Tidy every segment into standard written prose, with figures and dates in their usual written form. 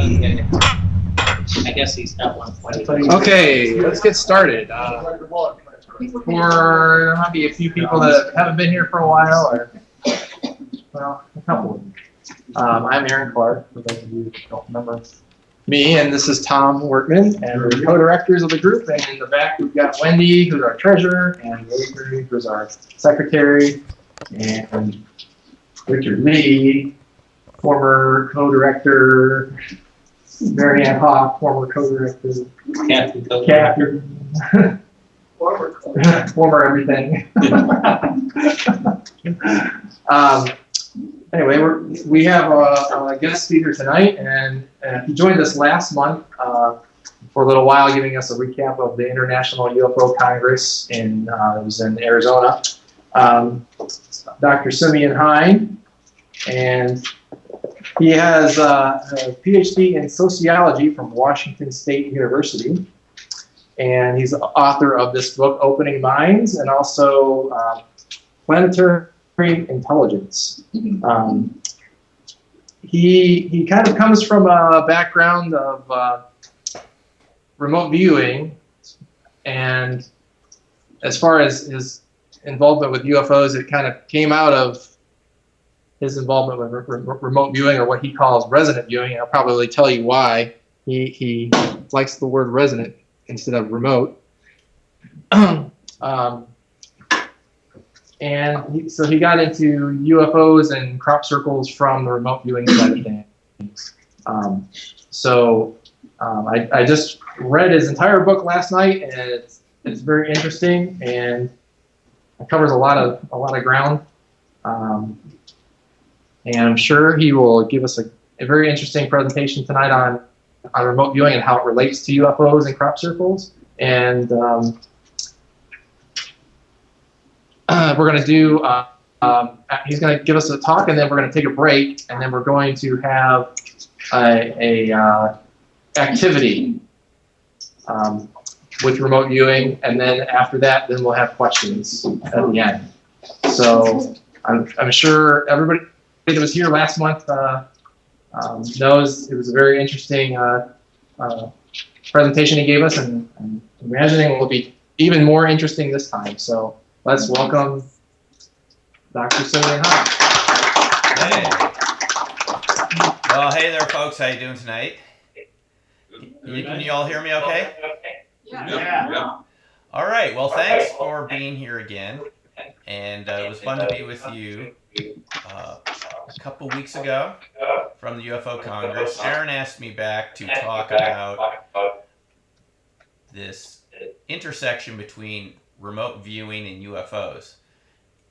I guess he's got one point. Okay, let's get started. For maybe a few people that haven't been here for a while, or well, a couple of them. I'm Aaron Clark, for those of you that don't remember me, and this is Tom Workman, and we're the co-directors of the group. And in the back, we've got Wendy, who's our treasurer, and Avery, who's our secretary, and Richard Lee, former co-director, Mary Ann Hawk, former co-director, Catherine, former everything. Anyway, we have a guest speaker tonight, and he joined us last month for a little while, giving us a recap of the International UFO Congress it was in Arizona. Dr. Simeon Hine, and he has a PhD in sociology from Washington State University, and he's the author of this book, Opening Minds, and also Planetary Intelligence. He kind of comes from a background of remote viewing, and as far as his involvement with UFOs, it kind of came out of his involvement with remote viewing, or what he calls resonant viewing. And I'll probably tell you why he likes the word resonant instead of remote. So he got into UFOs and crop circles from the remote viewing side of things. I just read his entire book last night, and it's very interesting, and it covers a lot of ground. And I'm sure he will give us a very interesting presentation tonight on remote viewing and how it relates to UFOs and crop circles. And we're going to do, he's going to give us a talk, and then we're going to take a break, and then we're going to have a activity with remote viewing, and then after that, then we'll have questions at the end. So I'm sure everybody that was here last month knows it was a very interesting presentation he gave us, and I'm imagining it will be even more interesting this time. So let's welcome Dr. Simeon Hine. Hey. Well, hey there, folks. How you doing tonight? Can you all hear me okay? Yeah. All right. Well, thanks for being here again. And it was fun to be with you a couple weeks ago from the UFO Congress. Aaron asked me back to talk about this intersection between remote viewing and UFOs.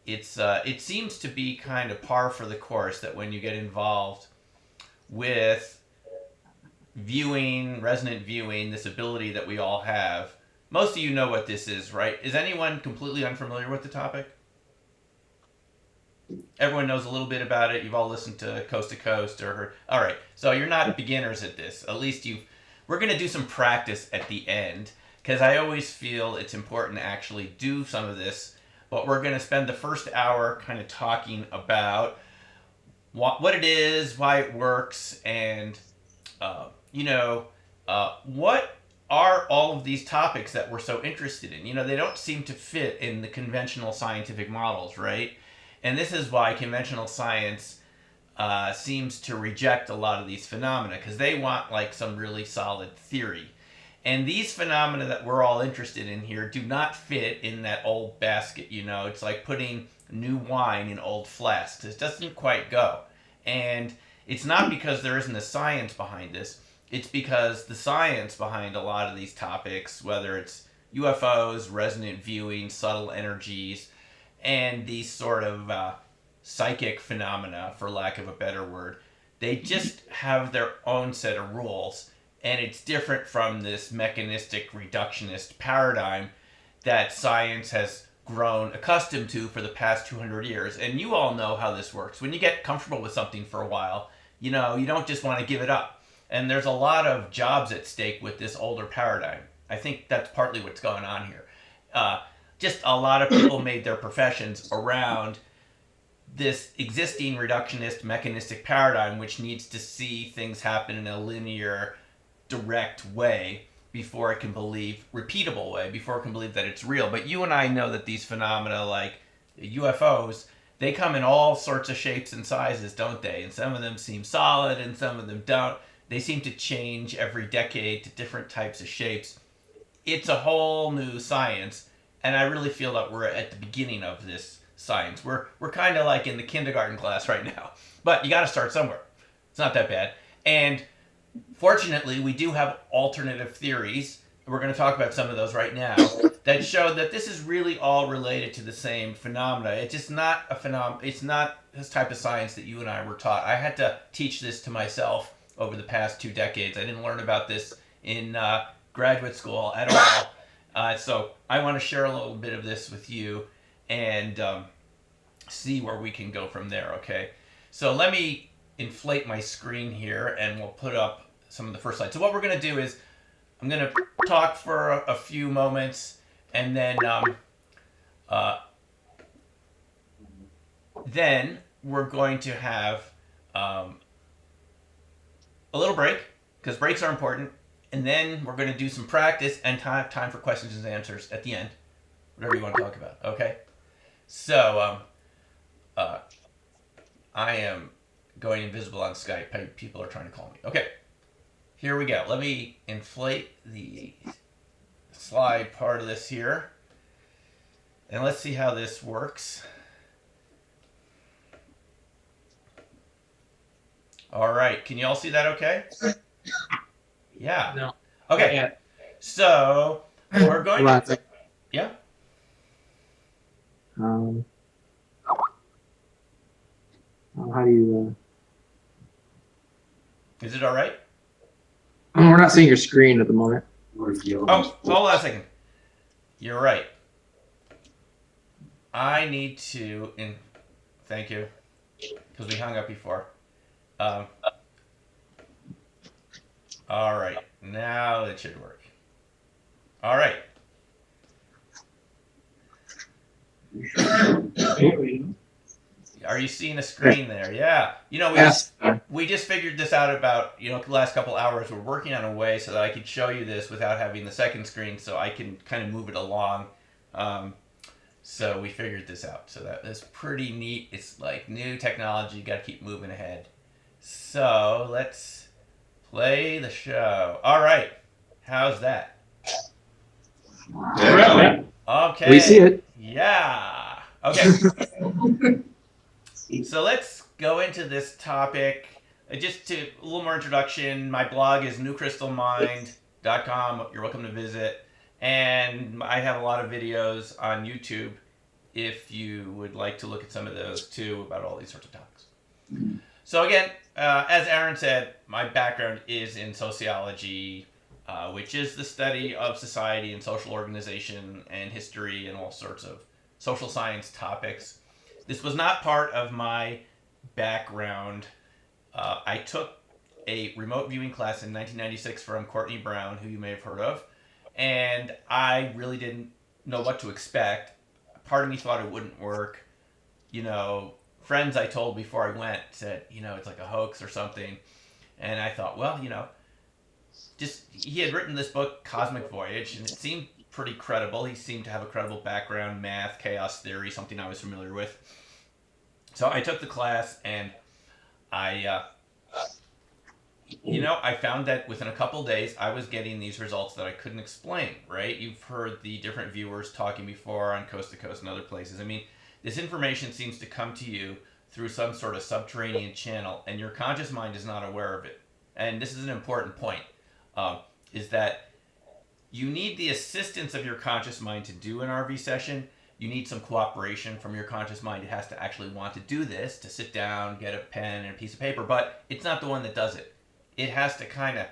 It seems to be kind of par for the course that when you get involved with viewing, resonant viewing, this ability that we all have, most of you know what this is, right? Is anyone completely unfamiliar with the topic? Everyone knows a little bit about it. You've all listened to Coast to Coast or heard. All right, so you're not beginners at this. At least we're going to do some practice at the end, because I always feel it's important to actually do some of this. But we're going to spend the first hour kind of talking about what it is, why it works, and what are all of these topics that we're so interested in. They don't seem to fit in the conventional scientific models, right? And this is why conventional science seems to reject a lot of these phenomena, because they want like some really solid theory. And these phenomena that we're all interested in here do not fit in that old basket. It's like putting new wine in old flasks. It doesn't quite go. And it's not because there isn't a science behind this. It's because the science behind a lot of these topics, whether it's UFOs, resonant viewing, subtle energies, and these sort of psychic phenomena, for lack of a better word, they just have their own set of rules. And it's different from this mechanistic reductionist paradigm that science has grown accustomed to for the past 200 years. And you all know how this works. When you get comfortable with something for a while, you don't just want to give it up. And there's a lot of jobs at stake with this older paradigm. I think that's partly what's going on here. Just a lot of people made their professions around this existing reductionist mechanistic paradigm, which needs to see things happen in a linear, direct way before it can believe, repeatable way, before it can believe that it's real. But you and I know that these phenomena like UFOs, they come in all sorts of shapes and sizes, don't they? And some of them seem solid and some of them don't. They seem to change every decade to different types of shapes. It's a whole new science, and I really feel that we're at the beginning of this science. We're kind of like in the kindergarten class right now. But you got to start somewhere. It's not that bad. And fortunately, we do have alternative theories. We're going to talk about some of those right now that show that this is really all related to the same phenomena. It's just not a phenomenon. It's not this type of science that you and I were taught. I had to teach this to myself over the past 2 decades. I didn't learn about this in graduate school at all. So I want to share a little bit of this with you and see where we can go from there, okay? So let me inflate my screen here and we'll put up some of the first slides. So what we're going to do is I'm going to talk for a few moments and then we're going to have a little break because breaks are important. And then we're going to do some practice and time for questions and answers at the end. Whatever you want to talk about, okay? So, I am going invisible on Skype. People are trying to call me. Okay, here we go. Let me inflate the slide part of this here. And let's see how this works. All right, can you all see that okay? Yeah. No. Okay. Yeah. So we're going to. Yeah. How do you? Is it all right? We're not seeing your screen at the moment. Oh, hold on a second. You're right. I need to. Thank you, because we hung up before. All right, now it should work. All right. Are you seeing a screen there? Yeah. You know, we just figured this out about, the last couple hours. We're working on a way so that I could show you this without having the second screen so I can kind of move it along. So we figured this out. So that is pretty neat. It's like new technology. You got to keep moving ahead. So let's play the show. All right. How's that? Yeah. Okay. We see it. Yeah. Okay. So let's go into this topic. Just a little more introduction. My blog is newcrystalmind.com. You're welcome to visit. And I have a lot of videos on YouTube if you would like to look at some of those too about all these sorts of topics. So again, as Aaron said, my background is in sociology, which is the study of society and social organization and history and all sorts of social science topics. This was not part of my background. I took a remote viewing class in 1996 from Courtney Brown, who you may have heard of, and I really didn't know what to expect. Part of me thought it wouldn't work. Friends I told before I went said, it's like a hoax or something. And I thought, well, he had written this book, Cosmic Voyage, and it seemed pretty credible. He seemed to have a credible background, math, chaos theory, something I was familiar with. So I took the class, and I found that within a couple days, I was getting these results that I couldn't explain, right? You've heard the different viewers talking before on Coast to Coast and other places. I mean, this information seems to come to you through some sort of subterranean channel, and your conscious mind is not aware of it. And this is an important point, is that you need the assistance of your conscious mind to do an RV session. You need some cooperation from your conscious mind. It has to actually want to do this, to sit down, get a pen and a piece of paper, but it's not the one that does it. It has to kind of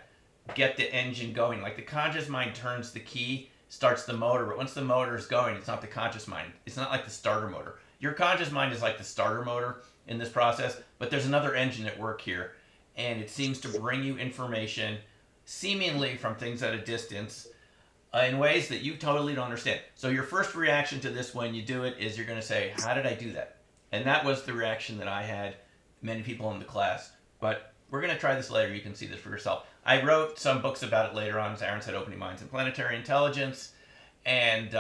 get the engine going. Like the conscious mind turns the key, starts the motor, but once the motor is going, it's not the conscious mind. It's not like the starter motor. Your conscious mind is like the starter motor in this process, but there's another engine at work here, and it seems to bring you information seemingly from things at a distance in ways that you totally don't understand. So your first reaction to this when you do it is you're going to say, how did I do that? And that was the reaction that I had, many people in the class. But we're going to try this later. You can see this for yourself. I wrote some books about it later on, as Aaron said, Opening Minds and Planetary Intelligence. And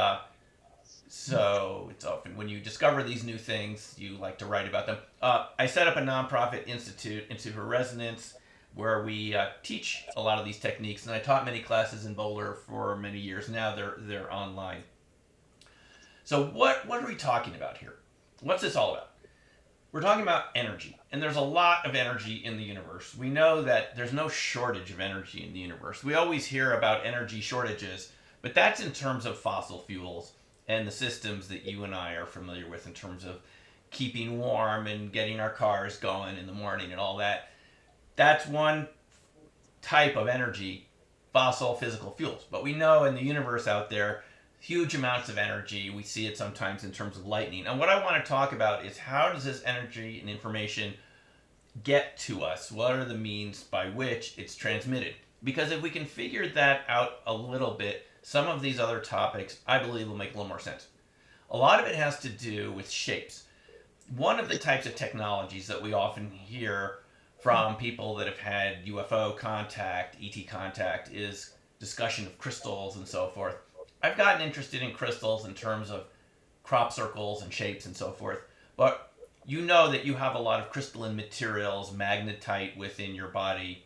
so it's often when you discover these new things, you like to write about them. I set up a nonprofit Institute for Resonance, where we teach a lot of these techniques. And I taught many classes in Boulder for many years. Now they're online. So what are we talking about here? What's this all about? We're talking about energy, and there's a lot of energy in the universe. We know that there's no shortage of energy in the universe. We always hear about energy shortages, but that's in terms of fossil fuels and the systems that you and I are familiar with in terms of keeping warm and getting our cars going in the morning and all that. That's one type of energy, fossil physical fuels. But we know in the universe out there, huge amounts of energy. We see it sometimes in terms of lightning. And what I want to talk about is how does this energy and information get to us? What are the means by which it's transmitted? Because if we can figure that out a little bit, some of these other topics, I believe, will make a little more sense. A lot of it has to do with shapes. One of the types of technologies that we often hear from people that have had UFO contact, ET contact, is discussion of crystals and so forth. I've gotten interested in crystals in terms of crop circles and shapes and so forth, but you know that you have a lot of crystalline materials, magnetite within your body.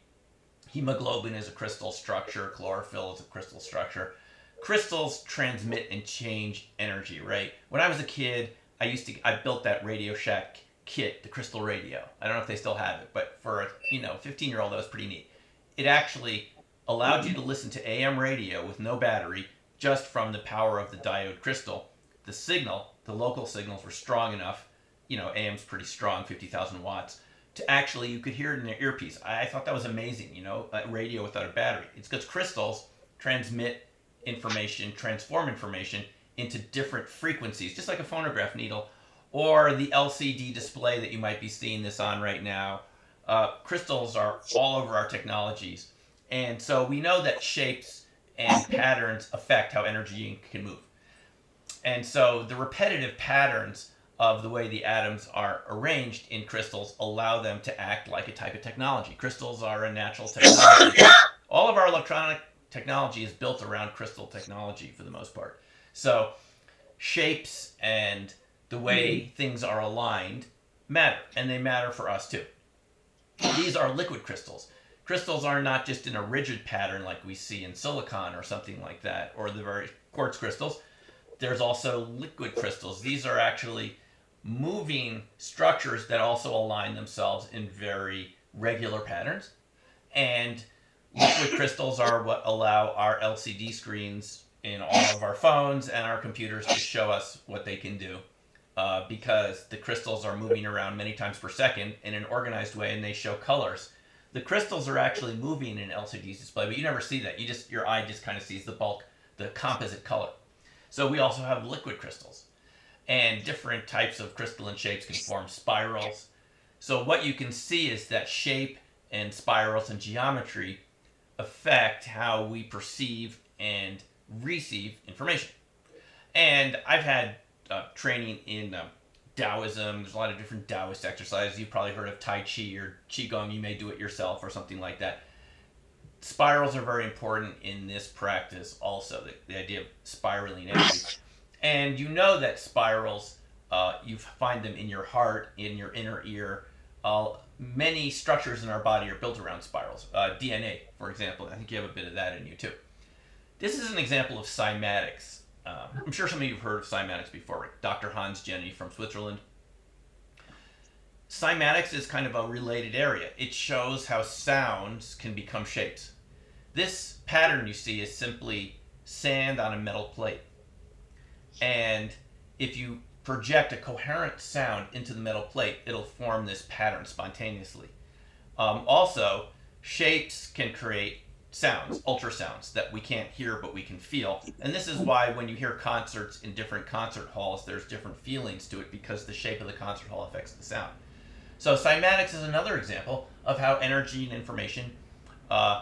Hemoglobin is a crystal structure, chlorophyll is a crystal structure. Crystals transmit and change energy, right? When I was a kid, I built that Radio Shack kit, the crystal radio. I don't know if they still have it, but for a 15-year-old, that was pretty neat. It actually allowed you to listen to AM radio with no battery, just from the power of the diode crystal. The local signals were strong enough, AM's pretty strong, 50,000 watts, to actually, you could hear it in your earpiece. I thought that was amazing, a radio without a battery. It's because crystals transmit information, transform information into different frequencies, just like a phonograph needle, or the LCD display that you might be seeing this on right now. Crystals are all over our technologies. And so we know that shapes and patterns affect how energy can move. And so the repetitive patterns of the way the atoms are arranged in crystals allow them to act like a type of technology. Crystals are a natural technology. All of our electronic technology is built around crystal technology for the most part. So shapes and the way things are aligned matter, and they matter for us too. These are liquid crystals. Crystals are not just in a rigid pattern like we see in silicon or something like that, or the very quartz crystals. There's also liquid crystals. These are actually moving structures that also align themselves in very regular patterns. And liquid crystals are what allow our LCD screens in all of our phones and our computers to show us what they can do. Because the crystals are moving around many times per second in an organized way, and they show colors. The crystals are actually moving in an LCD display, but you never see that. Your eye just kind of sees the bulk, the composite color. So we also have liquid crystals. And different types of crystalline shapes can form spirals. So what you can see is that shape and spirals and geometry affect how we perceive and receive information. And I've had training in Taoism. There's a lot of different Taoist exercises. You've probably heard of Tai Chi or Qigong. You may do it yourself or something like that. Spirals are very important in this practice also, the idea of spiraling energy. And you know that spirals, you find them in your heart, in your inner ear. Many structures in our body are built around spirals. DNA, for example. I think you have a bit of that in you too. This is an example of cymatics. I'm sure some of you have heard of cymatics before, right? Dr. Hans Jenny from Switzerland. Cymatics is kind of a related area. It shows how sounds can become shapes. This pattern you see is simply sand on a metal plate. And if you project a coherent sound into the metal plate, it'll form this pattern spontaneously. Also, shapes can create sounds, ultrasounds, that we can't hear but we can feel. And this is why when you hear concerts in different concert halls, there's different feelings to it, because the shape of the concert hall affects the sound. So cymatics is another example of how energy and information,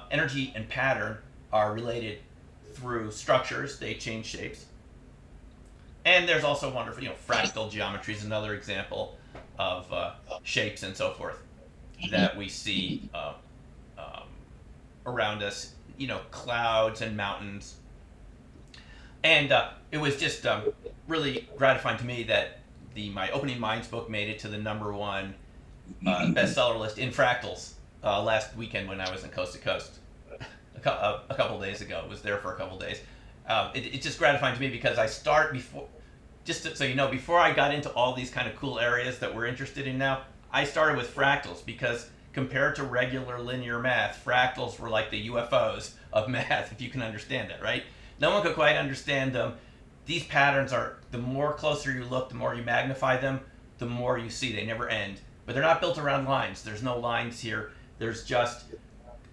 energy and pattern are related through structures. They change shapes. And there's also wonderful, fractal geometry is another example of shapes and so forth that we see around us, clouds and mountains. And it was just really gratifying to me that my Opening Minds book made it to the #1 bestseller list in fractals last weekend when I was in Coast to Coast. A couple days ago. It was there for a couple days. It's just gratifying to me because I start before, so you know, before I got into all these kind of cool areas that we're interested in now, I started with fractals because compared to regular linear math, fractals were like the UFOs of math, if you can understand that, right? No one could quite understand them. These patterns are, the more closer you look, the more you magnify them, the more you see. They never end. But they're not built around lines. There's no lines here. There's just,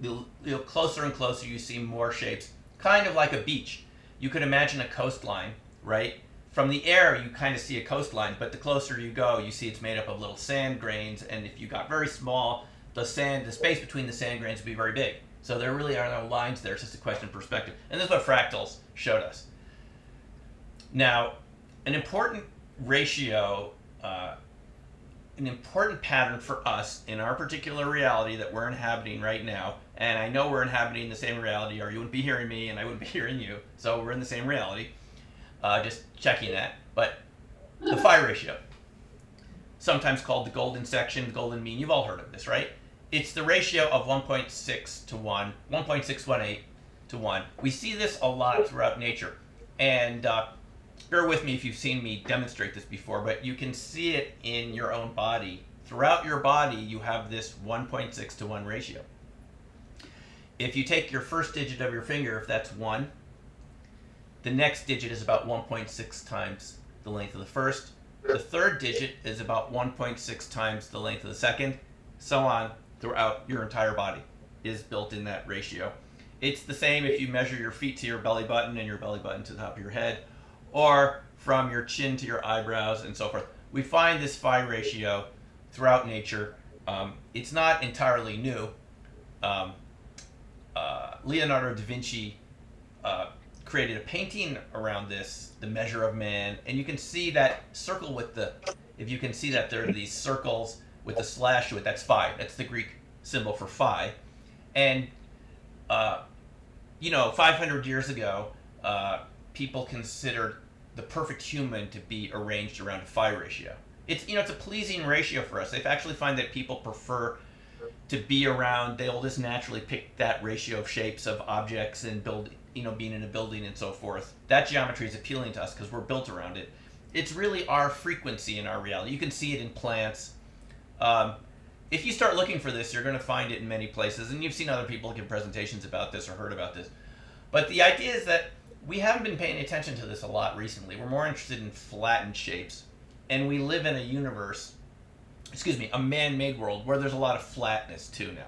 the closer and closer you see more shapes, kind of like a beach. You could imagine a coastline, right? From the air, you kind of see a coastline, but the closer you go, you see it's made up of little sand grains, and if you got very small, the space between the sand grains would be very big. So there really are no lines there. It's just a question of perspective. And this is what fractals showed us. Now, an important ratio, an important pattern for us in our particular reality that we're inhabiting right now, and I know we're inhabiting the same reality, or you wouldn't be hearing me and I wouldn't be hearing you, so we're in the same reality, just checking that. But the phi ratio, sometimes called the golden section, the golden mean, you've all heard of this, right? It's the ratio of 1.6 to 1, 1.618 to 1. We see this a lot throughout nature, and bear with me if you've seen me demonstrate this before, but you can see it in your own body. Throughout your body, you have this 1.6 to 1 ratio. If you take your first digit of your finger, if that's 1, the next digit is about 1.6 times the length of the first. The third digit is about 1.6 times the length of the second, so on throughout your entire body is built in that ratio. It's the same if you measure your feet to your belly button and your belly button to the top of your head, or from your chin to your eyebrows and so forth. We find this phi ratio throughout nature. It's not entirely new. Leonardo da Vinci created a painting around this, the measure of man, and you can see that circle with if you can see that there are these circles with the slash to it, that's phi. That's the Greek symbol for phi. And, 500 years ago, people considered the perfect human to be arranged around a phi ratio. It's a pleasing ratio for us. They've actually find that people prefer to be around, they'll just naturally pick that ratio of shapes of objects and being in a building and so forth. That geometry is appealing to us because we're built around it. It's really our frequency in our reality. You can see it in plants. If you start looking for this, you're going to find it in many places, and you've seen other people give presentations about this or heard about this. But the idea is that we haven't been paying attention to this a lot recently. We're more interested in flattened shapes, and we live in a man-made world where there's a lot of flatness too now.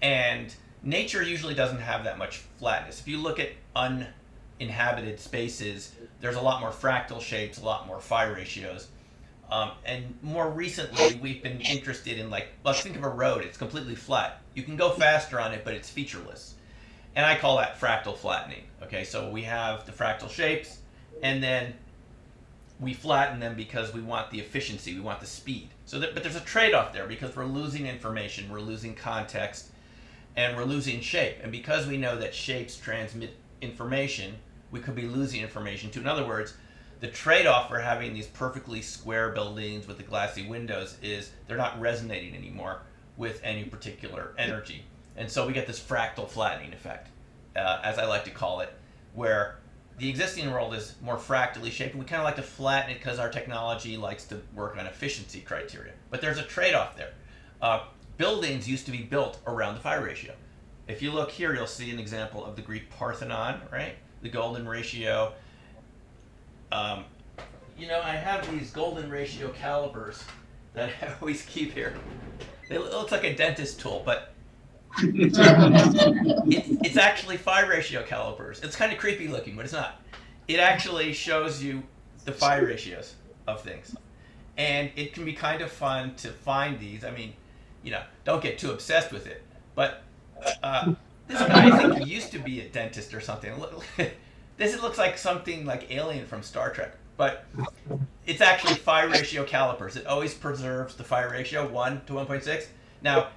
And nature usually doesn't have that much flatness. If you look at uninhabited spaces, there's a lot more fractal shapes, a lot more phi ratios. And more recently, we've been interested in, let's think of a road. It's completely flat. You can go faster on it, but it's featureless. And I call that fractal flattening. Okay, so we have the fractal shapes, and then we flatten them because we want the efficiency, we want the speed. But there's a trade-off there because we're losing information, we're losing context, and we're losing shape. And because we know that shapes transmit information, we could be losing information too. In other words, the trade-off for having these perfectly square buildings with the glassy windows is they're not resonating anymore with any particular energy. And so we get this fractal flattening effect, as I like to call it, where the existing world is more fractally shaped, and we kind of like to flatten it because our technology likes to work on efficiency criteria. But there's a trade-off there. Buildings used to be built around the phi ratio. If you look here, you'll see an example of the Greek Parthenon, right? The golden ratio. I have these golden ratio calipers that I always keep here. It looks like a dentist tool, but it's actually phi ratio calipers. It's kind of creepy looking, but it's not. It actually shows you the phi ratios of things. And it can be kind of fun to find these. I mean, don't get too obsessed with it. But this guy, I think he used to be a dentist or something. This looks like something like Alien from Star Trek. But It's actually phi ratio calipers. It always preserves the phi ratio 1 to 1.6. Now,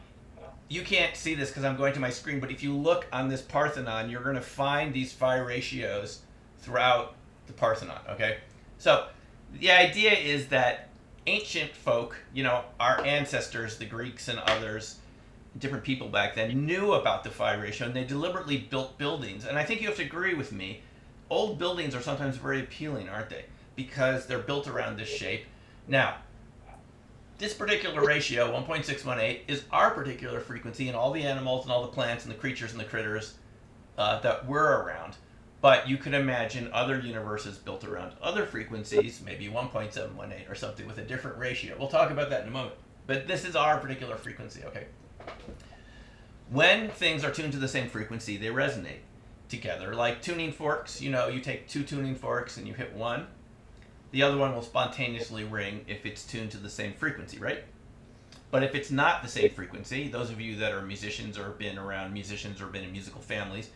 you can't see this because I'm going to my screen, but if you look on this Parthenon, you're going to find these phi ratios throughout the Parthenon, okay? So the idea is that ancient folk, our ancestors, the Greeks and others, different people back then, knew about the phi ratio, and they deliberately built buildings. And I think you have to agree with me, old buildings are sometimes very appealing, aren't they? Because they're built around this shape. Now, this particular ratio, 1.618, is our particular frequency in all the animals and all the plants and the creatures and the critters that we're around. But you could imagine other universes built around other frequencies, maybe 1.718 or something with a different ratio. We'll talk about that in a moment. But this is our particular frequency, okay? When things are tuned to the same frequency, they resonate together. Like tuning forks, you take 2 tuning forks and you hit one. The other one will spontaneously ring if it's tuned to the same frequency, right? But if it's not the same frequency, those of you that are musicians or been around musicians or been in musical families,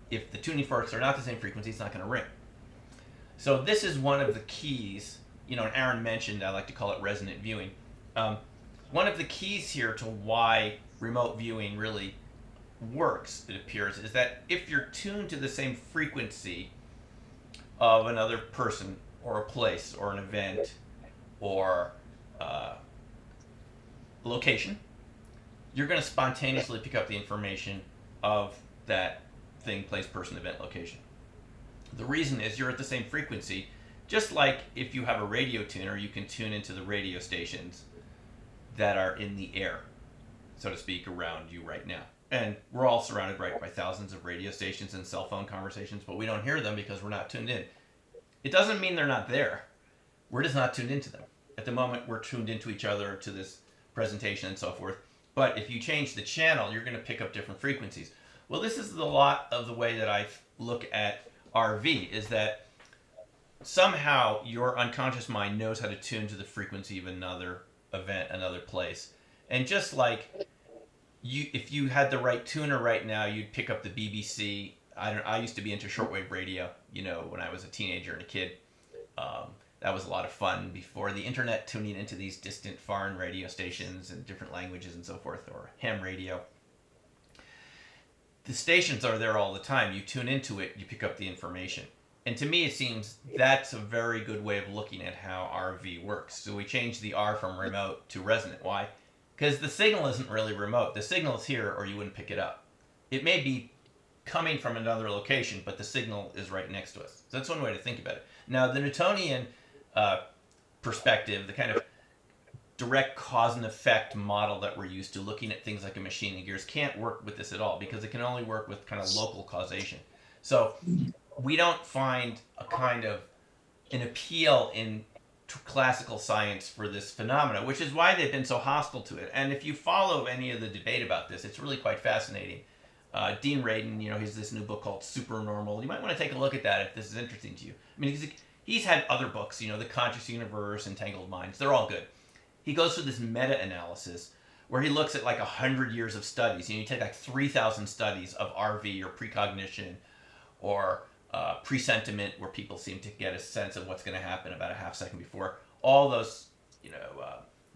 if the tuning forks are not the same frequency, it's not going to ring. So this is one of the keys, and Aaron mentioned, I like to call it resonant viewing. One of the keys here to why remote viewing really works, it appears, is that if you're tuned to the same frequency of another person or a place or an event or location, you're going to spontaneously pick up the information of that thing, place, person, event, location. The reason is you're at the same frequency. Just like if you have a radio tuner, you can tune into the radio stations that are in the air, so to speak, around you right now. And we're all surrounded by thousands of radio stations and cell phone conversations, but we don't hear them because we're not tuned in. It doesn't mean they're not there. We're just not tuned into them. At the moment, we're tuned into each other, to this presentation and so forth. But if you change the channel, you're going to pick up different frequencies. Well, this is a lot of the way that I look at RV, is that somehow your unconscious mind knows how to tune to the frequency of another event, another place. And just like if you had the right tuner right now, you'd pick up the BBC. I used to be into shortwave radio, when I was a teenager and a kid. That was a lot of fun before the internet, tuning into these distant foreign radio stations in different languages and so forth, or ham radio. The stations are there all the time. You tune into it, you pick up the information. And to me, it seems that's a very good way of looking at how RV works. So we changed the R from remote to resonant. Why? Because the signal isn't really remote. The signal is here, or you wouldn't pick it up. It may be coming from another location, but the signal is right next to us. So that's one way to think about it. Now, the Newtonian perspective, the kind of direct cause and effect model that we're used to, looking at things like a machine and gears, can't work with this at all, because it can only work with kind of local causation. So we don't find an appeal in classical science for this phenomena, which is why they've been so hostile to it. And if you follow any of the debate about this, it's really quite fascinating. Dean Radin, he has this new book called Supernormal. You might want to take a look at that if this is interesting to you. I mean, he's had other books, The Conscious Universe, Entangled Minds. They're all good. He goes through this meta-analysis where he looks at 100 years of studies. You take 3,000 studies of RV or precognition or presentiment, where people seem to get a sense of what's going to happen about a half second before. All those,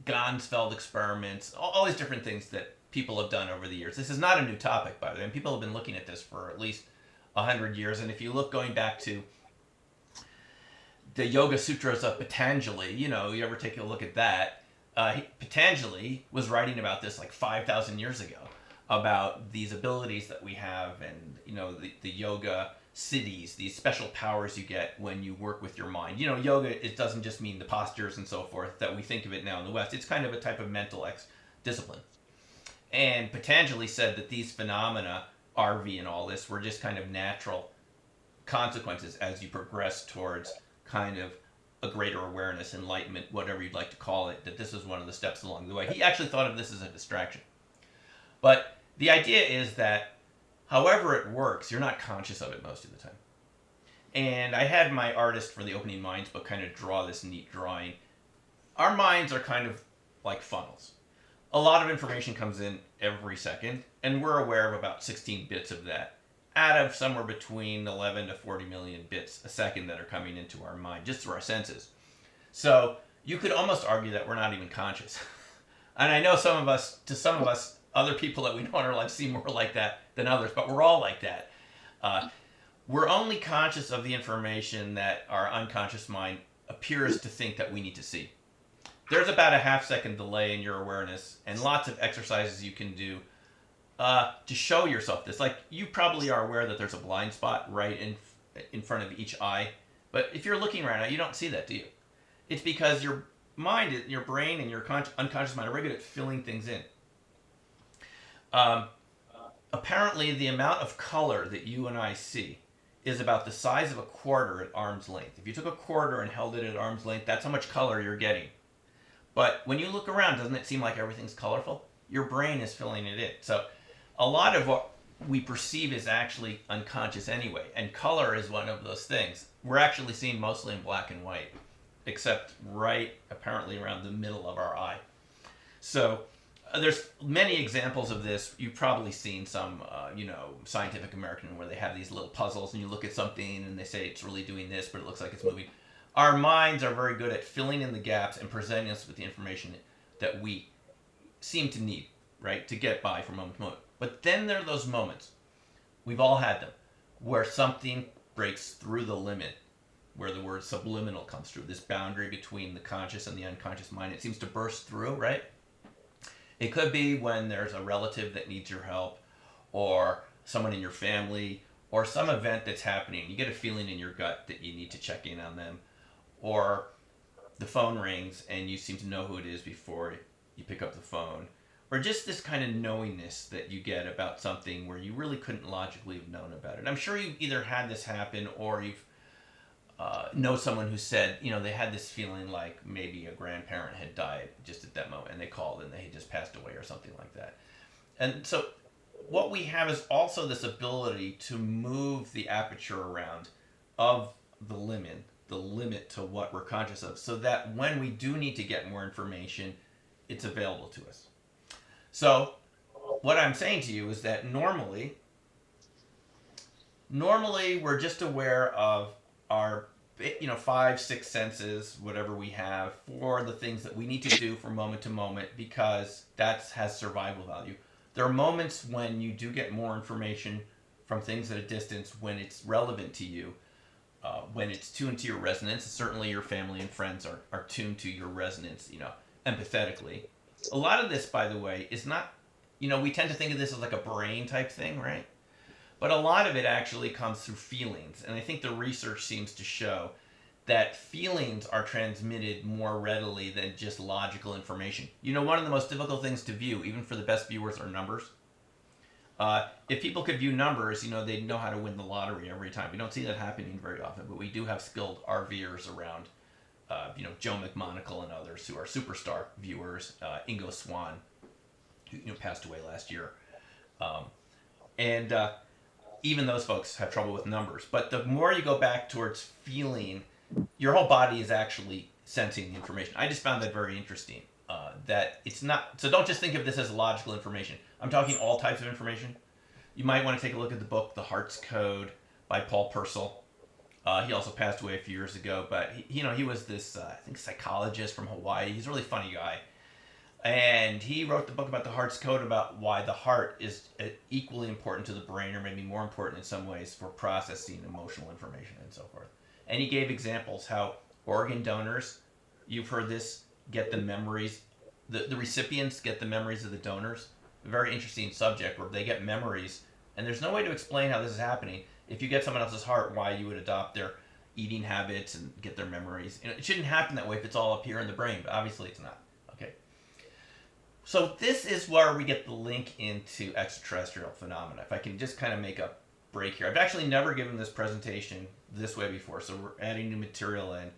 Gansfeld experiments, all these different things that people have done over the years. This is not a new topic, by the way, and people have been looking at this for at least 100 years. And if you look going back to the Yoga Sutras of Patanjali, you ever take a look at that, Patanjali was writing about this 5,000 years ago, about these abilities that we have, and the yoga siddhis, these special powers you get when you work with your mind. Yoga, it doesn't just mean the postures and so forth that we think of it now in the West. It's kind of a type of mental discipline. And Patanjali said that these phenomena, RV and all this, were just kind of natural consequences as you progress towards kind of a greater awareness, enlightenment, whatever you'd like to call it, that this is one of the steps along the way. He actually thought of this as a distraction. But the idea is that however it works, you're not conscious of it most of the time. And I had my artist for the Opening Minds book kind of draw this neat drawing. Our minds are kind of like funnels. A lot of information comes in every second, and we're aware of about 16 bits of that, out of somewhere between 11 to 40 million bits a second that are coming into our mind, just through our senses. So you could almost argue that we're not even conscious. And I know some of us, other people that we know in our life seem more like that than others, but we're all like that. We're only conscious of the information that our unconscious mind appears to think that we need to see. There's about a half-second delay in your awareness, and lots of exercises you can do to show yourself this. Like, you probably are aware that there's a blind spot right in front of each eye, but if you're looking right now, you don't see that, do you? It's because your mind, your brain, and your unconscious mind are very good at filling things in. Apparently, the amount of color that you and I see is about the size of a quarter at arm's length. If you took a quarter and held it at arm's length, that's how much color you're getting. But when you look around, doesn't it seem like everything's colorful? Your brain is filling it in. So a lot of what we perceive is actually unconscious anyway, and color is one of those things. We're actually seeing mostly in black and white, except right apparently around the middle of our eye. So there's many examples of this. You've probably seen some, Scientific American where they have these little puzzles and you look at something and they say it's really doing this, but it looks like it's moving. Our minds are very good at filling in the gaps and presenting us with the information that we seem to need, right, to get by from moment to moment. But then there are those moments, we've all had them, where something breaks through the limit, where the word subliminal comes through, this boundary between the conscious and the unconscious mind. It seems to burst through, right? It could be when there's a relative that needs your help, or someone in your family, or some event that's happening. You get a feeling in your gut that you need to check in on them, or the phone rings and you seem to know who it is before you pick up the phone, or just this kind of knowingness that you get about something where you really couldn't logically have known about it. I'm sure you've either had this happen or you've know someone who said, they had this feeling like maybe a grandparent had died just at that moment, and they called and they had just passed away or something like that. And so what we have is also this ability to move the aperture around of the limit to what we're conscious of, so that when we do need to get more information, it's available to us. So what I'm saying to you is that normally we're just aware of our 5, 6 senses, whatever we have, for the things that we need to do from moment to moment, because that has survival value. There are moments when you do get more information from things at a distance when it's relevant to you, when it's tuned to your resonance. Certainly your family and friends are tuned to your resonance, empathetically. A lot of this, by the way, is not, we tend to think of this as like a brain type thing, right? But a lot of it actually comes through feelings. And I think the research seems to show that feelings are transmitted more readily than just logical information. One of the most difficult things to view, even for the best viewers, are numbers. If people could view numbers, they'd know how to win the lottery every time. We don't see that happening very often, but we do have skilled RVers around, Joe McMonagle and others who are superstar viewers, Ingo Swann, who passed away last year. Even those folks have trouble with numbers. But the more you go back towards feeling, your whole body is actually sensing the information. I just found that very interesting. That it's not, so don't just think of this as logical information. I'm talking all types of information. You might want to take a look at the book, The Heart's Code by Paul Purcell. He also passed away a few years ago, but he was this, I think, psychologist from Hawaii. He's a really funny guy. And he wrote the book about the heart's code, about why the heart is equally important to the brain, or maybe more important in some ways, for processing emotional information and so forth. And he gave examples how organ donors, you've heard this, get the memories, the recipients get the memories of the donors. A very interesting subject where they get memories, and there's no way to explain how this is happening. If you get someone else's heart, why you would adopt their eating habits and get their memories. It shouldn't happen that way if it's all up here in the brain, but obviously it's not. Okay. So this is where we get the link into extraterrestrial phenomena. If I can just kind of make a break here. I've actually never given this presentation this way before, so we're adding new material in.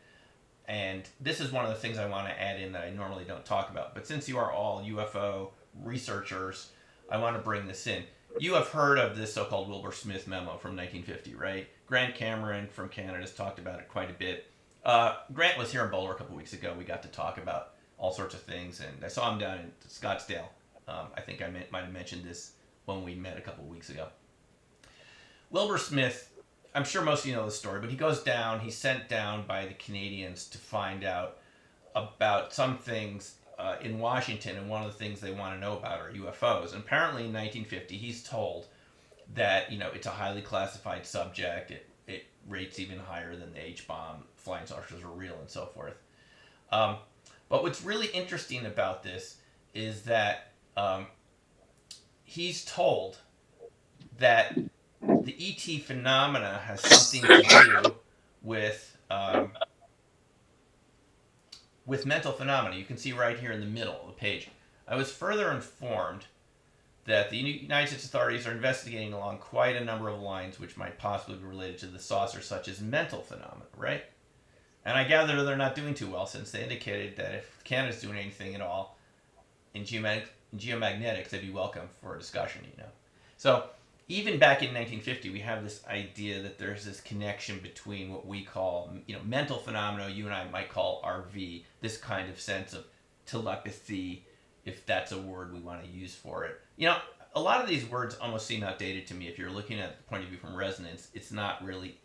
And this is one of the things I want to add in that I normally don't talk about. But since you are all UFO researchers, I want to bring this in. You have heard of this so-called Wilbur Smith memo from 1950, right? Grant Cameron from Canada has talked about it quite a bit. Grant was here in Boulder a couple weeks ago. We got to talk about all sorts of things, and I saw him down in Scottsdale. I think I might have mentioned this when we met a couple weeks ago. Wilbur Smith, I'm sure most of you know the story, but he goes down, he's sent down by the Canadians to find out about some things in Washington, and one of the things they want to know about are UFOs. And apparently in 1950, he's told that it's a highly classified subject. It rates even higher than the H-bomb. Flying saucers are real and so forth. But what's really interesting about this is that he's told that the ET phenomena has something to do with mental phenomena. You can see right here in the middle of the page. I was further informed that the United States authorities are investigating along quite a number of lines which might possibly be related to the saucer, such as mental phenomena, right? And I gather they're not doing too well, since they indicated that if Canada's doing anything at all in geomagnetics, they'd be welcome for a discussion, So even back in 1950, we have this idea that there's this connection between what we call, mental phenomena, you and I might call RV, this kind of sense of telepathy, if that's a word we want to use for it. A lot of these words almost seem outdated to me. If you're looking at the point of view from resonance, it's not really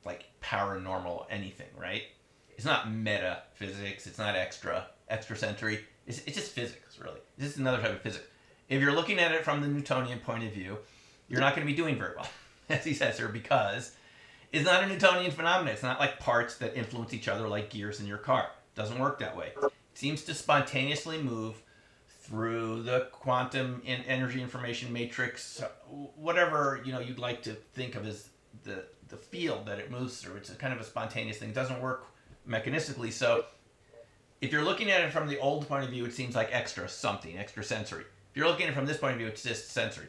like paranormal anything, right? It's not metaphysics. It's not extrasensory. It's just physics, really. It's just another type of physics. If you're looking at it from the Newtonian point of view, you're not going to be doing very well, as he says here, because it's not a Newtonian phenomenon. It's not like parts that influence each other like gears in your car. It doesn't work that way. It seems to spontaneously move through the quantum energy information matrix, whatever you'd like to think of as the field that it moves through. It's a kind of a spontaneous thing. It doesn't work mechanistically. So if you're looking at it from the old point of view, it seems like extrasensory. If you're looking at it from this point of view, it's just sensory.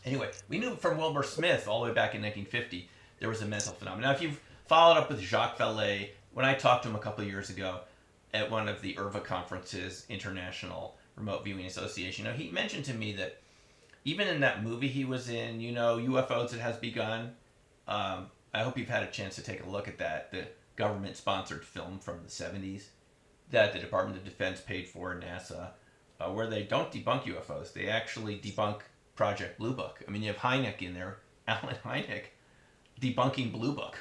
Anyway, we knew from Wilbur Smith all the way back in 1950 there was a mental phenomenon. Now, if you've followed up with Jacques Vallée, when I talked to him a couple of years ago at one of the IRVA conferences, International Remote Viewing Association, he mentioned to me that even in that movie he was in, UFOs It Has Begun, I hope you've had a chance to take a look at that, the government-sponsored film from the 70s that the Department of Defense paid for, NASA, where they don't debunk UFOs. They actually debunk Project Blue Book. I mean, you have Hynek in there, Alan Hynek, debunking Blue Book.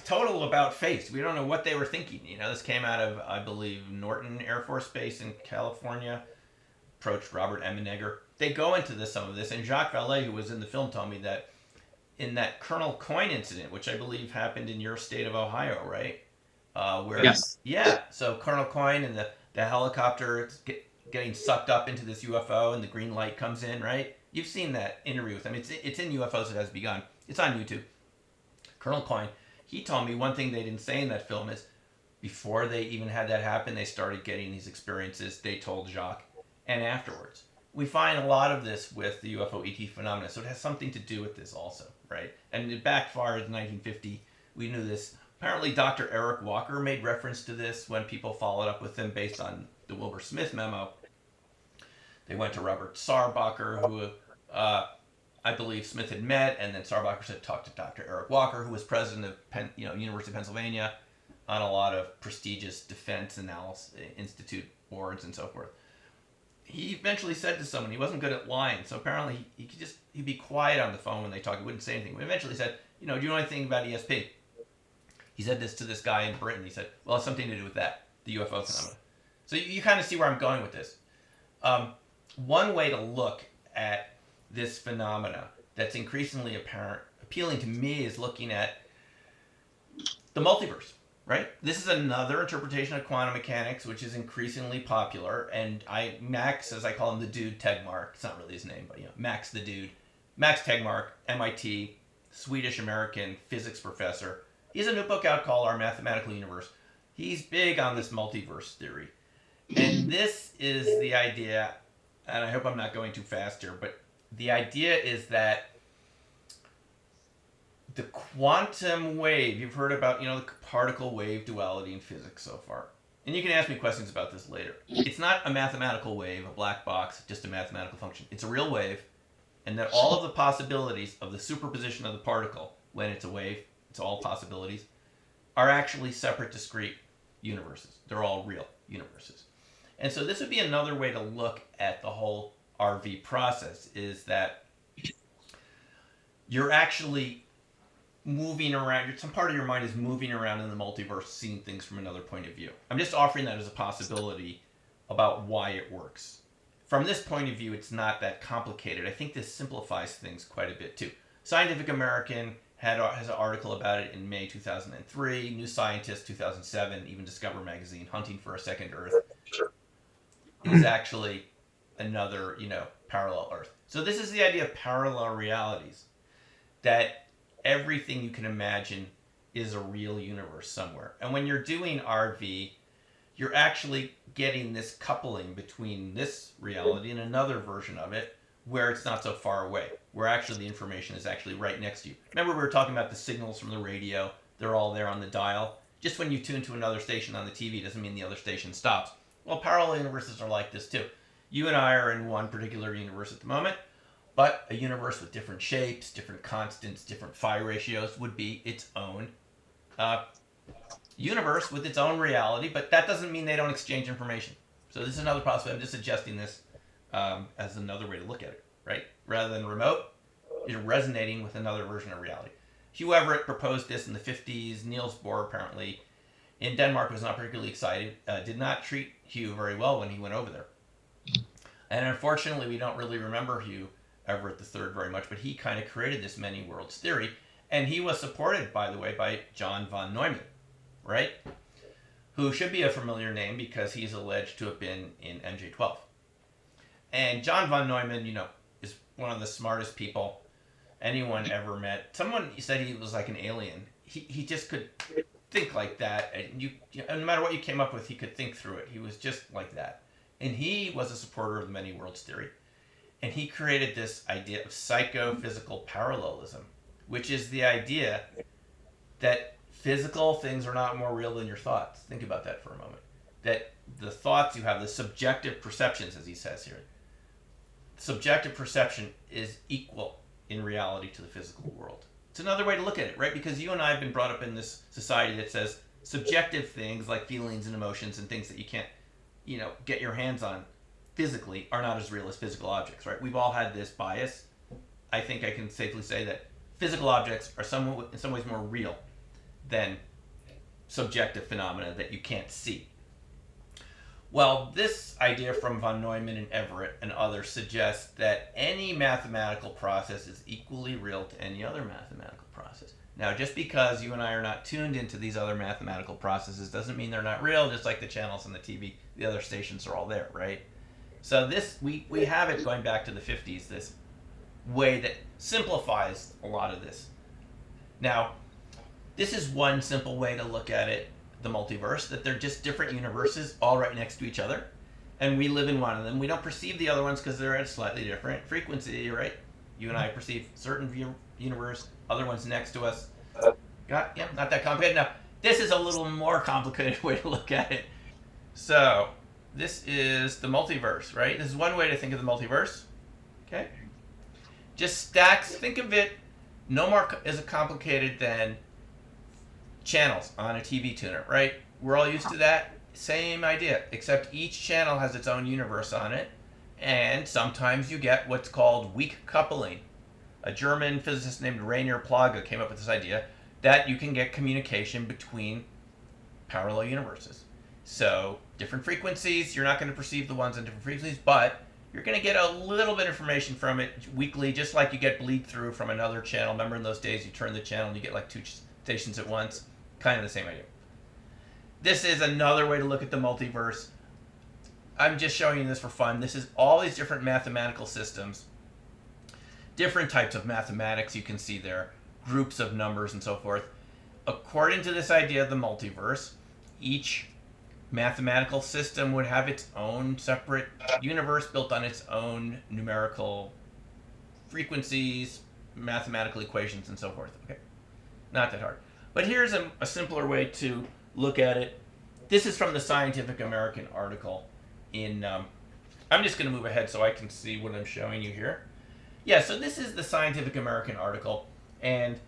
Total about face. We don't know what they were thinking. This came out of, I believe, Norton Air Force Base in California. Approached Robert Emenegger. They go into some of this, and Jacques Vallée, who was in the film, told me that in that Colonel Coyne incident, which I believe happened in your state of Ohio, right? Where Yes. Yeah. So Colonel Coyne and the helicopter getting sucked up into this UFO, and the green light comes in, right? You've seen that interview with him. It's in UFOs It Has Begun. It's on YouTube. Colonel Coyne, he told me one thing they didn't say in that film is before they even had that happen, they started getting these experiences, they told Jacques, and afterwards. We find a lot of this with the UFO ET phenomena, so it has something to do with this also, right? And it backfired in 1950. We knew this. Apparently, Dr. Eric Walker made reference to this when people followed up with him based on the Wilbur Smith memo. They went to Robert Sarbacher, who I believe Smith had met, and then Sarbacher said talk to Dr. Eric Walker, who was president of University of Pennsylvania, on a lot of prestigious defense analysis institute boards and so forth. He eventually said to someone, he wasn't good at lying, so apparently he'd be quiet on the phone when they talked, he wouldn't say anything. But eventually said, do you know anything about ESP? He said this to this guy in Britain. He said, well, it's something to do with that, the UFO phenomenon. So you kind of see where I'm going with this. One way to look at this phenomena that's increasingly appealing to me is looking at the multiverse, right? This is another interpretation of quantum mechanics, which is increasingly popular. And Max, as I call him, the dude Tegmark, it's not really his name, but Max the dude, Max Tegmark, MIT, Swedish-American physics professor. He has a new book out called Our Mathematical Universe. He's big on this multiverse theory. And this is the idea, and I hope I'm not going too fast here, but the idea is that the quantum wave, you've heard about, the particle wave duality in physics so far. And you can ask me questions about this later. It's not a mathematical wave, a black box, just a mathematical function. It's a real wave, and that all of the possibilities of the superposition of the particle, when it's a wave, it's all possibilities, are actually separate, discrete universes. They're all real universes. And so this would be another way to look at the whole RV process, is that you're actually moving around, some part of your mind is moving around in the multiverse, seeing things from another point of view. I'm just offering that as a possibility about why it works. From this point of view, it's not that complicated. I think this simplifies things quite a bit too. Scientific American has an article about it in May 2003, New Scientist 2007, even Discover magazine, Hunting for a Second Earth is actually another, parallel Earth. So this is the idea of parallel realities, that everything you can imagine is a real universe somewhere. And when you're doing RV, you're actually getting this coupling between this reality and another version of it where it's not so far away, where actually the information is actually right next to you. Remember we were talking about the signals from the radio, they're all there on the dial. Just when you tune to another station on the TV doesn't mean the other station stops. Well, parallel universes are like this too. You and I are in one particular universe at the moment, but a universe with different shapes, different constants, different phi ratios would be its own universe with its own reality, but that doesn't mean they don't exchange information. So this is another possibility. I'm just suggesting this as another way to look at it, right? Rather than remote, you're resonating with another version of reality. Hugh Everett proposed this in the 50s. Niels Bohr apparently in Denmark was not particularly excited, did not treat Hugh very well when he went over there. And unfortunately, we don't really remember Hugh Everett III very much, but he kind of created this many worlds theory, and he was supported, by the way, by John von Neumann, right? Who should be a familiar name because he's alleged to have been in MJ12. And John von Neumann, is one of the smartest people anyone ever met. Someone said he was like an alien. He just could think like that, and no matter what you came up with, he could think through it. He was just like that. And he was a supporter of the many worlds theory. And he created this idea of psychophysical parallelism, which is the idea that physical things are not more real than your thoughts. Think about that for a moment. That the thoughts you have, the subjective perceptions, as he says here, subjective perception is equal in reality to the physical world. It's another way to look at it, right? Because you and I have been brought up in this society that says subjective things like feelings and emotions and things that you can't, get your hands on physically are not as real as physical objects, right? We've all had this bias. I think I can safely say that physical objects are in some ways more real than subjective phenomena that you can't see. Well, this idea from von Neumann and Everett and others suggests that any mathematical process is equally real to any other mathematical process. Now, just because you and I are not tuned into these other mathematical processes doesn't mean they're not real, just like the channels on the TV, the other stations are all there, right? So this, we have it going back to the 50s, this way that simplifies a lot of this. Now, this is one simple way to look at it, the multiverse, that they're just different universes all right next to each other, and we live in one of them. We don't perceive the other ones because they're at a slightly different frequency, right? You and I perceive certain universe, other ones next to us. Not that complicated. Now, this is a little more complicated way to look at it. So, this is the multiverse, right? This is one way to think of the multiverse. Okay? Just stacks. Think of it no more as complicated than channels on a TV tuner, right? We're all used to that. Same idea, except each channel has its own universe on it, and sometimes you get what's called weak coupling. A German physicist named Rainer Plage came up with this idea that you can get communication between parallel universes. So, different frequencies, you're not going to perceive the ones on different frequencies, but you're going to get a little bit of information from it weekly, just like you get bleed through from another channel. Remember in those days you turn the channel and you get like 2 stations at once? Kind of the same idea. This is another way to look at the multiverse. I'm just showing you this for fun. This is all these different mathematical systems, different types of mathematics you can see there, groups of numbers and so forth. According to this idea of the multiverse, each mathematical system would have its own separate universe built on its own numerical frequencies, mathematical equations, and so forth. Okay, not that hard. But here's a simpler way to look at it. This is from the Scientific American article in, I'm just going to move ahead so I can see what I'm showing you here. Yeah, so this is the Scientific American article, and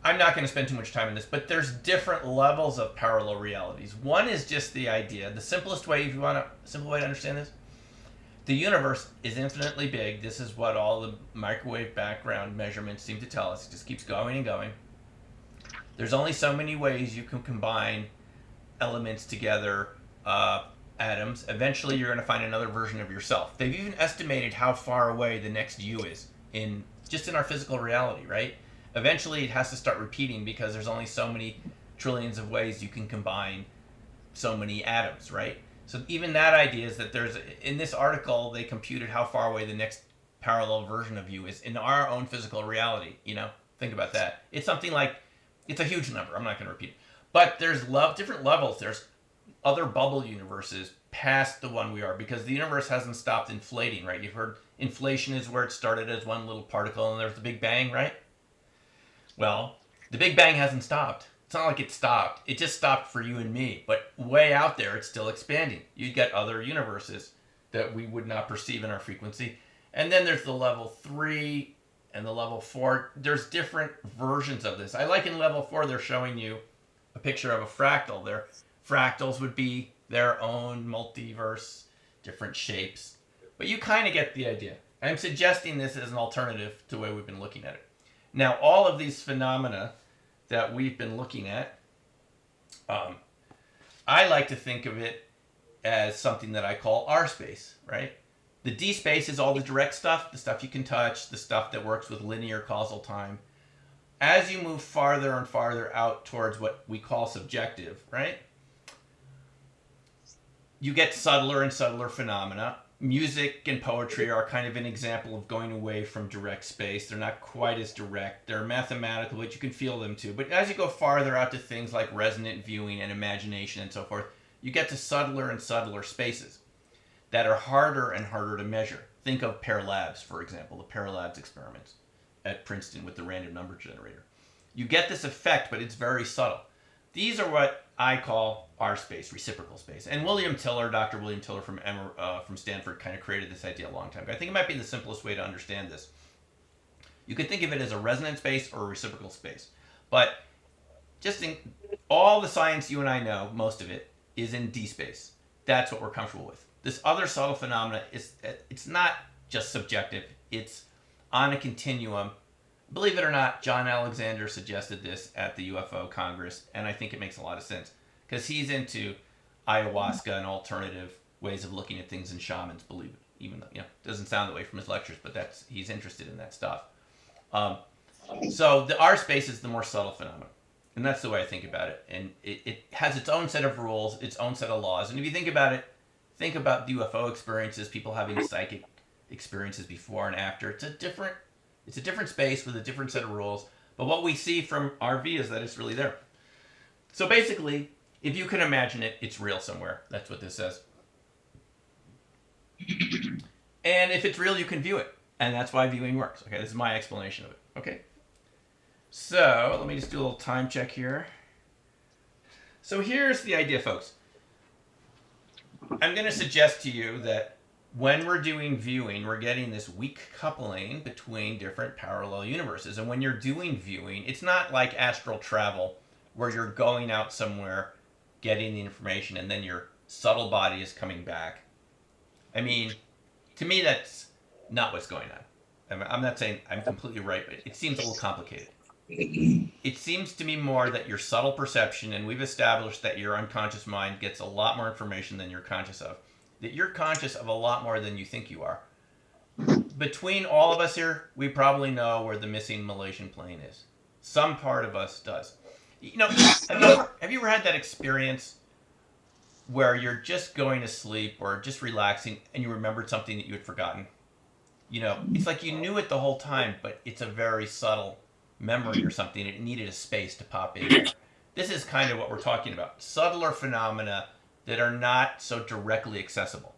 I'm not going to spend too much time on this, but there's different levels of parallel realities. One is just the idea, the simplest way, if you want a simple way to understand this, The universe is infinitely big. This is what all the microwave background measurements seem to tell us. It just keeps going and going. There's only so many ways you can combine elements together, atoms. Eventually, you're going to find another version of yourself. They've even estimated how far away the next you is in just in our physical reality, right? Eventually, it has to start repeating because there's only so many trillions of ways you can combine so many atoms, right? So even that idea is that there's in this article they computed how far away the next parallel version of you is in our own physical reality. Think about that. It's something like it's a huge number. I'm not going to repeat it, but there's different levels. There's other bubble universes past the one we are because the universe hasn't stopped inflating, right? You've heard inflation is where it started as one little particle and there's the Big Bang, right? Well, the Big Bang hasn't stopped. It's not like it stopped. It just stopped for you and me. But way out there, it's still expanding. You'd get other universes that we would not perceive in our frequency. And then there's the level 3 and the level 4. There's different versions of this. I like in level 4, they're showing you a picture of a fractal. Their fractals would be their own multiverse, different shapes. But you kind of get the idea. I'm suggesting this as an alternative to the way we've been looking at it. Now, all of these phenomena that we've been looking at, I like to think of it as something that I call R space, right? The D space is all the direct stuff, the stuff you can touch, the stuff that works with linear causal time. As you move farther and farther out towards what we call subjective, right? You get subtler and subtler phenomena. Music and poetry are kind of an example of going away from direct space. They're not quite as direct. They're mathematical, but you can feel them too. But as you go farther out to things like resonant viewing and imagination and so forth, you get to subtler and subtler spaces that are harder and harder to measure. Think of Pear Labs, for example, the Pear Labs experiments at Princeton with the random number generator. You get this effect, but it's very subtle. These are what I call R space, reciprocal space. And Dr. William Tiller from Stanford kind of created this idea a long time ago. I think it might be the simplest way to understand this. You could think of it as a resonant space or a reciprocal space. But just in all the science you and I know, most of it, is in D space. That's what we're comfortable with. This other subtle phenomena, it's not just subjective. It's on a continuum. Believe it or not, John Alexander suggested this at the UFO Congress, and I think it makes a lot of sense because he's into ayahuasca and alternative ways of looking at things, and shamans believe it, even though it doesn't sound that way from his lectures, but he's interested in that stuff. So the R space is the more subtle phenomenon, and that's the way I think about it. And it has its own set of rules, its own set of laws. And if you think about it, think about the UFO experiences, people having psychic experiences before and after. It's a different space with a different set of rules. But what we see from RV is that it's really there. So basically, if you can imagine it, it's real somewhere. That's what this says. And if it's real, you can view it. And that's why viewing works. Okay, this is my explanation of it. Okay. So let me just do a little time check here. So here's the idea, folks. I'm going to suggest to you that when we're doing viewing, we're getting this weak coupling between different parallel universes. And when you're doing viewing, it's not like astral travel where you're going out somewhere, getting the information, and then your subtle body is coming back. I mean, to me, that's not what's going on. I'm not saying I'm completely right, but it seems a little complicated. It seems to me more that your subtle perception, and we've established that your unconscious mind gets a lot more information than you're conscious of, that you're conscious of a lot more than you think you are. Between all of us here, we probably know where the missing Malaysian plane is. Some part of us does. Have you ever had that experience where you're just going to sleep or just relaxing and you remembered something that you had forgotten? It's like you knew it the whole time, but it's a very subtle memory or something. It needed a space to pop in. This is kind of what we're talking about. Subtler phenomena that are not so directly accessible.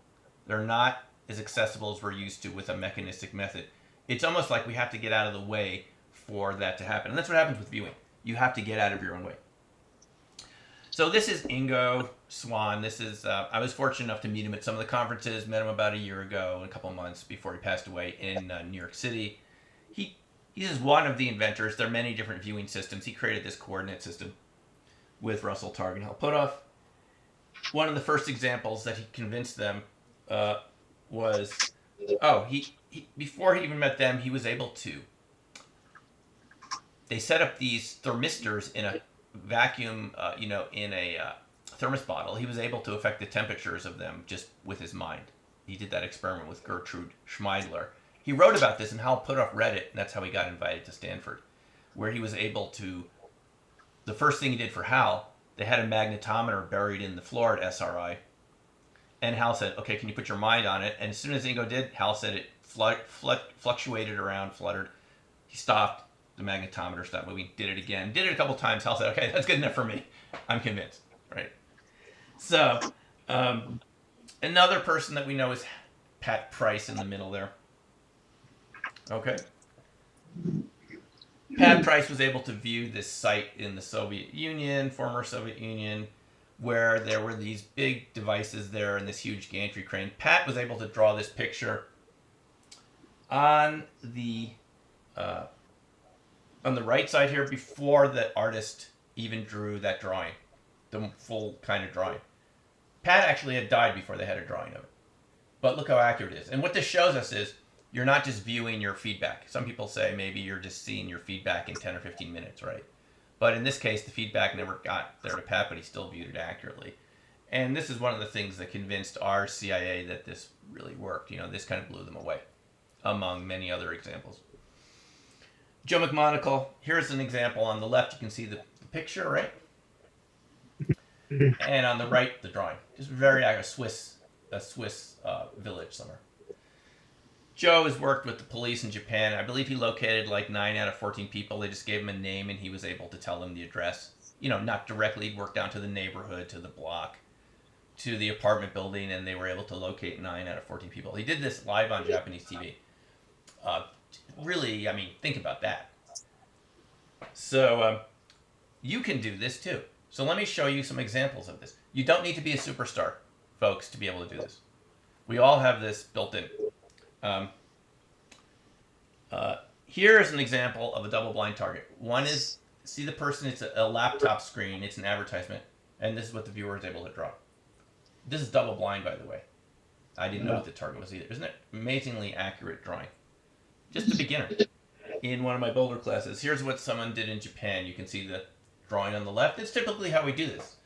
They're not as accessible as we're used to with a mechanistic method. It's almost like we have to get out of the way for that to happen. And that's what happens with viewing. You have to get out of your own way. So this is Ingo Swann. This is I was fortunate enough to meet him at some of the conferences. Met him about a year ago, a couple of months before he passed away in New York City. He is one of the inventors. There are many different viewing systems. He created this coordinate system with Russell Targ and Hal Puthoff. One of the first examples that he convinced them was, he before he even met them, he was able to. They set up these thermistors in a vacuum, in a thermos bottle. He was able to affect the temperatures of them just with his mind. He did that experiment with Gertrude Schmeidler. He wrote about this, and Hal Puthoff read it, and that's how he got invited to Stanford, where he was able to. The first thing he did for Hal, they had a magnetometer buried in the floor at SRI, and Hal said, "Okay, can you put your mind on it?" And as soon as Ingo did, Hal said it fluctuated around, fluttered. He stopped. The magnetometer stopped moving. Did it again. Did it a couple times. Hal said, "Okay, that's good enough for me. I'm convinced." Right. So, another person that we know is Pat Price in the middle there. Okay. Pat Price was able to view this site in the Soviet Union, former Soviet Union, where there were these big devices there and this huge gantry crane. Pat was able to draw this picture on the right side here before the artist even drew that drawing, the full kind of drawing. Pat actually had died before they had a drawing of it. But look how accurate it is. And what this shows us is you're not just viewing your feedback. Some people say maybe you're just seeing your feedback in 10 or 15 minutes, right? But in this case, the feedback never got there to Pat, but he still viewed it accurately. And this is one of the things that convinced our CIA that this really worked. This kind of blew them away, among many other examples. Joe McMonagle, here's an example. On the left, you can see the picture, right? And on the right, the drawing. Just very accurate, a Swiss village somewhere. Joe has worked with the police in Japan. I believe he located like 9 out of 14 people. They just gave him a name, and he was able to tell them the address. Not directly. He'd work down to the neighborhood, to the block, to the apartment building, and they were able to locate 9 out of 14 people. He did this live on Japanese TV. Really, think about that. So you can do this too. So let me show you some examples of this. You don't need to be a superstar, folks, to be able to do this. We all have this built in. Here is an example of a double-blind target. One is, see the person, it's a laptop screen, it's an advertisement, and this is what the viewer is able to draw. This is double-blind, by the way. I didn't know what the target was either. Isn't it amazingly accurate drawing? Just a beginner. In one of my Boulder classes, here's what someone did in Japan. You can see the drawing on the left. It's typically how we do this.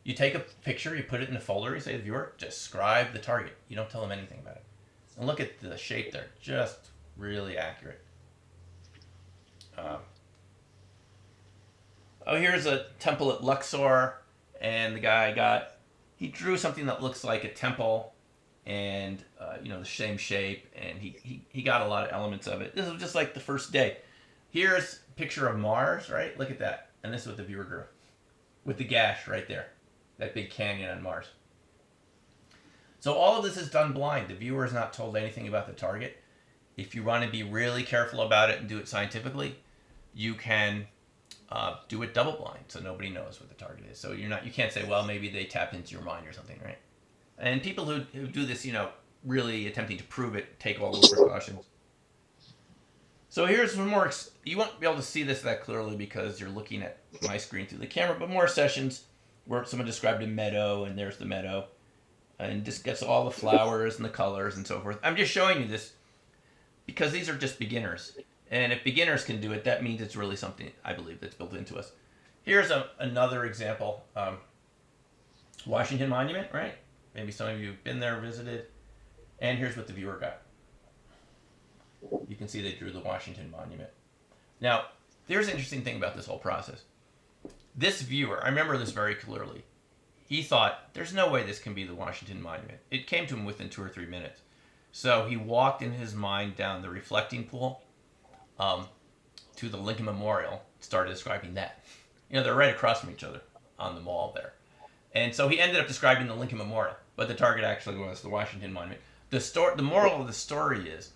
You take a picture, you put it in a folder, you say to the viewer, describe the target. You don't tell them anything about it. And look at the shape there. Just really accurate. Here's a temple at Luxor, and the guy he drew something that looks like a temple, and the same shape, and he got a lot of elements of it. This was just like the first day. Here's a picture of Mars, right? Look at that. And this is what the viewer drew, with the gash right there, that big canyon on Mars. So all of this is done blind. The viewer is not told anything about the target. If you want to be really careful about it and do it scientifically, you can do it double blind, so nobody knows what the target is. So you can't say, well, maybe they tap into your mind or something, right? And people who do this, really attempting to prove it, take all those precautions. So here's some more. You won't be able to see this that clearly because you're looking at my screen through the camera, but more sessions where someone described a meadow, and there's the meadow, and just gets all the flowers and the colors and so forth. I'm just showing you this because these are just beginners. And if beginners can do it, that means it's really something, I believe, that's built into us. Here's another example. Washington Monument, right? Maybe some of you have been there, visited. And here's what the viewer got. You can see they drew the Washington Monument. Now, there's an interesting thing about this whole process. This viewer, I remember this very clearly. He thought, there's no way this can be the Washington Monument. It came to him within 2 or 3 minutes. So he walked in his mind down the reflecting pool to the Lincoln Memorial, started describing that. They're right across from each other on the mall there. And so he ended up describing the Lincoln Memorial, but the target actually was the Washington Monument. The moral of the story is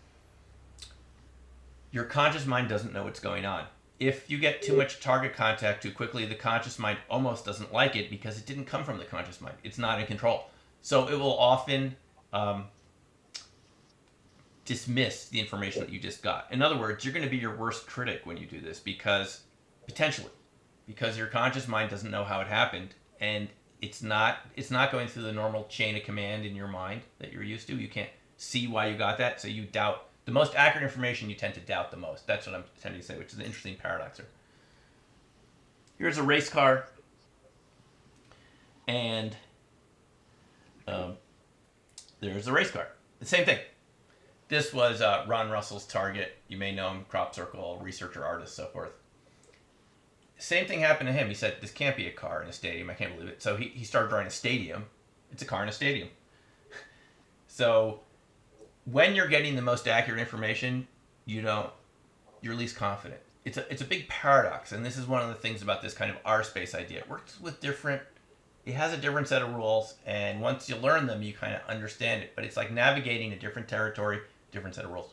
your conscious mind doesn't know what's going on. If you get too much target contact too quickly, the conscious mind almost doesn't like it because it didn't come from the conscious mind. It's not in control. So it will often dismiss the information that you just got. In other words, you're going to be your worst critic when you do this because your conscious mind doesn't know how it happened, and it's not going through the normal chain of command in your mind that you're used to. You can't see why you got that, so you doubt the most accurate information. You tend to doubt the most. That's what I'm tending to say, which is an interesting paradox here. Here's a race car, and there's a race car. The same thing. This was Ron Russell's target. You may know him, crop circle, researcher, artist, so forth. Same thing happened to him. He said, this can't be a car in a stadium. I can't believe it. So he started drawing a stadium. It's a car in a stadium. So when you're getting the most accurate information, you're least confident. It's a big paradox, and this is one of the things about this kind of R space idea. It works with it has a different set of rules, and once you learn them, you kind of understand it. But it's like navigating a different territory, different set of rules.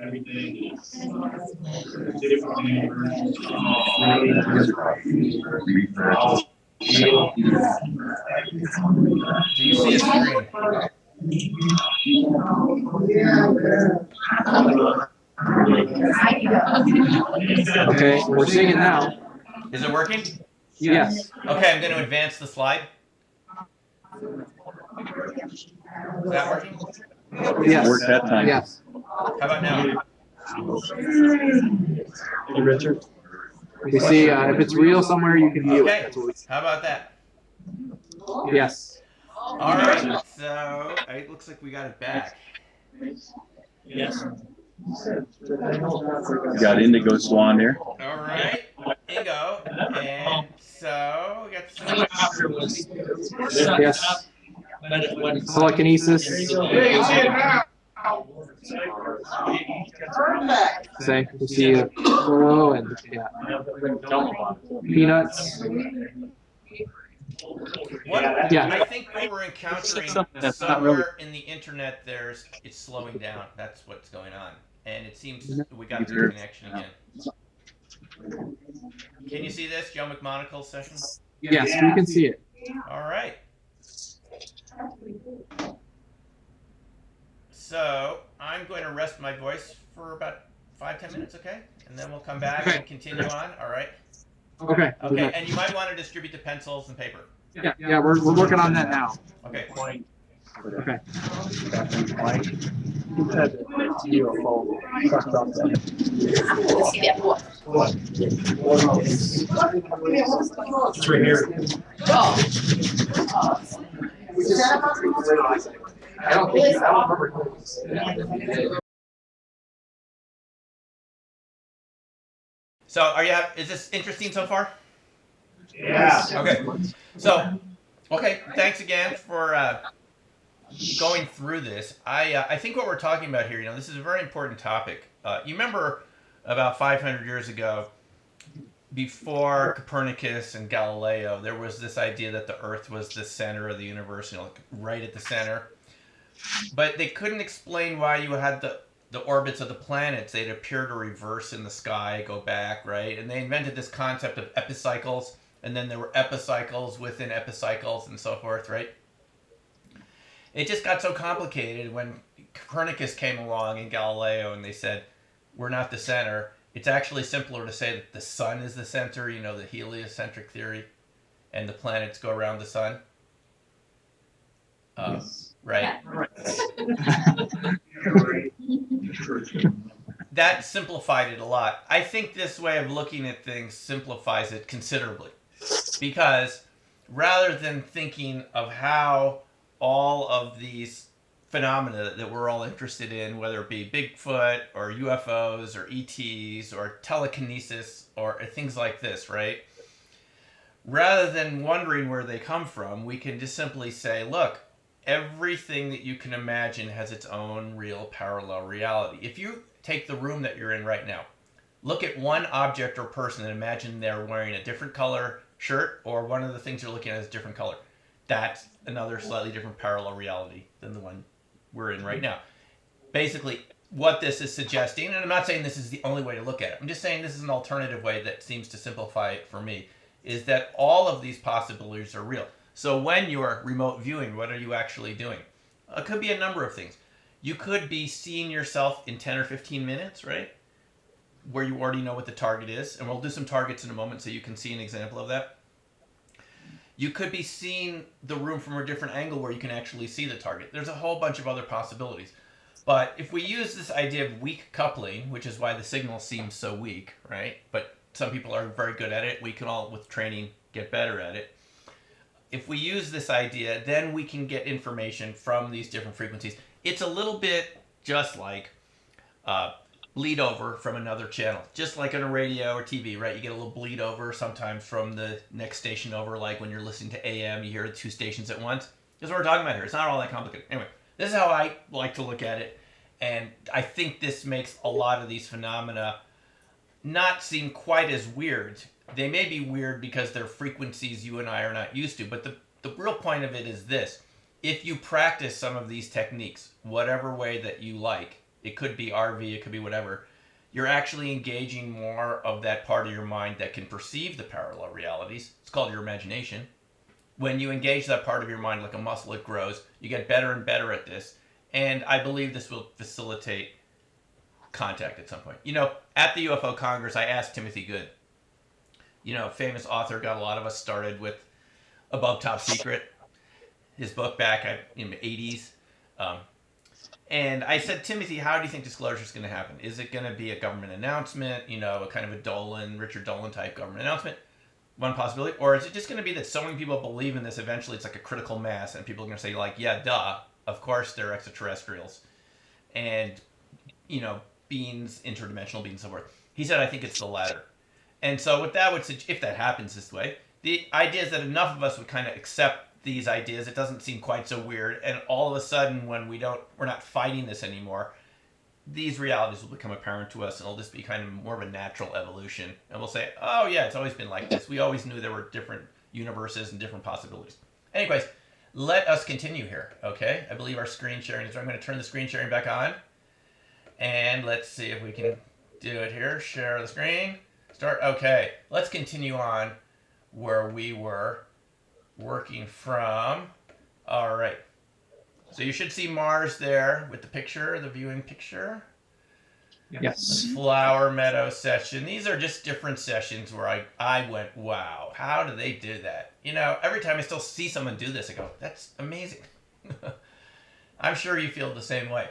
Everything is Do you see a screen? Okay, we're seeing it now. Is it working? Yes. Okay, I'm going to advance the slide. Is that working? Yes. Worked that time. Yes. How about now? Hey, Richard. We see if it's real somewhere, you can view it. Okay, That's what we see. how about that? Yes. All right, so it looks like we got it back. yes. Got Indigo Swan there. All right, Ingo, and so we got some. Yes. Telekinesis. Say, we see a pillow and peanuts. What Yeah. I think what we're encountering That's not really- somewhere in the internet, it's slowing down. That's what's going on, and it seems we got the Sure. connection again. Can you see this, Joe McMonagle's session? Yes, we can see it. All right. So I'm going to rest my voice for about 5-10 minutes, okay? And then we'll come back and continue on. All right. Okay. Okay. And you might want to distribute the pencils and paper. Yeah, we're working on that now. Okay. Okay. It's right here. I don't remember. So is this interesting so far? Yeah. Okay. So, thanks again for going through this. I think what we're talking about here, this is a very important topic. You remember about 500 years ago, before Copernicus and Galileo, there was this idea that the Earth was the center of the universe, like right at the center. But they couldn't explain why you had the orbits of the planets. They'd appear to reverse in the sky, go back, right? And they invented this concept of epicycles, and then there were epicycles within epicycles and so forth, right? It just got so complicated when Copernicus came along and Galileo, and they said, we're not the center. It's actually simpler to say that the sun is the center, the heliocentric theory, and the planets go around the sun. Right? That simplified it a lot. I think this way of looking at things simplifies it considerably. Because rather than thinking of how all of these phenomena that we're all interested in, whether it be Bigfoot or UFOs or ETs or telekinesis or things like this, right? Rather than wondering where they come from, we can just simply say, look, everything that you can imagine has its own real parallel reality. If you take the room that you're in right now, look at one object or person and imagine they're wearing a different color shirt, or one of the things you're looking at is a different color. That's another slightly different parallel reality than the one we're in right now. Basically, what this is suggesting, and I'm not saying this is the only way to look at it, I'm just saying this is an alternative way that seems to simplify it for me, is that all of these possibilities are real. So when you're remote viewing, what are you actually doing? It could be a number of things. You could be seeing yourself in 10 or 15 minutes, right? Where you already know what the target is. And we'll do some targets in a moment so you can see an example of that. You could be seeing the room from a different angle where you can actually see the target. There's a whole bunch of other possibilities. But if we use this idea of weak coupling, which is why the signal seems so weak, right? But some people are very good at it. We can all, with training, get better at it. If we use this idea, then we can get information from these different frequencies. It's a little bit just like bleed over from another channel, just like on a radio or TV, right? You get a little bleed over sometimes from the next station over, like when you're listening to AM, you hear the two stations at once. That's what we're talking about here. It's not all that complicated. Anyway, this is how I like to look at it, and I think this makes a lot of these phenomena not seem quite as weird. They may be weird because they're frequencies you and I are not used to, but the real point of it is this. If you practice some of these techniques, whatever way that you like, it could be RV, it could be whatever, you're actually engaging more of that part of your mind that can perceive the parallel realities. It's called your imagination. When you engage that part of your mind like a muscle, it grows. You get better and better at this. And I believe this will facilitate contact at some point. You know, at the UFO Congress, I asked Timothy Good, you know, famous author, got a lot of us started with Above Top Secret, his book back in the 80s. And I said, Timothy, how do you think disclosure is going to happen? Is it going to be a government announcement, you know, a kind of a Richard Dolan type government announcement? One possibility. Or is it just going to be that so many people believe in this, eventually it's like a critical mass, and people are going to say, like, yeah, duh, of course they're extraterrestrials. And, you know, beings, interdimensional beings, and so forth. He said, I think it's the latter. And so what that would suggest, if that happens this way, the idea is that enough of us would kind of accept these ideas. It doesn't seem quite so weird. And all of a sudden, when we're not fighting this anymore, these realities will become apparent to us, and it'll just be kind of more of a natural evolution. And we'll say, oh yeah, it's always been like this. We always knew there were different universes and different possibilities. Anyways, let us continue here, okay? I believe our screen sharing is, I'm going to turn the screen sharing back on. And let's see if we can do it here. Share the screen. Start. Okay, let's continue on where we were working from. All right. So you should see Mars there with the picture, the viewing picture. Yes. The flower meadow session. These are just different sessions where I went, wow, how do they do that? You know, every time I still see someone do this, I go, that's amazing. I'm sure you feel the same way.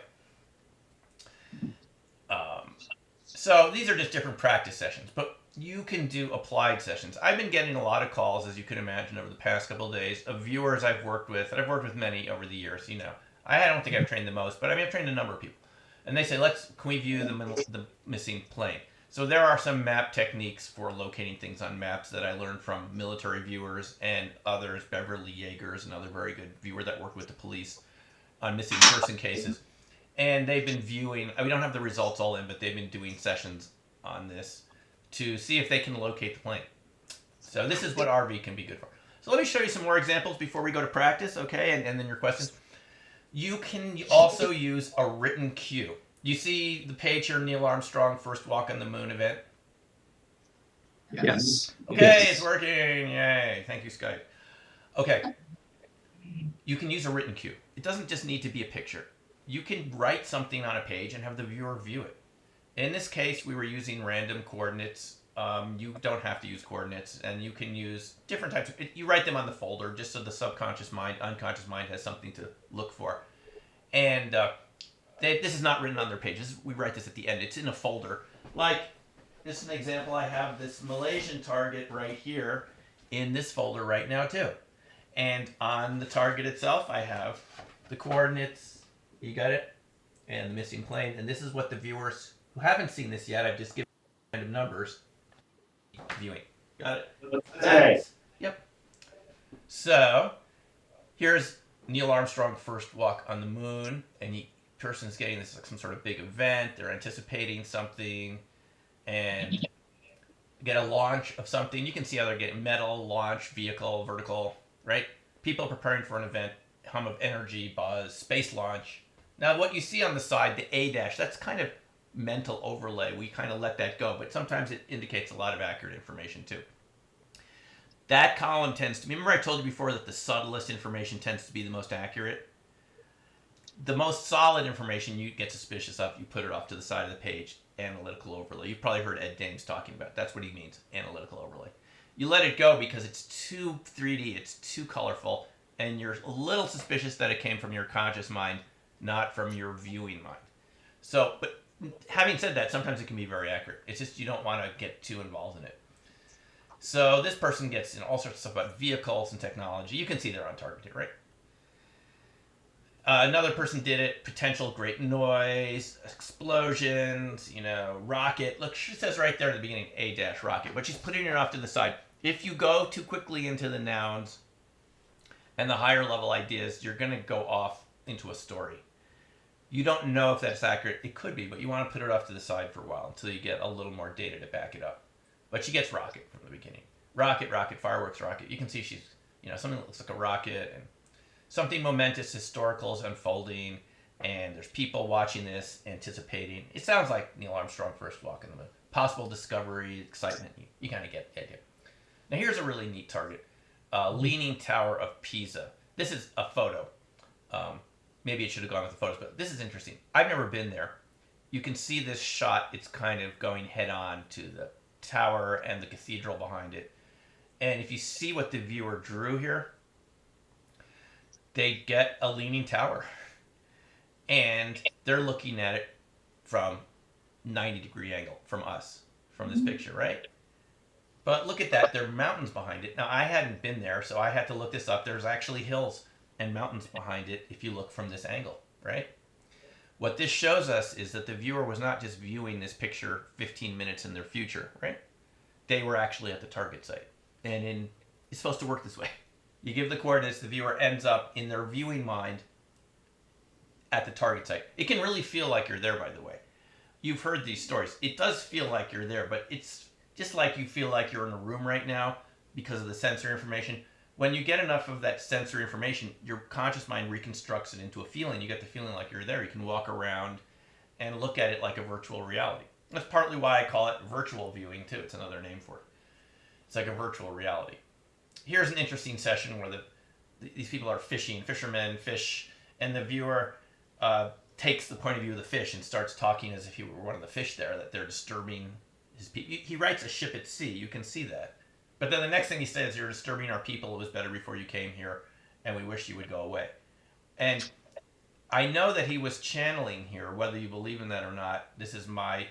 So these are just different practice sessions, but you can do applied sessions. I've been getting a lot of calls, as you can imagine, over the past couple of days of viewers I've worked with, and I've worked with many over the years, you know. I don't think I've trained the most, but I mean, I've trained a number of people. And they say, can we view the missing plane? So there are some map techniques for locating things on maps that I learned from military viewers and others, Beverly Yeagers, another very good viewer that worked with the police on missing person cases. And they've been viewing, we don't have the results all in, but they've been doing sessions on this to see if they can locate the plane. So this is what RV can be good for. So let me show you some more examples before we go to practice, okay, and then your questions. You can also use a written cue. You see the page here, Neil Armstrong, first walk on the moon event? Yes. Okay, Yes. It's working, yay, thank you, Skype. Okay, you can use a written cue. It doesn't just need to be a picture. You can write something on a page and have the viewer view it. In this case, we were using random coordinates. You don't have to use coordinates, and you can use different types of, you write them on the folder just so the subconscious mind, unconscious mind has something to look for. And this is not written on their pages. We write this at the end. It's in a folder. Like, this is an example. I have this Malaysian target right here in this folder right now, too. And on the target itself, I have the coordinates. You got it? And the missing plane. And this is what the viewers who haven't seen this yet, I've just given random numbers viewing. Got it? That's, yep. So here's Neil Armstrong first walk on the moon, and person's getting this like some sort of big event. They're anticipating something, and get a launch of something. You can see how they're getting metal, launch, vehicle, vertical, right? People preparing for an event, hum of energy, buzz, space launch. Now what you see on the side, the A dash, that's kind of mental overlay. We kind of let that go, but sometimes it indicates a lot of accurate information too. That column tends to, remember I told you before that the subtlest information tends to be the most accurate? The most solid information you get suspicious of, you put it off to the side of the page, analytical overlay. You've probably heard Ed Dames talking about it. That's what he means, analytical overlay. You let it go because it's too 3D, it's too colorful, and you're a little suspicious that it came from your conscious mind, not from your viewing mind. So, but having said that, sometimes it can be very accurate. It's just you don't want to get too involved in it. So this person gets in all sorts of stuff about vehicles and technology. You can see they're on target here, right? Another person did it, potential great noise, explosions, rocket. Look, she says right there at the beginning, A-rocket, but she's putting it off to the side. If you go too quickly into the nouns and the higher level ideas, you're going to go off into a story. You don't know if that's accurate. It could be, but you want to put it off to the side for a while until you get a little more data to back it up. But she gets rocket from the beginning. Rocket, fireworks, rocket. You can see she's, something that looks like a rocket and something momentous, historical is unfolding, and there's people watching this, anticipating. It sounds like Neil Armstrong first walking the moon. Possible discovery, excitement. You kind of get the idea. Now here's a really neat target. Leaning Tower of Pisa. This is a photo. Maybe it should have gone with the photos, but this is interesting. I've never been there. You can see this shot. It's kind of going head on to the tower and the cathedral behind it. And if you see what the viewer drew here, they get a leaning tower. And they're looking at it from 90-degree angle from us, from this picture, right? But look at that. There are mountains behind it. Now, I hadn't been there, so I had to look this up. There's actually hills and mountains behind it if you look from this angle, right? What this shows us is that the viewer was not just viewing this picture 15 minutes in their future, right? They were actually at the target site. And it's supposed to work this way. You give the coordinates, the viewer ends up in their viewing mind at the target site. It can really feel like you're there, by the way. You've heard these stories. It does feel like you're there, but it's just like you feel like you're in a room right now because of the sensory information. When you get enough of that sensory information, your conscious mind reconstructs it into a feeling. You get the feeling like you're there. You can walk around and look at it like a virtual reality. That's partly why I call it virtual viewing, too. It's another name for it. It's like a virtual reality. Here's an interesting session where these people are fishing, fishermen fish, and the viewer takes the point of view of the fish and starts talking as if he were one of the fish there, that they're disturbing his people. He writes a ship at sea. You can see that. But then the next thing he says, you're disturbing our people. It was better before you came here, and we wish you would go away. And I know that he was channeling here, whether you believe in that or not. This is what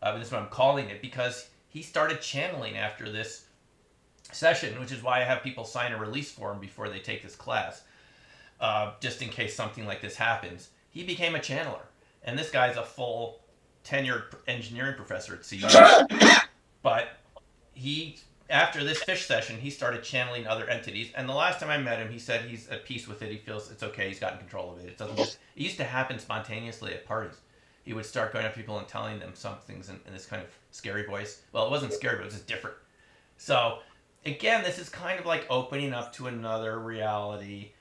I'm calling it, because he started channeling after this session, which is why I have people sign a release form before they take this class, just in case something like this happens. He became a channeler, and this guy's a full tenured engineering professor at CU. But after this fish session, he started channeling other entities, and the last time I met him, he said he's at peace with it. He feels it's okay. He's gotten control of it. It used to happen spontaneously at parties. He would start going up to people and telling them some things in this kind of scary voice. Well, it wasn't scary, but it was just different. So again, this is kind of like opening up to another reality.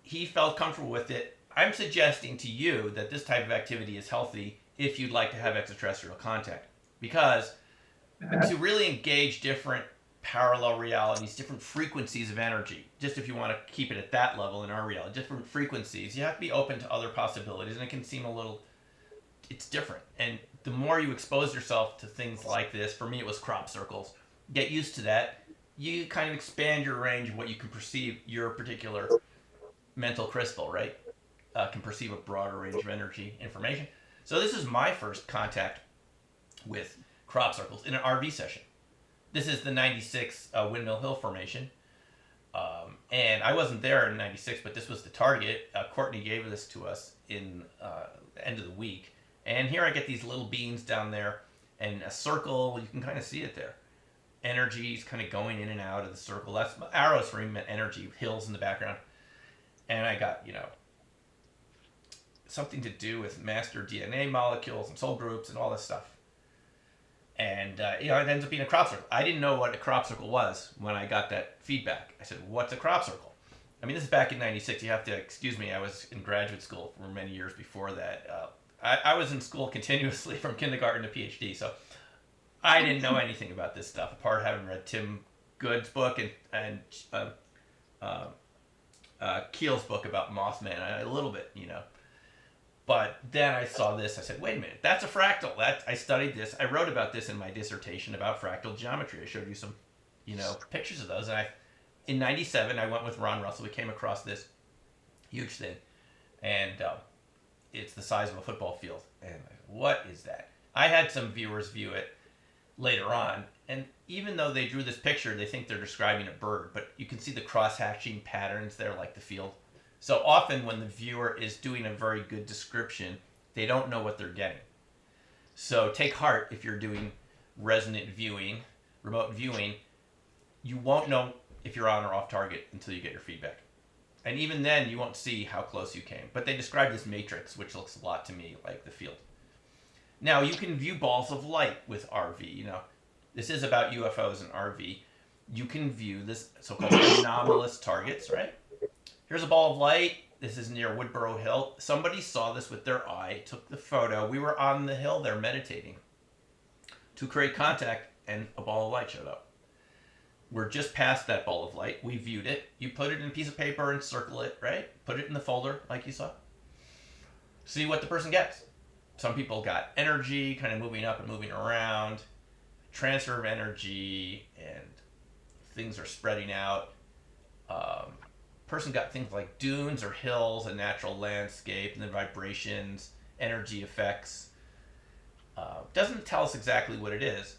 He felt comfortable with it. I'm suggesting to you that this type of activity is healthy if you'd like to have extraterrestrial contact. Because to really engage different parallel realities, different frequencies of energy, just if you want to keep it at that level in our reality, different frequencies, you have to be open to other possibilities, and it can seem it's different. And the more you expose yourself to things like this, for me it was crop circles, get used to that, you kind of expand your range of what you can perceive, your particular mental crystal, right? Can perceive a broader range of energy information. So this is my first contact with crop circles in an RV session. This is the 96 Windmill Hill Formation. And I wasn't there in 96, but this was the target. Courtney gave this to us in the end of the week. And here I get these little beams down there and a circle. You can kind of see it there. Energy is kind of going in and out of the circle. That's arrows for me, energy, hills in the background. And I got, something to do with master DNA molecules and soul groups and all this stuff. And, it ends up being a crop circle. I didn't know what a crop circle was when I got that feedback. I said, what's a crop circle? I mean, this is back in 96. You have to excuse me. I was in graduate school for many years before that. I was in school continuously from kindergarten to PhD, so I didn't know anything about this stuff, apart from having read Tim Good's book and Keel's book about Mothman, a little bit, But then I saw this. I said, wait a minute, that's a fractal. I studied this. I wrote about this in my dissertation about fractal geometry. I showed you some pictures of those. And in '97, I went with Ron Russell. We came across this huge thing, and it's the size of a football field. And what is that? I had some viewers view it later on, and even though they drew this picture, they think they're describing a bird, but you can see the cross-hatching patterns there, like the field. So often when the viewer is doing a very good description, they don't know what they're getting. So take heart if you're doing resonant viewing, remote viewing, you won't know if you're on or off target until you get your feedback. And even then, you won't see how close you came. But they describe this matrix, which looks a lot to me like the field. Now, you can view balls of light with RV. This is about UFOs and RV. You can view this so-called anomalous targets, right? Here's a ball of light. This is near Woodborough Hill. Somebody saw this with their eye, took the photo. We were on the hill there meditating to create contact, and a ball of light showed up. We're just past that ball of light. We viewed it. You put it in a piece of paper and circle it, right? Put it in the folder like you saw. See what the person gets. Some people got energy, kind of moving up and moving around, transfer of energy, and things are spreading out. Person got things like dunes or hills, a natural landscape, and then vibrations, energy effects. Doesn't tell us exactly what it is,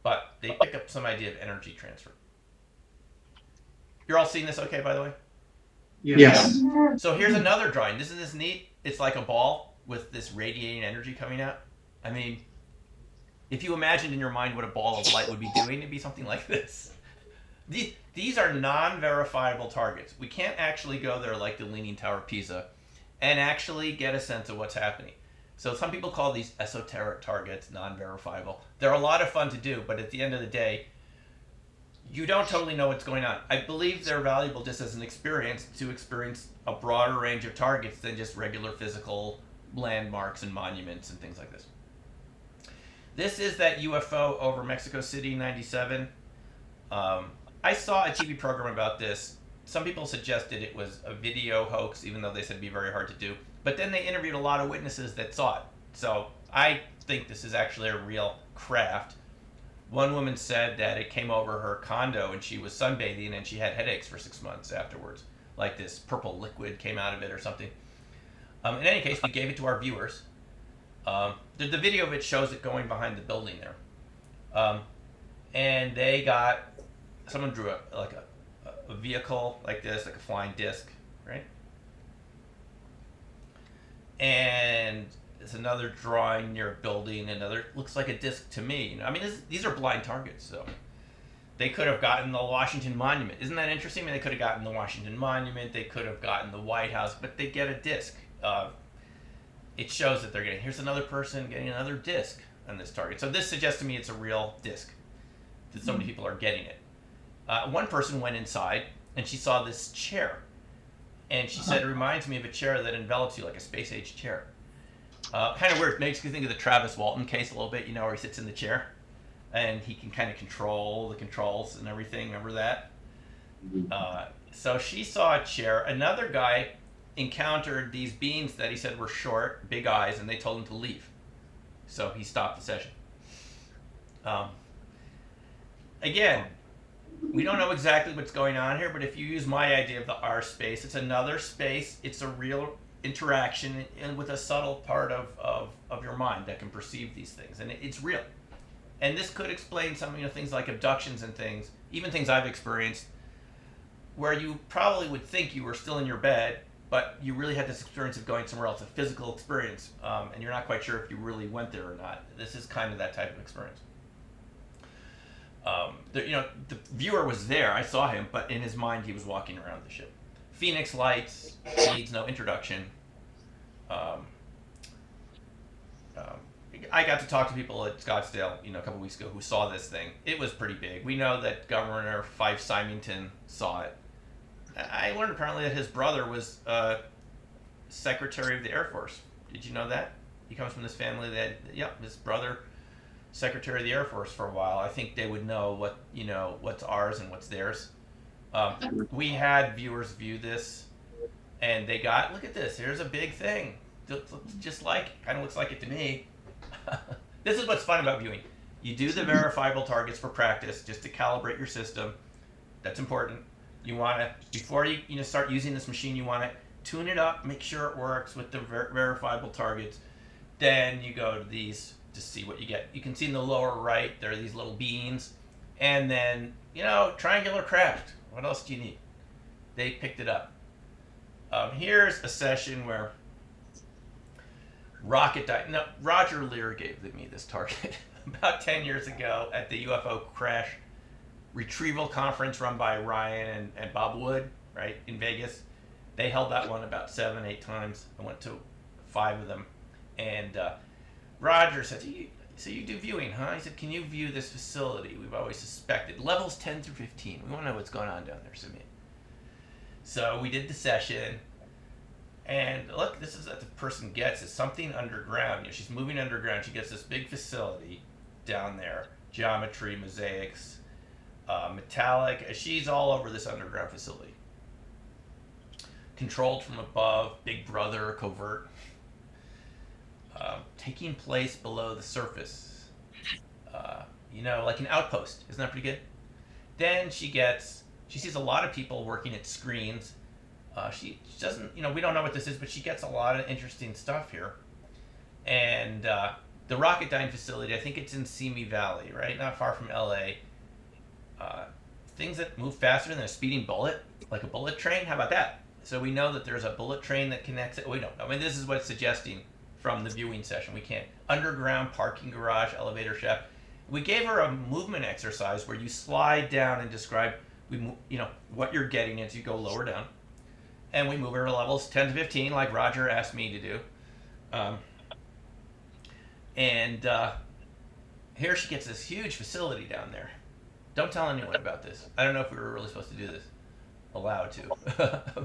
but they pick up some idea of energy transfer. You're all seeing this okay, by the way? Yes. So here's another drawing. Isn't this neat? It's like a ball with this radiating energy coming out. I mean, if you imagined in your mind what a ball of light would be doing, it'd be something like this. These are non-verifiable targets. We can't actually go there like the Leaning Tower of Pisa and actually get a sense of what's happening. So some people call these esoteric targets, non-verifiable. They're a lot of fun to do, but at the end of the day, you don't totally know what's going on. I believe they're valuable just as an experience to experience a broader range of targets than just regular physical landmarks and monuments and things like this. This is that UFO over Mexico City, 97. I saw a TV program about this. Some people suggested it was a video hoax, even though they said it'd be very hard to do. But then they interviewed a lot of witnesses that saw it. So I think this is actually a real craft. One woman said that it came over her condo and she was sunbathing and she had headaches for 6 months afterwards. Like this purple liquid came out of it or something. In any case, we gave it to our viewers. The video of it shows it going behind the building there. And they got, someone drew a vehicle like this, like a flying disc, right? And it's another drawing near a building, another looks like a disc to me. I mean, these are blind targets, so they could have gotten the Washington Monument. Isn't that interesting? I mean, they could have gotten the Washington Monument, they could have gotten the White House, but they get a disc. It shows that they're getting, here's another person getting another disc on this target. So this suggests to me it's a real disc, that so many people are getting it. One person went inside and she saw this chair. And she said, it reminds me of a chair that envelops you like a space-age chair. Kind of weird. Makes me think of the Travis Walton case a little bit, where he sits in the chair and he can kind of control the controls and everything. Remember that? So she saw a chair. Another guy encountered these beings that he said were short, big eyes, and they told him to leave. So he stopped the session. Again, we don't know exactly what's going on here, but if you use my idea of the R space, it's another space. It's a real interaction and with a subtle part of your mind that can perceive these things, and it's real. And this could explain some things like abductions and things, even things I've experienced, where you probably would think you were still in your bed, but you really had this experience of going somewhere else, a physical experience, and you're not quite sure if you really went there or not. This is kind of that type of experience. The viewer was there. I saw him, but in his mind, he was walking around the ship. Phoenix Lights needs no introduction. I got to talk to people at Scottsdale, a couple weeks ago who saw this thing. It was pretty big. We know that Governor Fife Symington saw it. I learned apparently that his brother was Secretary of the Air Force. Did you know that? He comes from this family that, his brother, Secretary of the Air Force for a while. I think they would know what's ours and what's theirs. We had viewers view this, and they got, look at this, here's a big thing. Kind of looks like it to me. This is what's fun about viewing. You do the verifiable targets for practice just to calibrate your system. That's important. You want to, before you start using this machine, you want to tune it up, make sure it works with the verifiable targets. Then you go to these to see what you get. You can see in the lower right, there are these little beans. And then, triangular craft. What else do you need? They picked it up. Here's a session where Roger Lear gave me this target about 10 years ago at the UFO crash retrieval conference run by Ryan and Bob Wood, right, in Vegas. They held that one about 7-8 times. I went to 5 of them. And Roger said, so you do viewing, huh? He said, can you view this facility? We've always suspected. Levels 10 through 15. We want to know what's going on down there, Simeon. So we did the session. And look, this is what the person gets, is something underground. She's moving underground. She gets this big facility down there. Geometry, mosaics, metallic. She's all over this underground facility. Controlled from above, Big Brother, covert. Taking place below the surface. Like an outpost. Isn't that pretty good? Then she sees a lot of people working at screens. She doesn't, we don't know what this is, but she gets a lot of interesting stuff here. And the Rocketdyne facility, I think it's in Simi Valley, right? Not far from LA. Things that move faster than a speeding bullet, like a bullet train. How about that? So we know that there's a bullet train that connects it. We don't know. I mean, this is what it's suggesting from the viewing session. We can't. Underground parking garage, elevator shaft. We gave her a movement exercise where you slide down and describe, what you're getting as you go lower down. And we move her to levels 10 to 15, like Roger asked me to do. Here she gets this huge facility down there. Don't tell anyone about this. I don't know if we were really supposed to do this. Allowed to.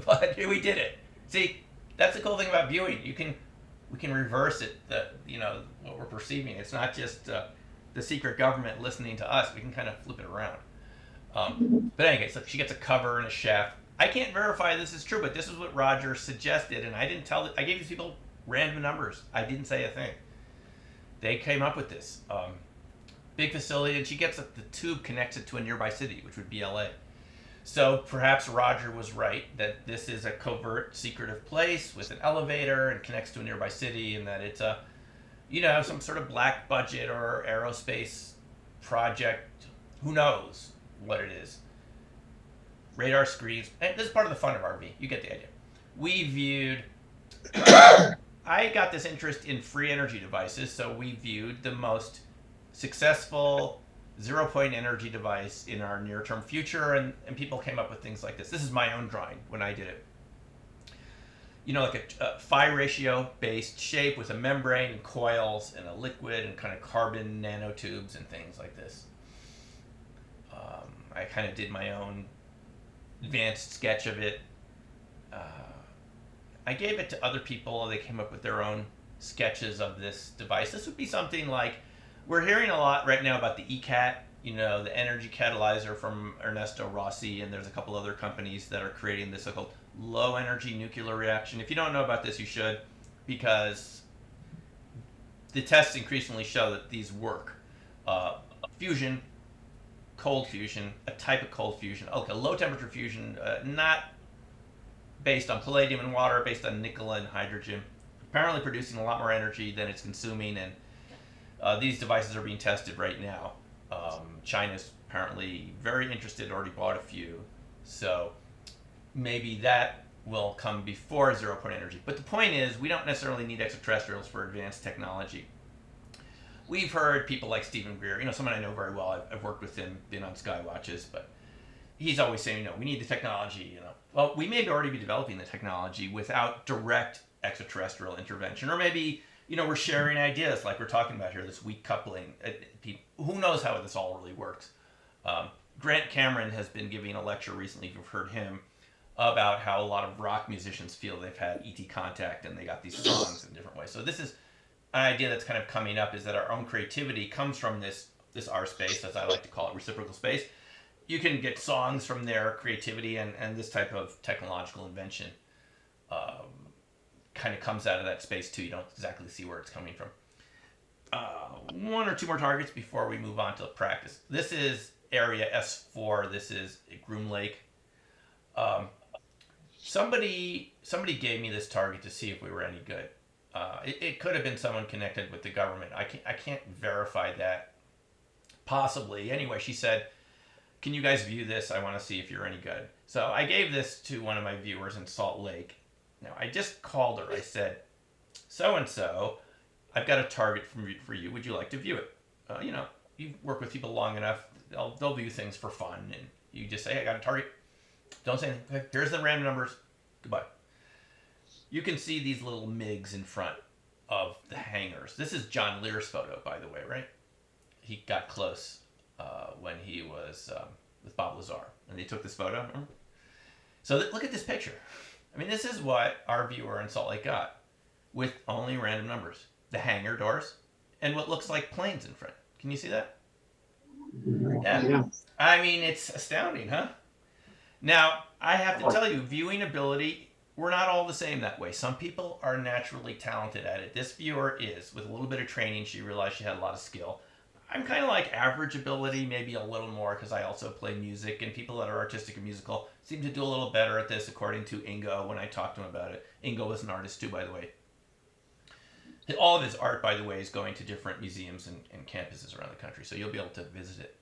But we did it. See, that's the cool thing about viewing. We can reverse it, what we're perceiving. It's not just the secret government listening to us. We can kind of flip it around. But anyway, so she gets a cover and a shaft. I can't verify this is true, but this is what Roger suggested, and I gave these people random numbers. I didn't say a thing. They came up with this. Big facility, and she gets the tube connected to a nearby city, which would be LA. So perhaps Roger was right that this is a covert, secretive place with an elevator and connects to a nearby city, and that it's some sort of black budget or aerospace project. Who knows what it is? Radar screens. And this is part of the fun of RV. You get the idea. We viewed. I got this interest in free energy devices, so we viewed the most successful zero-point energy device in our near-term future, and people came up with things like this. This is my own drawing when I did it. Like a phi ratio based shape with a membrane and coils and a liquid and kind of carbon nanotubes and things like this. I kind of did my own advanced sketch of it. I gave it to other people. They came up with their own sketches of this device. This would be something like, we're hearing a lot right now about the ECAT, the energy catalyzer from Ernesto Rossi, and there's a couple other companies that are creating this so-called low energy nuclear reaction. If you don't know about this, you should, because the tests increasingly show that these work. Fusion, cold fusion, a type of cold fusion, okay, low temperature fusion, not based on palladium and water, based on nickel and hydrogen, apparently producing a lot more energy than it's consuming, and these devices are being tested right now. China's apparently very interested, already bought a few, so maybe that will come before zero-point energy. But the point is, we don't necessarily need extraterrestrials for advanced technology. We've heard people like Stephen Greer, someone I know very well. I've worked with him, been on Skywatches, but he's always saying, we need the technology, Well, we may already be developing the technology without direct extraterrestrial intervention, or maybe, we're sharing ideas like we're talking about here, this weak coupling. Who knows how this all really works? Grant Cameron has been giving a lecture recently, if you've heard him, about how a lot of rock musicians feel they've had ET contact and they got these songs in different ways. So this is an idea that's kind of coming up, is that our own creativity comes from this R space, as I like to call it, reciprocal space. You can get songs from their creativity, and this type of technological invention kind of comes out of that space too. You don't exactly see where it's coming from. one or two more targets before we move on to practice. This is area S4. This is Groom Lake. Somebody gave me this target to see if we were any good. It could have been someone connected with the government. I can't verify that. Possibly. Anyway, she said, "Can you guys view this? I want to see if you're any good." So I gave this to one of my viewers in Salt Lake. Now I just called her. I said, "So and so, I've got a target for you. Would you like to view it?" You work with people long enough, they'll view things for fun, and you just say, "Hey, I got a target." Don't say anything. Okay, here's the random numbers. Goodbye. You can see these little MiGs in front of the hangars. This is John Lear's photo, by the way, right? He got close when he was with Bob Lazar, and they took this photo. Remember? So look at this picture. I mean, this is what our viewer in Salt Lake got with only random numbers. The hangar doors and what looks like planes in front. Can you see that? Yeah. I mean, it's astounding, huh? Now, I have to tell you, viewing ability, we're not all the same that way. Some people are naturally talented at it. This viewer is. With a little bit of training, she realized she had a lot of skill. I'm kind of like average ability, maybe a little more, because I also play music, and people that are artistic and musical seem to do a little better at this, according to Ingo when I talked to him about it. Ingo was an artist too, by the way. All of his art, by the way, is going to different museums and campuses around the country, so you'll be able to visit it.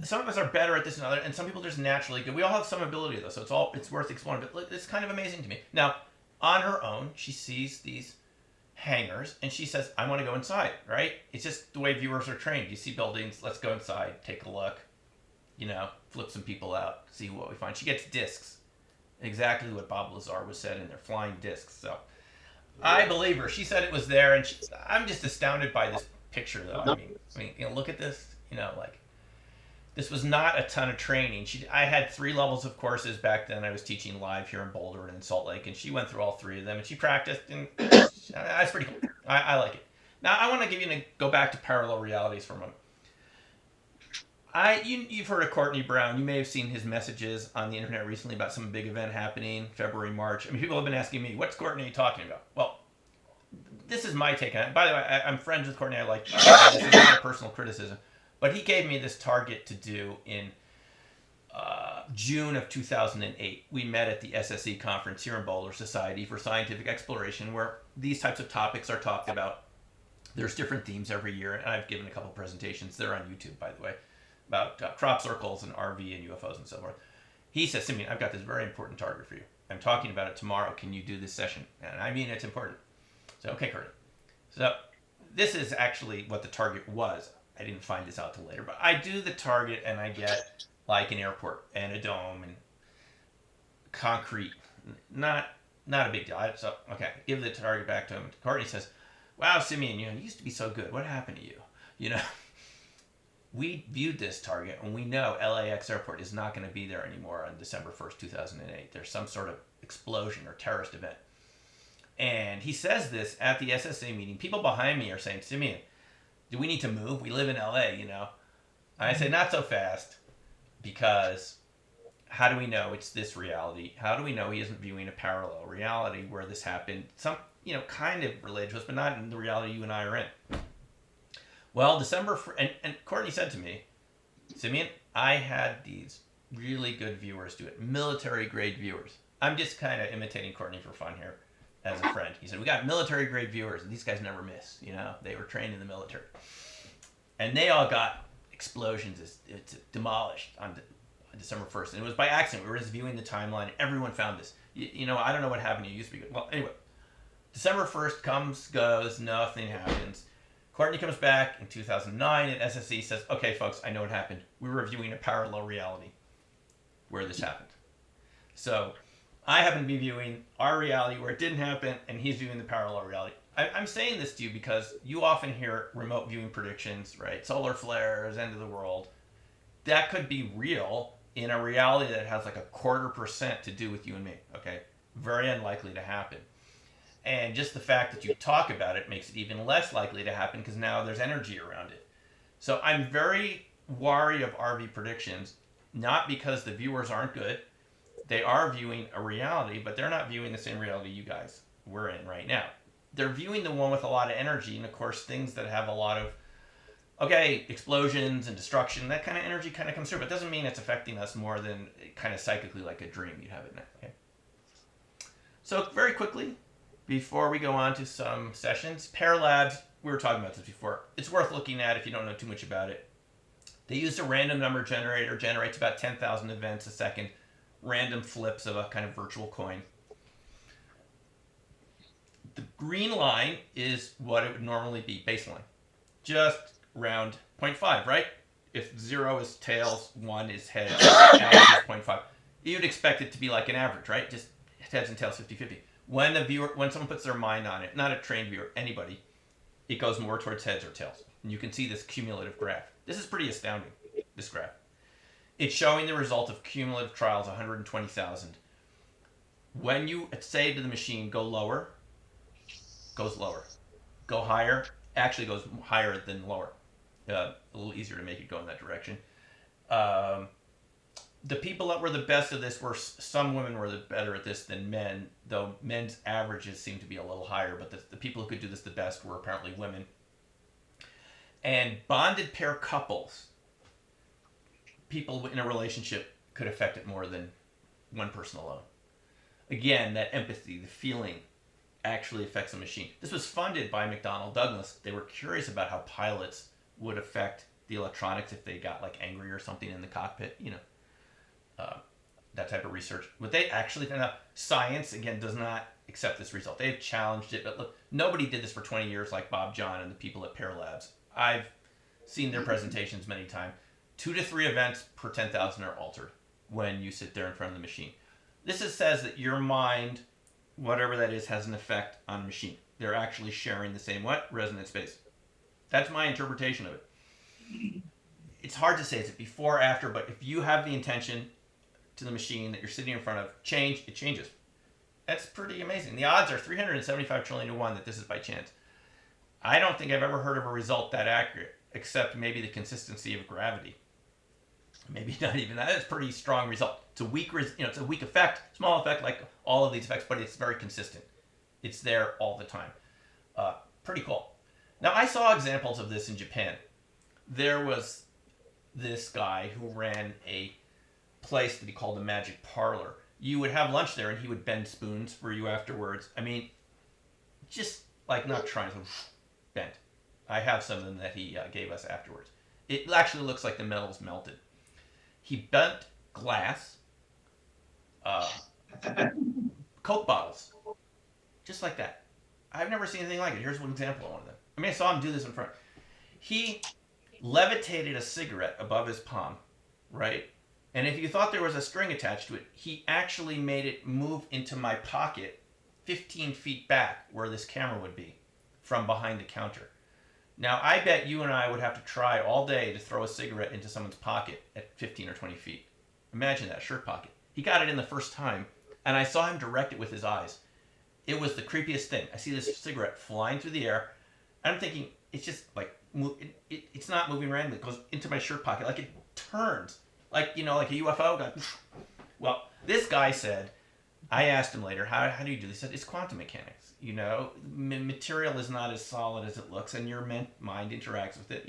Some of us are better at this than others, and some people are just naturally good. We all have some ability though, so it's worth exploring. But it's kind of amazing to me. Now, on her own, she sees these hangars, and she says, "I want to go inside." Right? It's just the way viewers are trained. You see buildings, let's go inside, take a look, flip some people out, see what we find. She gets discs, exactly what Bob Lazar was said, and they're flying discs. So I believe her. She said it was there, and I'm just astounded by this picture, though. I mean, look at this. This was not a ton of training. I had 3 levels of courses back then. I was teaching live here in Boulder and in Salt Lake, and she went through all 3 of them, and she practiced, and that's pretty cool. I like it. Now, I want to go back to parallel realities for a moment. You've heard of Courtney Brown. You may have seen his messages on the internet recently about some big event happening, February, March. I mean, people have been asking me, what's Courtney talking about? Well, this is my take on it. By the way, I'm friends with Courtney. I like this. This is not a personal criticism. But he gave me this target to do in June of 2008. We met at the SSE conference here in Boulder, Society for Scientific Exploration, where these types of topics are talked about. There's different themes every year, and I've given a couple presentations. They're on YouTube, by the way, about crop circles and RV and UFOs and so forth. He says, "Simeon, I've got this very important target for you. I'm talking about it tomorrow. Can you do this session?" And I mean, it's important. So, okay, Kurt. So this is actually what the target was. I didn't find this out till later, but I do the target and I get like an airport and a dome and concrete. Not a big deal. So, okay, give the target back to him. Courtney says, "Wow, Simeon, you used to be so good. What happened to you?" We viewed this target and we know LAX airport is not going to be there anymore on December 1st, 2008. There's some sort of explosion or terrorist event. And he says this at the SSA meeting. People behind me are saying, "Simeon, do we need to move? We live in LA, I say, not so fast, because how do we know it's this reality? How do we know he isn't viewing a parallel reality where this happened? Some, kind of related to us, but not in the reality you and I are in. Well, and Courtney said to me, "Simeon, I had these really good viewers do it, military grade viewers." I'm just kind of imitating Courtney for fun here. As a friend, he said, "We got military grade viewers, and these guys never miss. They were trained in the military, and they all got explosions. It's demolished on December 1st, and it was by accident. We were just viewing the timeline, and everyone found this. I don't know what happened. It used to be good. Well, anyway, December 1st comes, goes, nothing happens. Courtney comes back in 2009, and SSE says, "Okay, folks, I know what happened. We were viewing a parallel reality where this happened." So I happen to be viewing our reality where it didn't happen, and he's viewing the parallel reality. I'm saying this to you because you often hear remote viewing predictions, right? Solar flares, end of the world. That could be real in a reality that has like a 0.25% to do with you and me, okay? Very unlikely to happen. And just the fact that you talk about it makes it even less likely to happen because now there's energy around it. So I'm very wary of RV predictions, not because the viewers aren't good. They are viewing a reality, but they're not viewing the same reality you guys we're in right now. they're viewing the one with a lot of energy, and of course things that have a lot of explosions and destruction, that kind of energy kind of comes through, but it doesn't mean it's affecting us more than kind of psychically like a dream you have at night. Okay. So very quickly, before we go on to some sessions, Paralabs, we were talking about this before. It's worth looking at if you don't know too much about it. They used a random number generator, generates about 10,000 events a second, random flips of a kind of virtual coin. The green line is what it would normally be, baseline. Just around 0.5, right? If 0 is tails, 1 is heads, average is 0.5. You'd expect it to be like an average, right? Just heads and tails 50-50. When someone puts their mind on it, not a trained viewer, anybody, it goes more towards heads or tails. And you can see this cumulative graph. This is pretty astounding, this graph. It's showing the result of cumulative trials, 120,000. When you say to the machine, go lower, goes lower. Go higher, actually goes higher than lower. A little easier to make it go in that direction. The people that were the best at this some women were better at this than men, though men's averages seem to be a little higher, but the people who could do this the best were apparently women. And bonded pair couples, people in a relationship, could affect it more than one person alone. Again, that empathy, the feeling, actually affects a machine. This was funded by McDonnell Douglas. They were curious about how pilots would affect the electronics if they got like angry or something in the cockpit, that type of research. But they actually found out science, again, does not accept this result. They've challenged it, but look, nobody did this for 20 years like Bob John and the people at Paralabs. I've seen their presentations many times. 2 to 3 events per 10,000 are altered when you sit there in front of the machine. This says that your mind, whatever that is, has an effect on a machine. They're actually sharing the same resonance space. That's my interpretation of it. It's hard to say, is it before or after, but if you have the intention to the machine that you're sitting in front of, it changes. That's pretty amazing. The odds are 375 trillion to 1 that this is by chance. I don't think I've ever heard of a result that accurate, except maybe the consistency of gravity. Maybe not even that. It's a pretty strong result. It's a weak, it's a weak effect, small effect like all of these effects, but it's very consistent. It's there all the time. Pretty cool. Now, I saw examples of this in Japan. There was this guy who ran a place that he called the Magic Parlor. You would have lunch there, and he would bend spoons for you afterwards. I mean, just like not trying to bend. I have some of them that he gave us afterwards. It actually looks like the metal's melted. He bent glass, Coke bottles, just like that. I've never seen anything like it. Here's one example of one of them. I mean, I saw him do this in front. He levitated a cigarette above his palm, right? And if you thought there was a string attached to it, he actually made it move into my pocket 15 feet back where this camera would be from behind the counter. Now, I bet you and I would have to try all day to throw a cigarette into someone's pocket at 15 or 20 feet. Imagine that, shirt pocket. He got it in the first time, and I saw him direct it with his eyes. It was the creepiest thing. I see this cigarette flying through the air, and I'm thinking, it's just like, it's not moving randomly. It goes into my shirt pocket. Like it turns. Like, like a UFO. Well, this guy said, I asked him later, how do you do this? He said, it's quantum mechanics. Material is not as solid as it looks, and your mind interacts with it,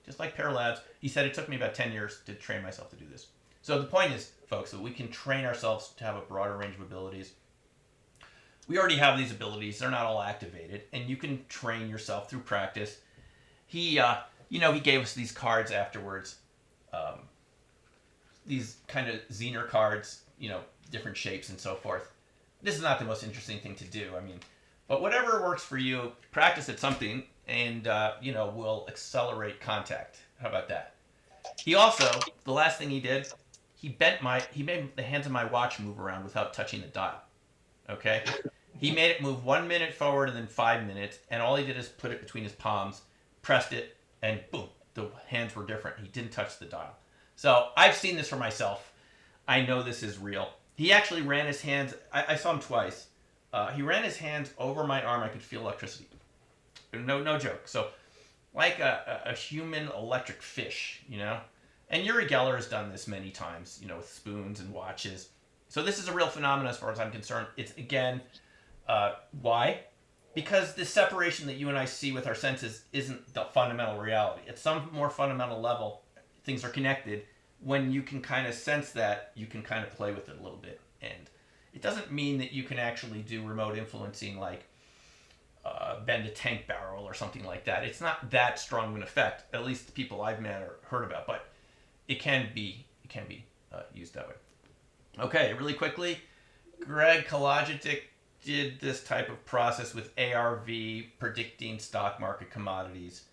just like Paralabs. He said it took me about 10 years to train myself to do this. So the point is, folks, that we can train ourselves to have a broader range of abilities. We already have these abilities. They're not all activated, and you can train yourself through practice. He gave us these cards afterwards. These kind of Zener cards, different shapes and so forth. This is not the most interesting thing to do. But whatever works for you, practice at something, and will accelerate contact. How about that? He also, the last thing he did, he made the hands of my watch move around without touching the dial. Okay? He made it move 1 minute forward and then 5 minutes, and all he did is put it between his palms, pressed it, and boom, the hands were different. He didn't touch the dial. So I've seen this for myself. I know this is real. He actually ran his hands, I saw him twice. He ran his hands over my arm. I could feel electricity. No joke. So like a human electric fish, And Uri Geller has done this many times, with spoons and watches. So this is a real phenomenon as far as I'm concerned. It's, again, why? because the separation that you and I see with our senses isn't the fundamental reality. At some more fundamental level, things are connected. When you can kind of sense that, you can kind of play with it a little bit. And it doesn't mean that you can actually do remote influencing like bend a tank barrel or something like that. It's not that strong of an effect, at least the people I've met or heard about, but it can be used that way. Okay, really quickly, Greg Kalajitic did this type of process with ARV, predicting stock market commodities.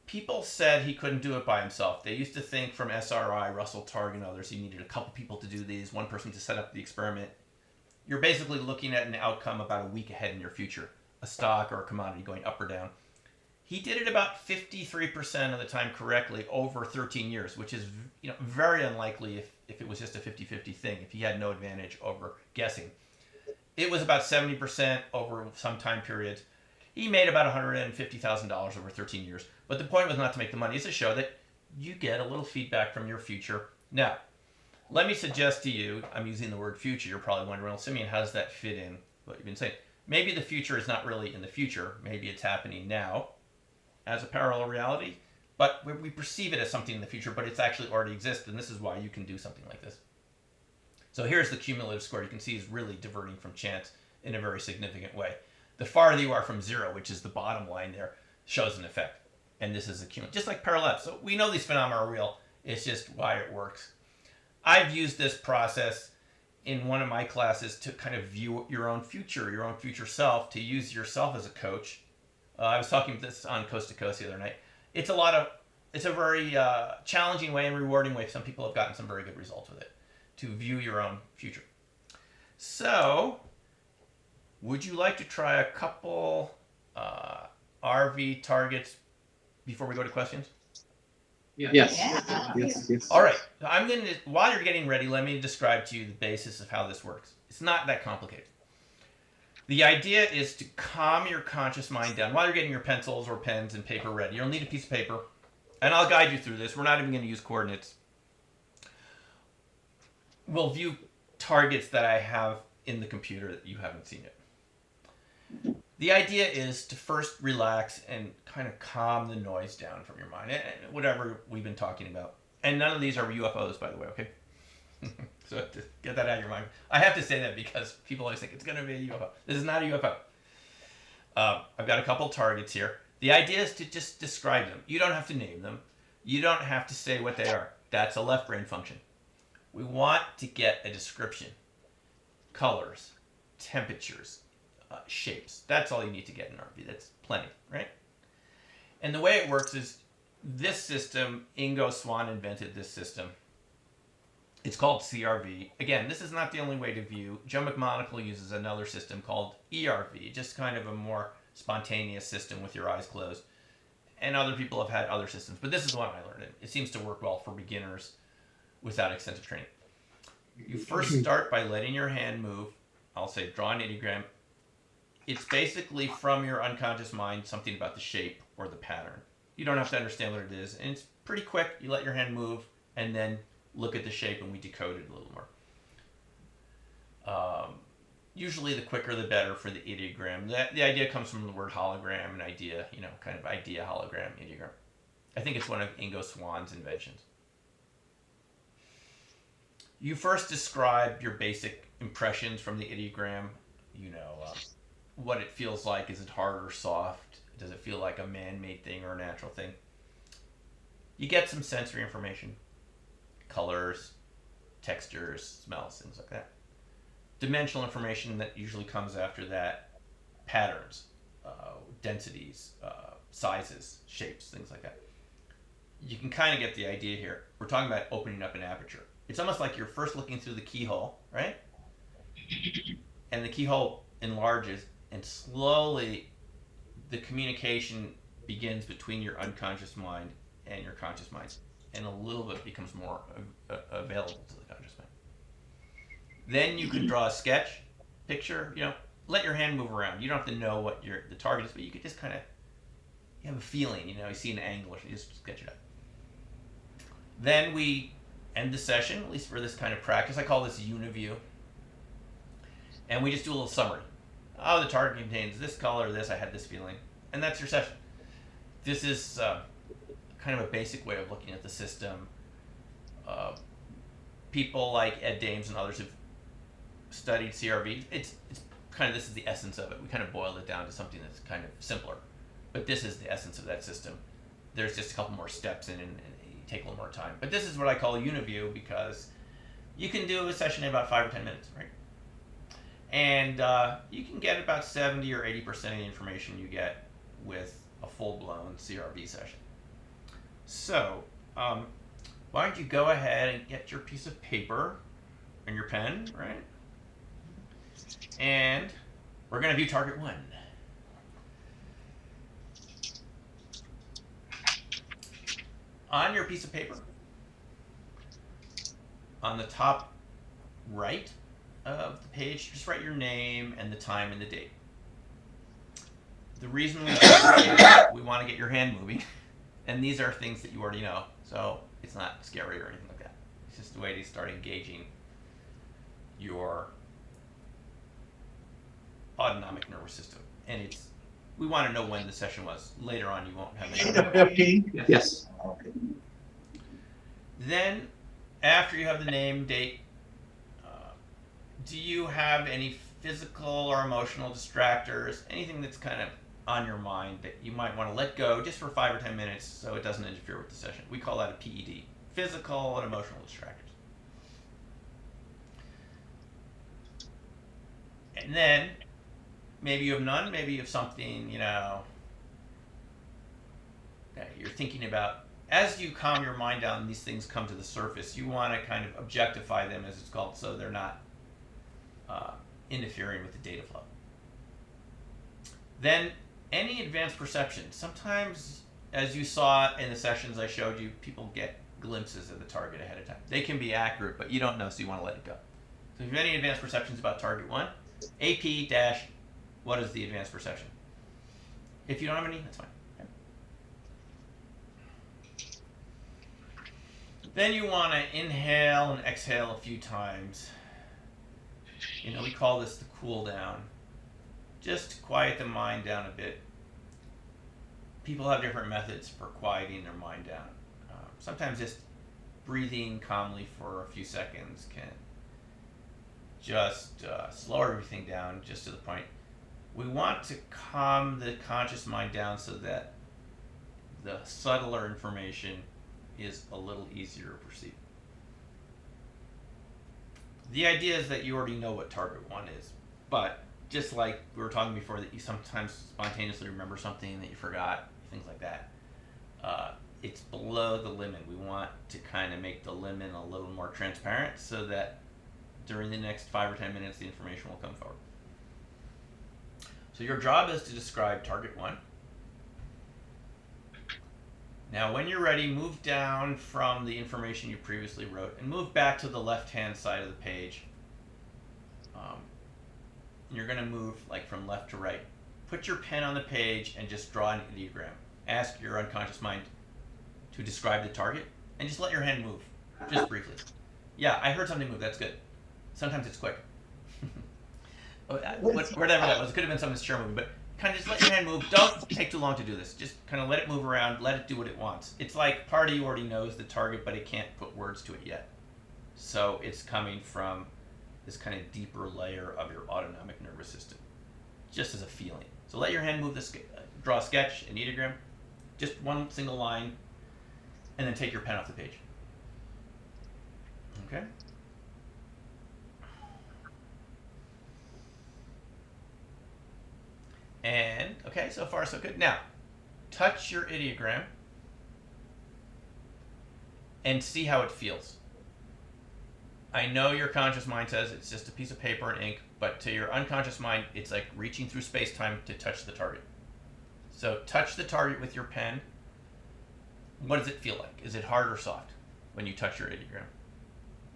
People said he couldn't do it by himself. They used to think from SRI, Russell Targ and others, you needed a couple people to do these, one person to set up the experiment. You're basically looking at an outcome about a week ahead in your future, a stock or a commodity going up or down. He did it about 53% of the time correctly over 13 years, which is very unlikely if it was just a 50-50 thing, if he had no advantage over guessing. It was about 70% over some time periods. He made about $150,000 over 13 years. But the point was not to make the money. It's to show that you get a little feedback from your future. Now, let me suggest to you, I'm using the word future. You're probably wondering, well, Simeon, how does that fit in what you've been saying? Maybe the future is not really in the future. Maybe it's happening now as a parallel reality. But we perceive it as something in the future, but it's actually already exists. And this is why you can do something like this. So here's the cumulative score. You can see is really diverting from chance in a very significant way. The farther you are from zero, which is the bottom line there, shows an effect. And this is a cumulative, just like parallel. So we know these phenomena are real. It's just why it works. I've used this process in one of my classes to kind of view your own future self, to use yourself as a coach. I was talking about this on Coast to Coast the other night. It's a very challenging way and rewarding way. Some people have gotten some very good results with it, to view your own future. So, would you like to try a couple RV targets before we go to questions? Yes. Yeah. Yes. All right. While you're getting ready, let me describe to you the basis of how this works. It's not that complicated. The idea is to calm your conscious mind down while you're getting your pencils or pens and paper ready. You'll need a piece of paper, and I'll guide you through this. We're not even going to use coordinates. We'll view targets that I have in the computer that you haven't seen yet. The idea is to first relax and kind of calm the noise down from your mind, and whatever we've been talking about. And none of these are UFOs, by the way, okay? So to get that out of your mind. I have to say that because people always think it's going to be a UFO. This is not a UFO. I've got a couple targets here. The idea is to just describe them. You don't have to name them. You don't have to say what they are. That's a left brain function. We want to get a description. Colors, temperatures, shapes. That's all you need to get in RV. That's plenty, right? And the way it works is this system, Ingo Swann invented this system. It's called CRV. Again, this is not the only way to view. Joe McMonagle uses another system called ERV, just kind of a more spontaneous system with your eyes closed. And other people have had other systems, but this is the one I learned. It seems to work well for beginners without extensive training. You first start by letting your hand move. I'll say draw an ideogram. It's basically from your unconscious mind something about the shape or the pattern. You don't have to understand what it is, and it's pretty quick. You let your hand move and then look at the shape, and we decode it a little more. Usually the quicker the better for the ideogram. The idea comes from the word hologram, an idea, kind of idea, hologram, ideogram. I think it's one of Ingo Swann's inventions. You first describe your basic impressions from the ideogram. What it feels like. Is it hard or soft? Does it feel like a man-made thing or a natural thing? You get some sensory information. Colors, textures, smells, things like that. Dimensional information that usually comes after that. Patterns, densities, sizes, shapes, things like that. You can kind of get the idea here. We're talking about opening up an aperture. It's almost like you're first looking through the keyhole, right? And the keyhole enlarges, and slowly the communication begins between your unconscious mind and your conscious mind. And a little bit becomes more available to the conscious mind. Then you can draw a sketch, picture, let your hand move around. You don't have to know what the target is, but you could just kind of, you have a feeling, you see an angle, or you just sketch it up. Then we end the session, at least for this kind of practice. I call this Uniview. And we just do a little summary. oh, the target contains this color, this, I had this feeling. And that's your session. This is kind of a basic way of looking at the system. People like Ed Dames and others have studied CRV. It's kind of, this is the essence of it. We kind of boiled it down to something that's kind of simpler. But this is the essence of that system. There's just a couple more steps in, and you take a little more time. But this is what I call UniView, because you can do a session in about 5 or 10 minutes, right? And you can get about 70 or 80% of the information you get with a full-blown CRV session. So, why don't you go ahead and get your piece of paper and your pen, right? And we're going to view target 1. On your piece of paper, on the top right of the page, just write your name and the time and the date. The reason we do this is we want to get your hand moving, and these are things that you already know, so it's not scary or anything like that. It's just a way to start engaging your autonomic nervous system, and we want to know when the session was. Later on, you won't have any. 15? Yes. Then, after you have the name, date, do you have any physical or emotional distractors, anything that's kind of on your mind that you might want to let go just for 5 or 10 minutes so it doesn't interfere with the session? We call that a PED, physical and emotional distractors. And then, maybe you have none, maybe you have something, that you're thinking about. As you calm your mind down and these things come to the surface, you want to kind of objectify them, as it's called, so they're not interfering with the data flow. Then, any advanced perception. Sometimes, as you saw in the sessions I showed you, people get glimpses of the target ahead of time. They can be accurate, but you don't know, so you want to let it go. So if you have any advanced perceptions about target 1, AP dash, what is the advanced perception? If you don't have any, that's fine. Okay. Then you want to inhale and exhale a few times. We call this the cool down. Just to quiet the mind down a bit. People have different methods for quieting their mind down. Sometimes just breathing calmly for a few seconds can just slow everything down just to the point. We want to calm the conscious mind down so that the subtler information is a little easier to perceive. The idea is that you already know what target 1 is, but just like we were talking before, that you sometimes spontaneously remember something that you forgot, things like that. It's below the limit. We want to kind of make the limit a little more transparent so that during the next 5 or 10 minutes, the information will come forward. So your job is to describe target 1. Now, when you're ready, move down from the information you previously wrote and move back to the left-hand side of the page. You're going to move like from left to right. Put your pen on the page and just draw an ideogram. Ask your unconscious mind to describe the target and just let your hand move, just briefly. Yeah, I heard something move. That's good. Sometimes it's quick. Whatever that was. It could have been something chair moving, but kind of just let your hand move. Don't take too long to do this. Just kind of let it move around. Let it do what it wants. It's like part of you already knows the target, but it can't put words to it yet. So it's coming from this kind of deeper layer of your autonomic nervous system, just as a feeling. So let your hand move this. Draw a sketch, an ideogram, just one single line, and then take your pen off the page. Okay. And, okay, so far so good. Now, touch your ideogram and see how it feels. I know your conscious mind says it's just a piece of paper and ink, but to your unconscious mind, it's like reaching through space-time to touch the target. So touch the target with your pen. What does it feel like? Is it hard or soft when you touch your ideogram?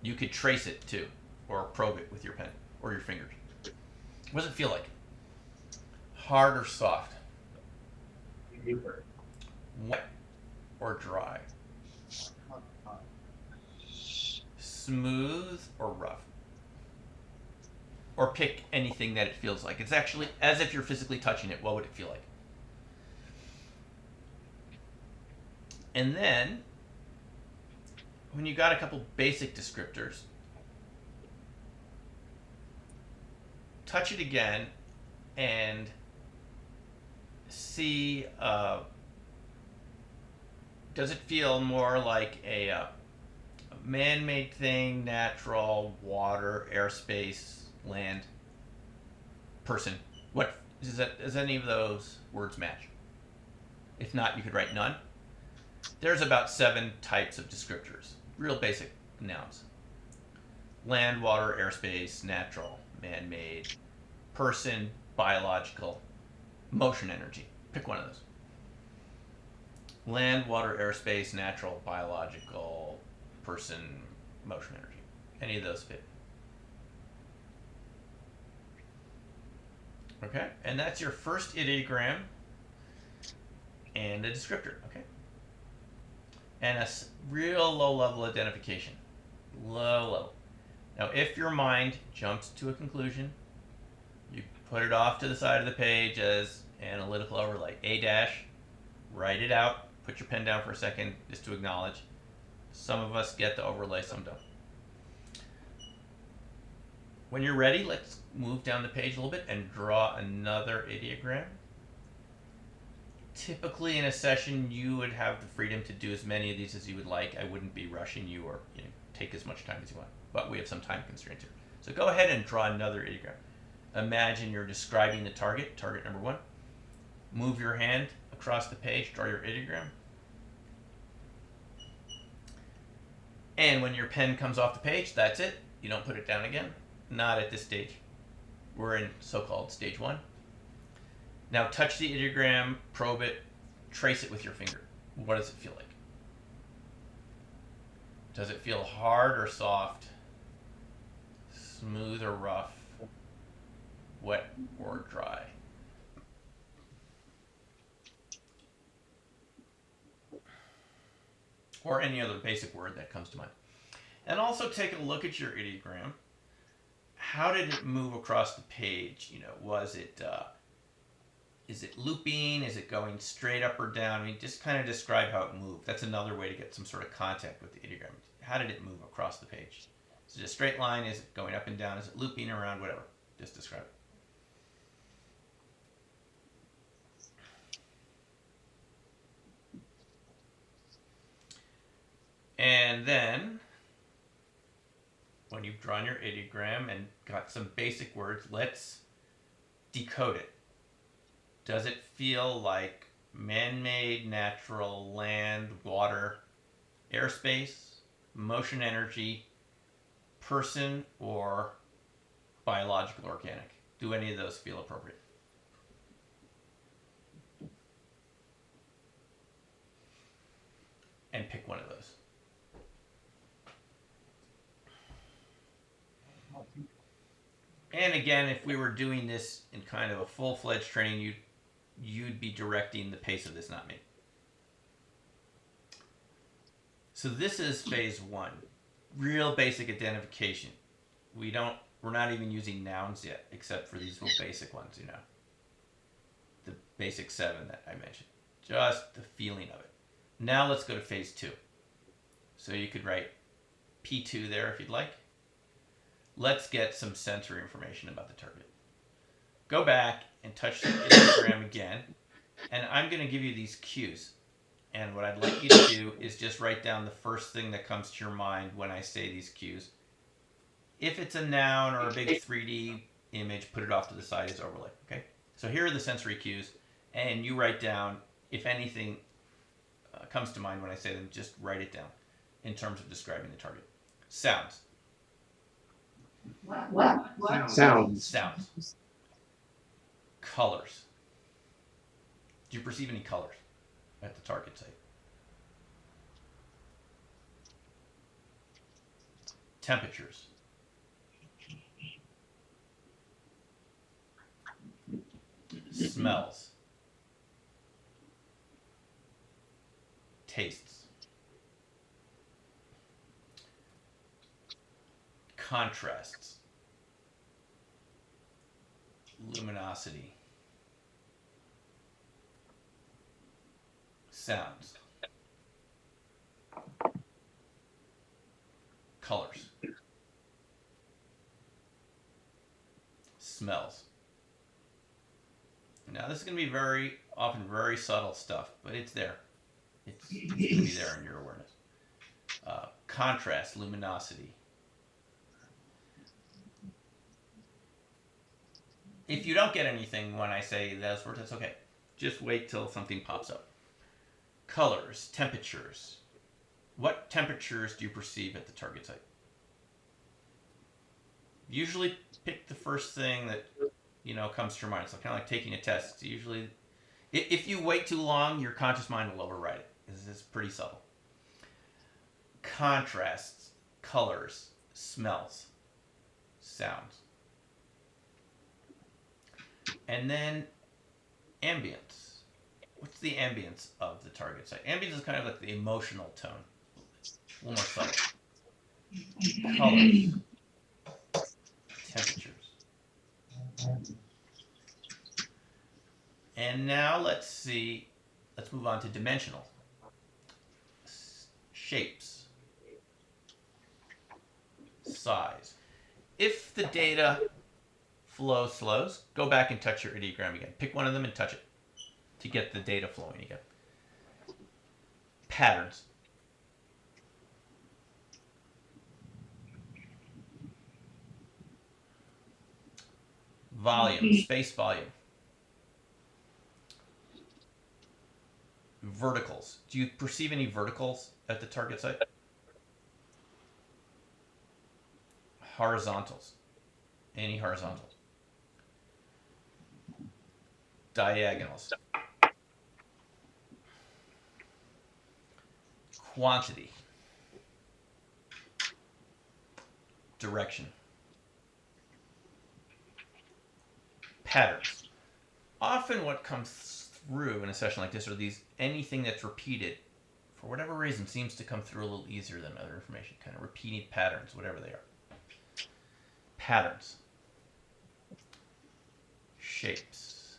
You could trace it too, or probe it with your pen or your fingers. What does it feel like? Hard or soft? Wet or dry? Smooth or rough? or pick anything that it feels like. It's actually as if you're physically touching it. What would it feel like? And then, when you got a couple basic descriptors, touch it again and see, does it feel more like a man-made thing, natural, water, airspace, land, person? What does any of those words match? If not, you could write none. There's about 7 types of descriptors, real basic nouns. Land, water, airspace, natural, man-made, person, biological, motion energy. Pick one of those. Land, water, airspace, natural, biological, person, motion energy. Any of those fit. Okay, and that's your first ideogram and a descriptor. Okay, and a real low-level identification. Low level. Now, if your mind jumps to a conclusion, you put it off to the side of the page as analytical overlay. A dash, write it out. Put your pen down for a second just to acknowledge. Some of us get the overlay, some don't. When you're ready, let's move down the page a little bit and draw another ideogram. Typically in a session, you would have the freedom to do as many of these as you would like. I wouldn't be rushing you or take as much time as you want, but we have some time constraints here. So go ahead and draw another ideogram. Imagine you're describing the target, target number 1. Move your hand across the page, draw your ideogram. And when your pen comes off the page, that's it. You don't put it down again. Not at this stage. We're in so-called stage 1. Now touch the ideogram, probe it, trace it with your finger. What does it feel like? Does it feel hard or soft? Smooth or rough? Wet or dry? Or any other basic word that comes to mind. And also take a look at your ideogram. How did it move across the page? Was it, is it looping? Is it going straight up or down? I mean, just kind of describe how it moved. That's another way to get some sort of contact with the ideogram. How did it move across the page? Is it a straight line? Is it going up and down? Is it looping around? Whatever. Just describe it. And then, when you've drawn your ideogram and got some basic words, let's decode it. Does it feel like man-made, natural, land, water, airspace, motion energy, person, or biological, organic? Do any of those feel appropriate? And pick one of those. And again, if we were doing this in kind of a full-fledged training, you'd be directing the pace of this, not me. So this is phase 1. Real basic identification. We're not even using nouns yet, except for these real basic ones, The basic 7 that I mentioned. Just the feeling of it. Now let's go to phase 2. So you could write P2 there if you'd like. Let's get some sensory information about the target. Go back and touch the ideogram again, and I'm going to give you these cues. And what I'd like you to do is just write down the first thing that comes to your mind when I say these cues. If it's a noun or a big 3D image, put it off to the side as overlay. Okay? So here are the sensory cues, and you write down, if anything comes to mind when I say them, just write it down in terms of describing the target. Sounds. What? Sounds. Colors. Do you perceive any colors at the target site? Temperatures. Smells. Tastes. Contrasts. luminosity, sounds, colors, smells. Now this is going to be often very subtle stuff, but it's there. It's going to be there in your awareness. Contrast, luminosity. If you don't get anything when I say those words, that's okay. Just wait till something pops up. Colors, temperatures. What temperatures do you perceive at the target site? Usually pick the first thing that comes to your mind. So kind of like taking a test. It's usually, if you wait too long, your conscious mind will override it. This is pretty subtle. Contrasts, colors, smells, sounds. And then ambience. What's the ambience of the target site? Ambience is kind of like the emotional tone. A little more subtle. Colors. Temperatures. And now let's move on to dimensional. Shapes. Size. If the data flow slows, go back and touch your ideogram again. Pick one of them and touch it to get the data flowing again. Patterns. Volume, space volume. Verticals. Do you perceive any verticals at the target site? Horizontals. Any horizontals? Diagonals. Quantity. Direction. Patterns. Often what comes through in a session like this are anything that's repeated for whatever reason seems to come through a little easier than other information, kind of repeating patterns, whatever they are. Patterns. Shapes.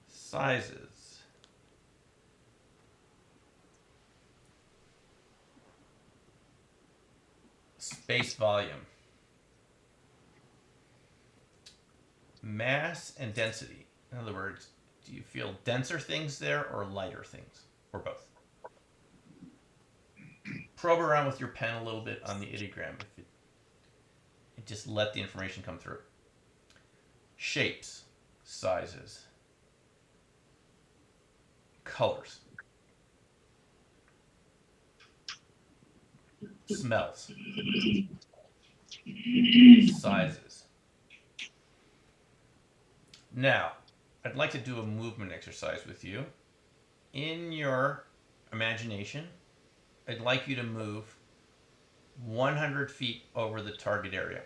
Sizes. Space volume. Mass and density. In other words, do you feel denser things there or lighter things? Or both? Probe around with your pen a little bit on the ideogram. And just let the information come through. Shapes, sizes, colors, smells, sizes. Now, I'd like to do a movement exercise with you. In your imagination, I'd like you to move 100 feet over the target area.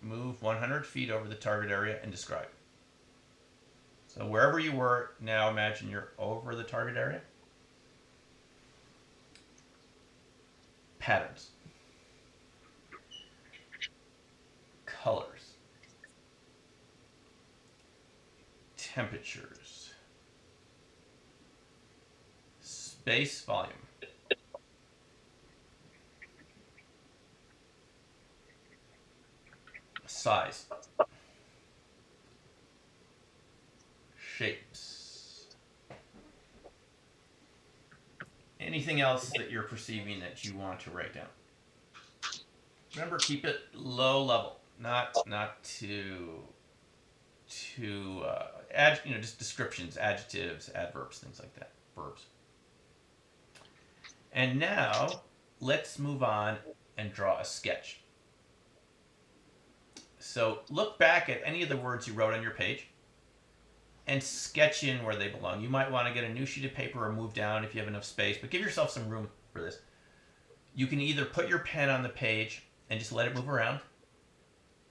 Move 100 feet over the target area and describe. So wherever you were, now imagine you're over the target area. Patterns. Colors. Temperatures. Space volume. Size. Shapes. Anything else that you're perceiving that you want to write down? Remember, keep it low level, not too just descriptions, adjectives, adverbs, things like that, verbs. And now let's move on and draw a sketch. So look back at any of the words you wrote on your page and sketch in where they belong. You might want to get a new sheet of paper or move down if you have enough space, but give yourself some room for this. You can either put your pen on the page and just let it move around.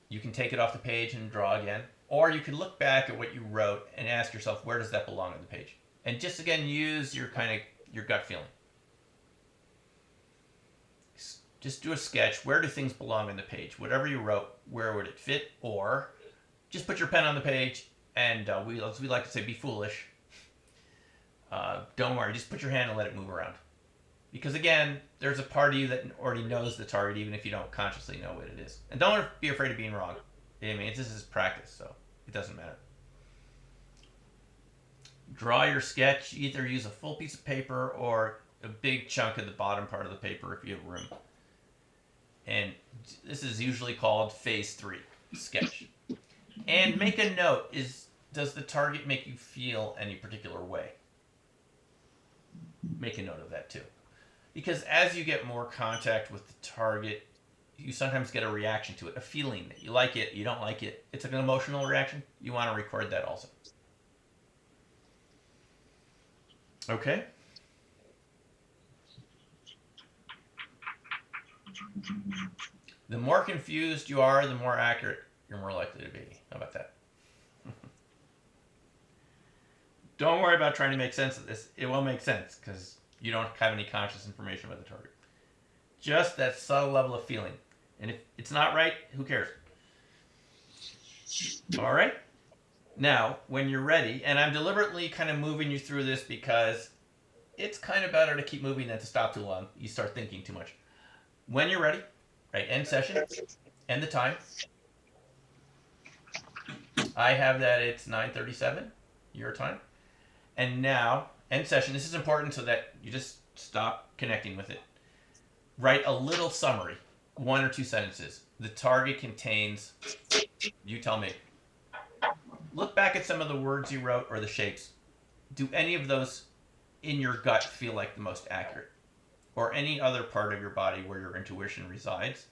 You can take it off the page and draw again. Or you can look back at what you wrote and ask yourself, where does that belong on the page? And just again, use your gut feeling. Just do a sketch. Where do things belong on the page? Whatever you wrote, where would it fit? Or just put your pen on the page and we like to say, be foolish. Don't worry. Just put your hand and let it move around. Because again, there's a part of you that already knows the target, even if you don't consciously know what it is. And don't be afraid of being wrong. I mean, this is practice, so it doesn't matter. Draw your sketch. Either use a full piece of paper or a big chunk of the bottom part of the paper if you have room. And this is usually called phase 3 sketch. And make a note: does the target make you feel any particular way? Make a note of that too. Because as you get more contact with the target, you sometimes get a reaction to it, a feeling that you like it, you don't like it. It's an emotional reaction. You want to record that also. Okay? The more confused you are, the more accurate you're more likely to be. How about that? Don't worry about trying to make sense of this. It won't make sense because you don't have any conscious information about the target. Just that subtle level of feeling. And if it's not right, who cares? All right? Now, when you're ready, and I'm deliberately kind of moving you through this because it's kind of better to keep moving than to stop too long. You start thinking too much. When you're ready, right, end session, end the time. I have that it's 9:37, your time. And now, end session. This is important so that you just stop connecting with it. Write a little summary, 1 or 2 sentences. The target contains, you tell me. Look back at some of the words you wrote or the shapes. Do any of those in your gut feel like the most accurate? Or any other part of your body where your intuition resides?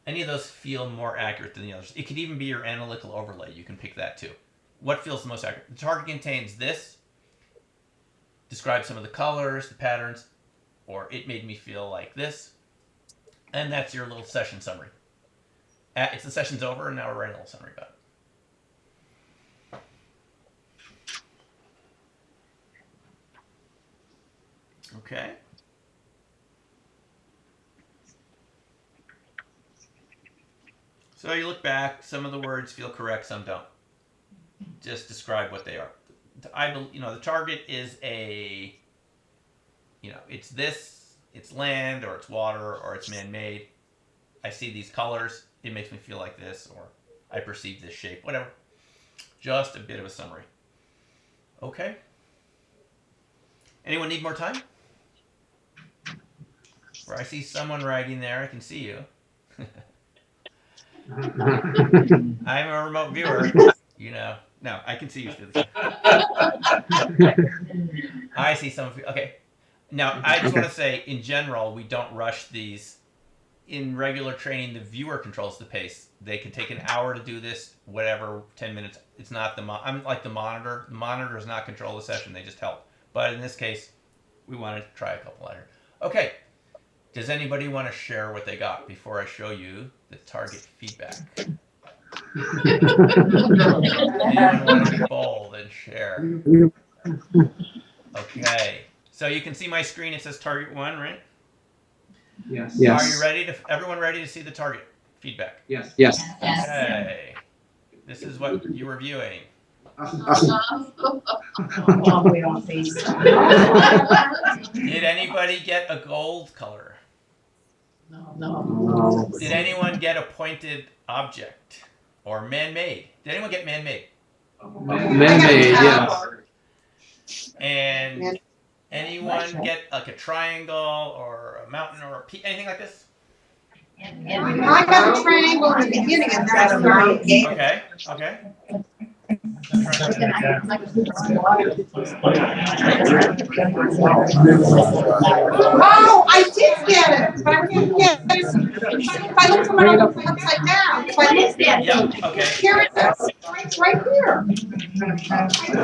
Any of those feel more accurate than the others? It could even be your analytical overlay. You can pick that too. What feels the most accurate? The target contains this. Describe some of the colors, the patterns, or it made me feel like this. And that's your little session summary. The session's over, and now we're writing a little summary about it. Okay. So you look back, some of the words feel correct, some don't. Just describe what they are. The target is it's this, it's land, or it's water, or it's man-made. I see these colors, it makes me feel like this, or I perceive this shape, whatever. Just a bit of a summary. Okay? Anyone need more time? Or I see someone writing there, I can see you. I'm a remote viewer, No, I can see you through the I see some of you. Okay. Now, I just want to say, in general, we don't rush these. In regular training, the viewer controls the pace. They can take an hour to do this, whatever, 10 minutes. It's not I'm like the monitor. The monitor does not control the session. They just help. But in this case, we want to try a couple out here. Okay. Does anybody want to share what they got before I show you the target feedback? Anyone want to be bold and share? Okay. So you can see my screen. It says target 1, right? Yes. Are you ready everyone ready to see the target feedback? Yes. Okay. This is what you were viewing. Did anybody get a gold color? No. Did anyone get a pointed object? Or man-made? Did anyone get man-made? Man-made, yes. And anyone get like a triangle or a mountain or anything like this? I got a triangle in the beginning and then I started getting. Okay. Oh, I did get it, but I didn't get it. If I look for it upside down, if I look at it. Yeah, okay. Here it is, it's right here.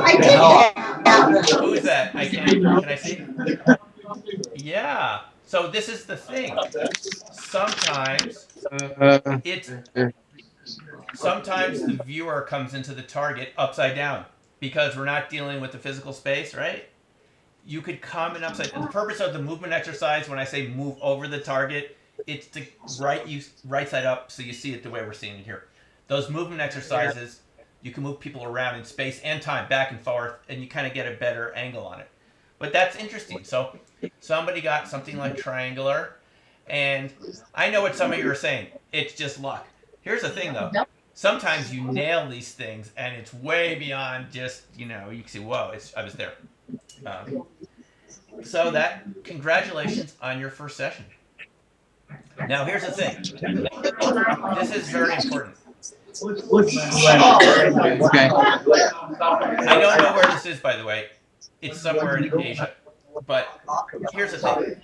I did get it. Who is that? Can I see? Yeah. So this is the thing. Sometimes the viewer comes into the target upside down because we're not dealing with the physical space, right? You could come in upside down. The purpose of the movement exercise, when I say move over the target, it's to right side up so you see it the way we're seeing it here. Those movement exercises, you can move people around in space and time, back and forth, and you kind of get a better angle on it. But that's interesting. So somebody got something like triangular, and I know what some of you are saying. It's just luck. Here's the thing, though. Sometimes you nail these things, and it's way beyond just, you can see, whoa, I was there. So congratulations on your first session. Now, here's the thing. This is very important. Okay. I don't know where this is, by the way. It's somewhere in Asia. But here's the thing.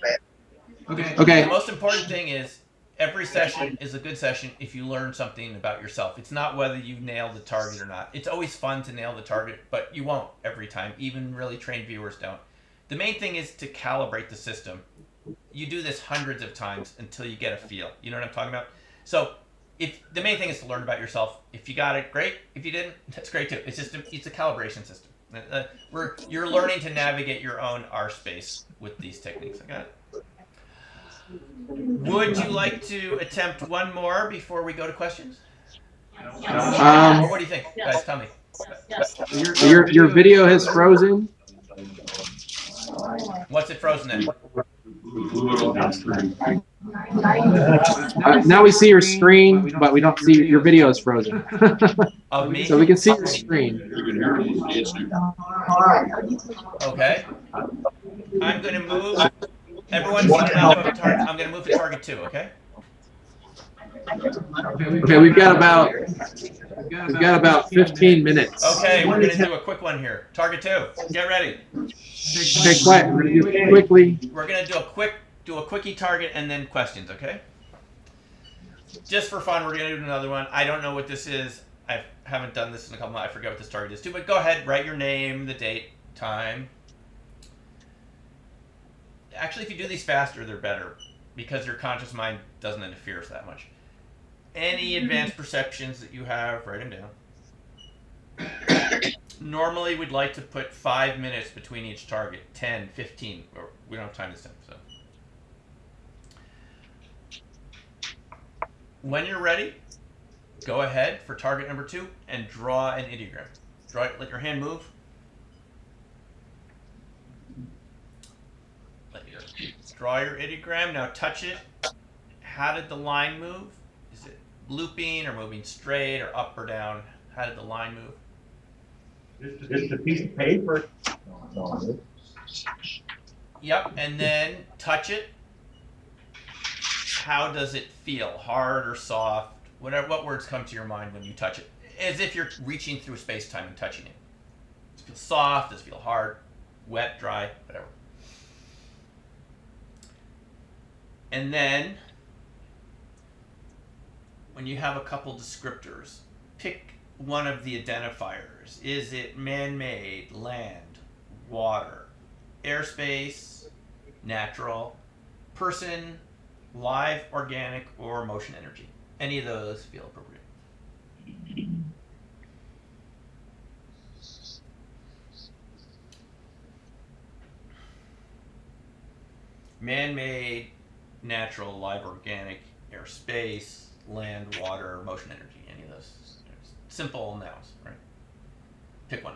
Okay. The most important thing is every session is a good session if you learn something about yourself. It's not whether you nail the target or not. It's always fun to nail the target, but you won't every time. Even really trained viewers don't. The main thing is to calibrate the system. You do this hundreds of times until you get a feel. You know what I'm talking about? So if the main thing is to learn about yourself. If you got it, great. If you didn't, that's great too. It's a calibration system. You're learning to navigate your own R space with these techniques. I got it. Would you like to attempt one more before we go to questions? Or what do you think, guys? Tell me. Your video has frozen. What's it frozen in? Now we see your screen, but we don't see your video is frozen. Of me? So we can see your screen. Okay. I'm going to move. Everyone's seen enough of target. I'm going to move to target 2, okay? Okay, we've got about 15 minutes. Okay, we're going to do a quick one here. Target 2, get ready. Okay, quiet. We're going to do it quickly. We're going to do a quickie target and then questions, okay? Just for fun, we're going to do another one. I don't know what this is. I haven't done this in a couple months. I forget what this target is too, but go ahead, write your name, the date, time. Actually, if you do these faster, they're better because your conscious mind doesn't interfere with that much. Any advanced perceptions that you have, write them down. Normally, we'd like to put 5 minutes between each target, 10, 15, or we don't have time this time, so. When you're ready, go ahead for target number 2 and draw an ideogram. Let your hand move. Draw your ideogram. Now touch it. How did the line move? Is it looping or moving straight or up or down? How did the line move? Just a piece of paper. Yep, and then touch it. How does it feel? Hard or soft? What words come to your mind when you touch it? As if you're reaching through space-time and touching it. Does it feel soft? Does it feel hard? Wet? Dry? Whatever. And then, when you have a couple descriptors, pick one of the identifiers. Is it man-made, land, water, airspace, natural, person, live, organic, or motion energy? Any of those feel appropriate. Man-made, natural, live, organic, airspace, land, water, motion energy. Any of those simple nouns, right? Pick one.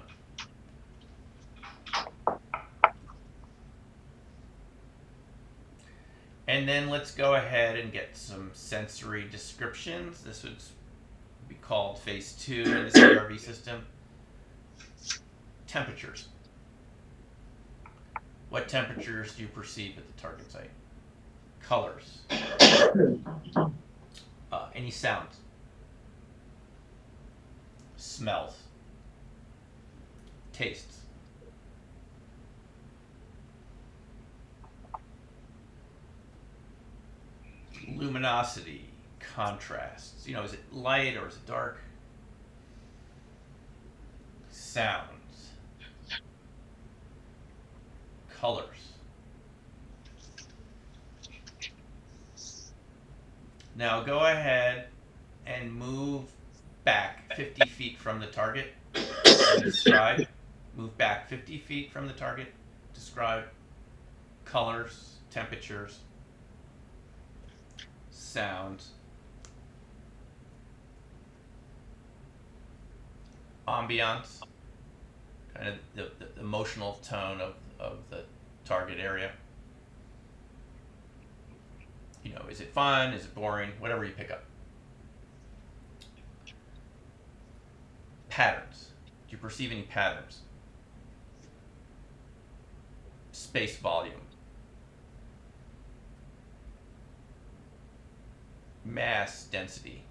And then let's go ahead and get some sensory descriptions. This would be called phase 2 in the CRV system. Temperatures. What temperatures do you perceive at the target site? Colors. Any sounds? Smells. Tastes. Luminosity, contrasts. Is it light or is it dark? Sounds. Colors. Now go ahead and move back 50 feet from the target and describe. Move back 50 feet from the target. Describe colors, temperatures. sounds, ambiance, kind of the emotional tone of the target area. You know, is it fun? Is it boring? Whatever you pick up. Patterns. Do you perceive any patterns? Space volume. Mass density.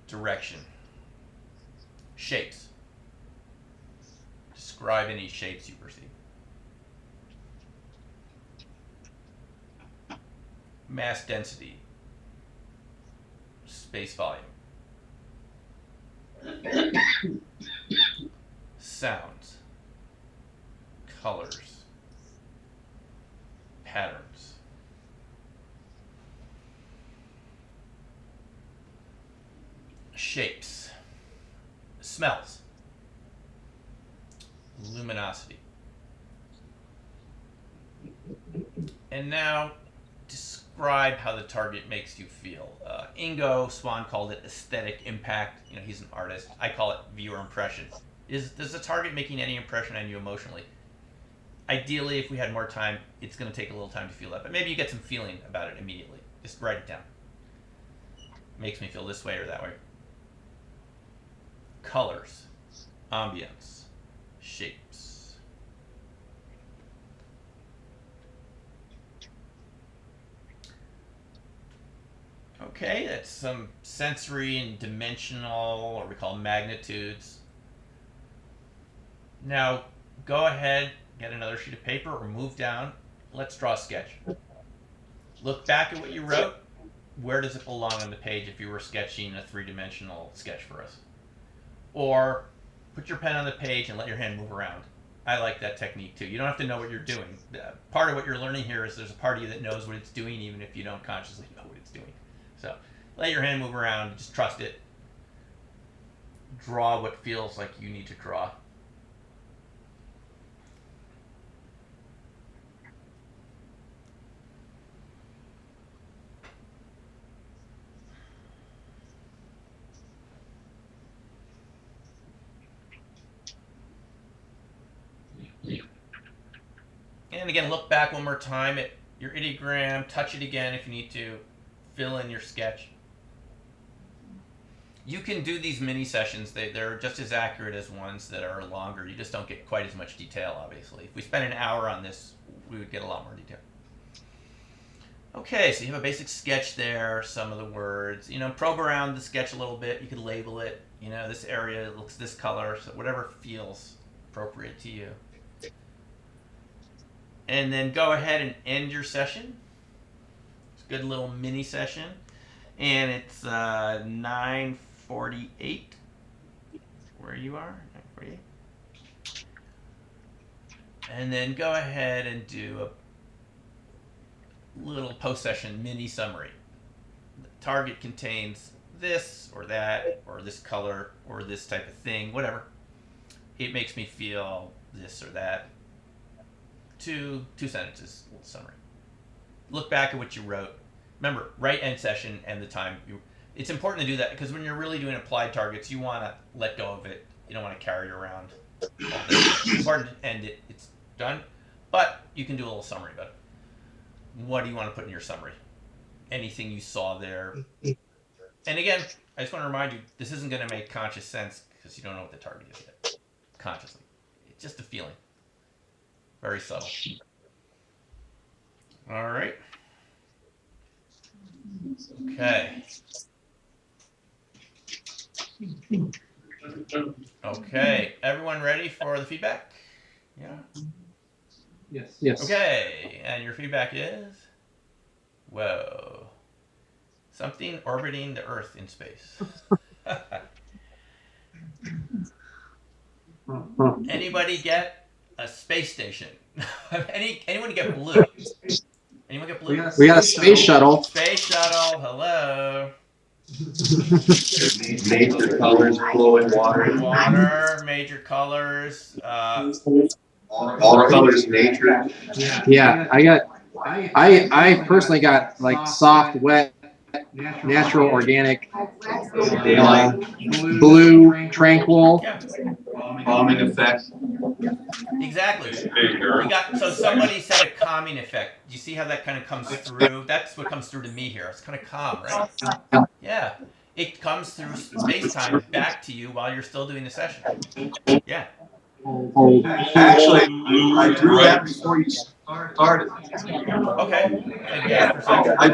Direction. Shapes. Describe any shapes you perceive. Mass density. Space volume. Sounds. Colors. Patterns. Shapes. Smells. Luminosity. And now describe how the target makes you feel. Ingo Swan called it aesthetic impact. You know, he's an artist. I call it viewer impression. Does the target making any impression on you emotionally? Ideally, if we had more time, it's going to take a little time to feel that, but maybe you get some feeling about it immediately. Just write it down. Makes me feel this way or that way. Colors, ambience, shapes. Okay, that's some sensory and dimensional, or we call magnitudes. Now, go ahead, get another sheet of paper or move down. Let's draw a sketch. Look back at what you wrote. Where does it belong on the page if you were sketching a three-dimensional sketch for us? Or put your pen on the page and let your hand move around. I like that technique too. You don't have to know what you're doing. Part of what you're learning here is there's a part of you that knows what it's doing even if you don't consciously know what it's doing. So let your hand move around, just trust it. Draw what feels like you need to draw. And again, look back one more time at your ideogram, touch it again if you need to, fill in your sketch. You can do these mini sessions. They're just as accurate as ones that are longer. You just don't get quite as much detail, obviously. If we spent an hour on this, we would get a lot more detail. Okay, so you have a basic sketch there, some of the words. You know, probe around the sketch a little bit. You could label it. You know, this area looks this color, so whatever feels appropriate to you. And then go ahead and end your session. It's a good little mini session. And it's 9:48 where you are, 9:48. And then go ahead and do a little post-session mini summary. The target contains this or that or this color or this type of thing, whatever. It makes me feel this or that. Two sentences, little summary. Look back at what you wrote. Remember, write end session and the time. It's important to do that because when you're really doing applied targets, you want to let go of it. You don't want to carry it around. It's important to end it. It's done. But you can do a little summary about it. What do you want to put in your summary? Anything you saw there. And again, I just want to remind you, this isn't going to make conscious sense because you don't know what the target is yet. Consciously. It's just a feeling. Very subtle. All right. Okay. Okay. Everyone ready for the feedback? Yeah. Yes. Yes. Okay. And your feedback is? Whoa. Something orbiting the Earth in space. Anybody get a space station? Anyone get blue? Anyone get blue? We got a space shuttle. Space shuttle, hello. Major colors, flowing water. Water, major colors. All colors, nature. Yeah, I got I personally got like soft, wet, natural, organic, blue, tranquil. Yeah, Calming effect. exactly. You got so somebody said a calming effect. You see how that kind of comes through? That's what comes through to me here. It's kind of calm, right? Yeah. It comes through space time back to you while you're still doing the session. Yeah. Actually, I drew that before you started. Okay. Again, percent. I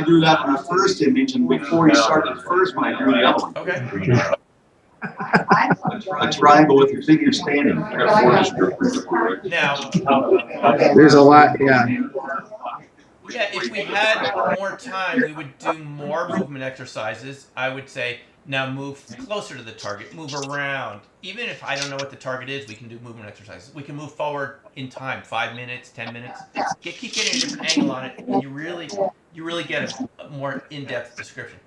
drew that on the first image, and before you started the first one, I drew the other one. Okay. A triangle with a figure standing. Now, There's a lot, yeah. yeah, if we had more time, we would do more movement exercises. I would say now move closer to the target, move around. Even if I don't know what the target is, we can do movement exercises. We can move forward in time, 5 minutes, 10 minutes. Keep getting a different angle on it, and you really get a more in-depth description.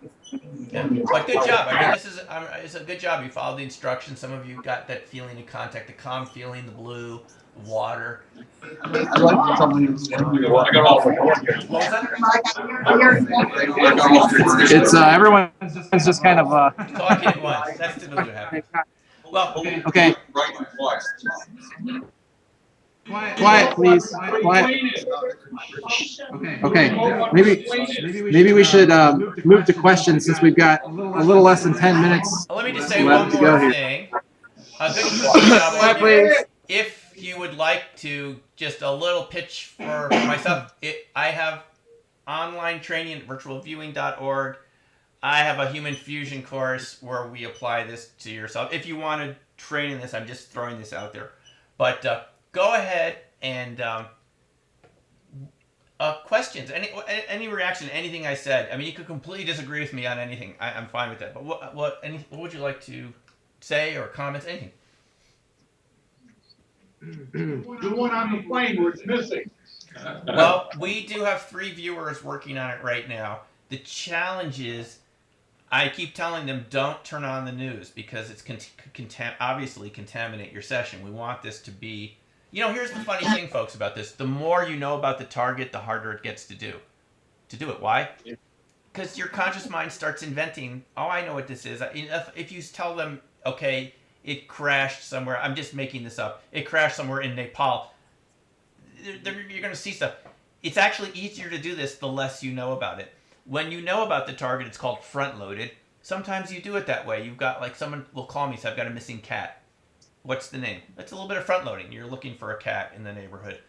Yeah, but good job. I mean, this is it's a good job. You followed the instructions. Some of you got that feeling of contact, the calm feeling, the blue, the water. I like something. I got off. What was that? It's everyone's just kind of Talking at once. That's typically what happens. Well, okay. Quiet, please. Quiet. Okay. Maybe we should move to questions since we've got a little less than 10 minutes. let me just say left one to go more here. thing. Good job, all of you. Please. If you would like to, just a little pitch for myself. I have online training at virtualviewing.org. I have a human fusion course where we apply this to yourself. If you want to train in this, I'm just throwing this out there. But go ahead and questions, any reaction to anything I said. I mean, you could completely disagree with me on anything. I'm fine with that. But what would you like to say or comments? Anything? The one on the plane where it's missing. Well, we do have 3 viewers working on it right now. The challenge is, I keep telling them don't turn on the news because it's obviously contaminate your session. We want this to be, here's the funny thing, folks, about this. The more you know about the target, the harder it gets to do it. Why? Because your conscious mind starts inventing, oh, I know what this is. If you tell them, okay, it crashed somewhere, I'm just making this up, it crashed somewhere in Nepal, you're going to see stuff. It's actually easier to do this the less you know about it. When you know about the target, it's called front-loaded. Sometimes you do it that way. You've got, like, someone will call me, say, I've got a missing cat. What's the name? It's a little bit of front-loading. You're looking for a cat in the neighborhood.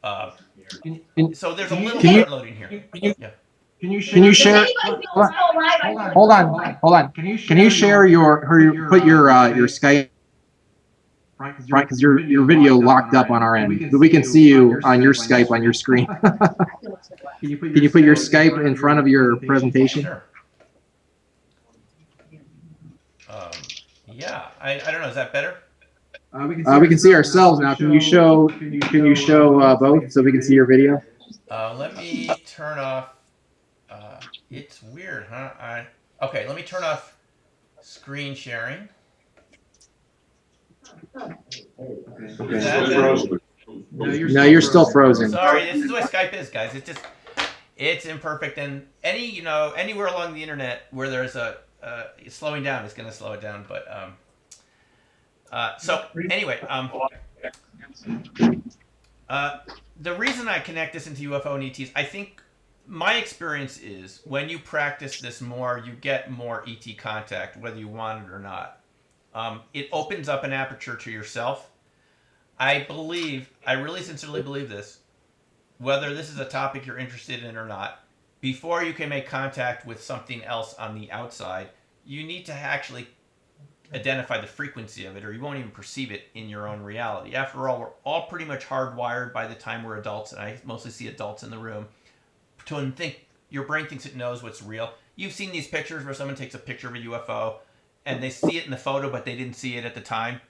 So there's a little front-loading here. Yeah. Can you share? Hold on. Can you share put your Skype? Right, because your video locked up on our end, but we can see you on your Skype on your screen. Can you put your Skype in front of your presentation? Sure. Yeah, I don't know. Is that better? We can see ourselves now. Can you show both so we can see your video? Let me turn off. It's weird, huh? Okay, let me turn off screen sharing. No, you're still frozen. Sorry, this is the way Skype is, guys. It's imperfect, and anywhere along the internet where there's a slowing down is going to slow it down. But so anyway, the reason I connect this into UFO and ETs, I think my experience is when you practice this more, you get more ET contact, whether you want it or not. It opens up an aperture to yourself. I really sincerely believe this, whether this is a topic you're interested in or not, before you can make contact with something else on the outside, you need to actually identify the frequency of it, or you won't even perceive it in your own reality. After all, we're all pretty much hardwired by the time we're adults, and I mostly see adults in the room, to think your brain thinks it knows what's real. You've seen these pictures where someone takes a picture of a UFO, and they see it in the photo, but they didn't see it at the time.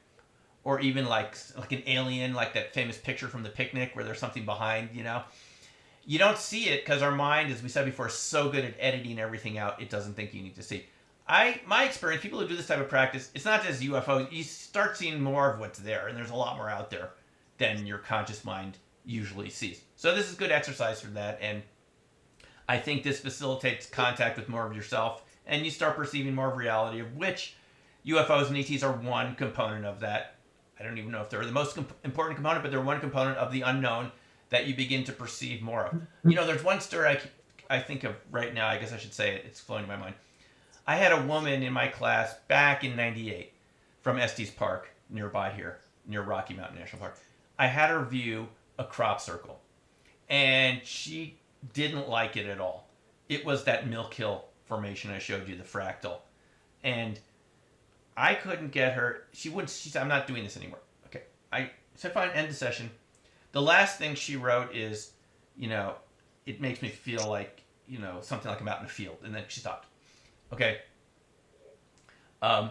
Or even like an alien, like that famous picture from the picnic where there's something behind, You don't see it because our mind, as we said before, is so good at editing everything out, it doesn't think you need to see. My experience, people who do this type of practice, it's not just UFOs. You start seeing more of what's there, and there's a lot more out there than your conscious mind usually sees. So this is good exercise for that, and I think this facilitates contact with more of yourself, and you start perceiving more of reality, of which UFOs and ETs are one component of that. I don't even know if they're the most important component, but they're one component of the unknown that you begin to perceive more of. You know, there's one story I think of right now. I guess I should say it. It's flowing in my mind. I had a woman in my class back in '98 from Estes Park nearby here, near Rocky Mountain National Park. I had her view a crop circle, and she didn't like it at all. It was that Milk Hill formation I showed you, the fractal, and I couldn't get her. She said, "I'm not doing this anymore." Okay, I said, "Fine, end the session." The last thing she wrote is, it makes me feel like, something like I'm out in the field, and then she stopped. Okay. I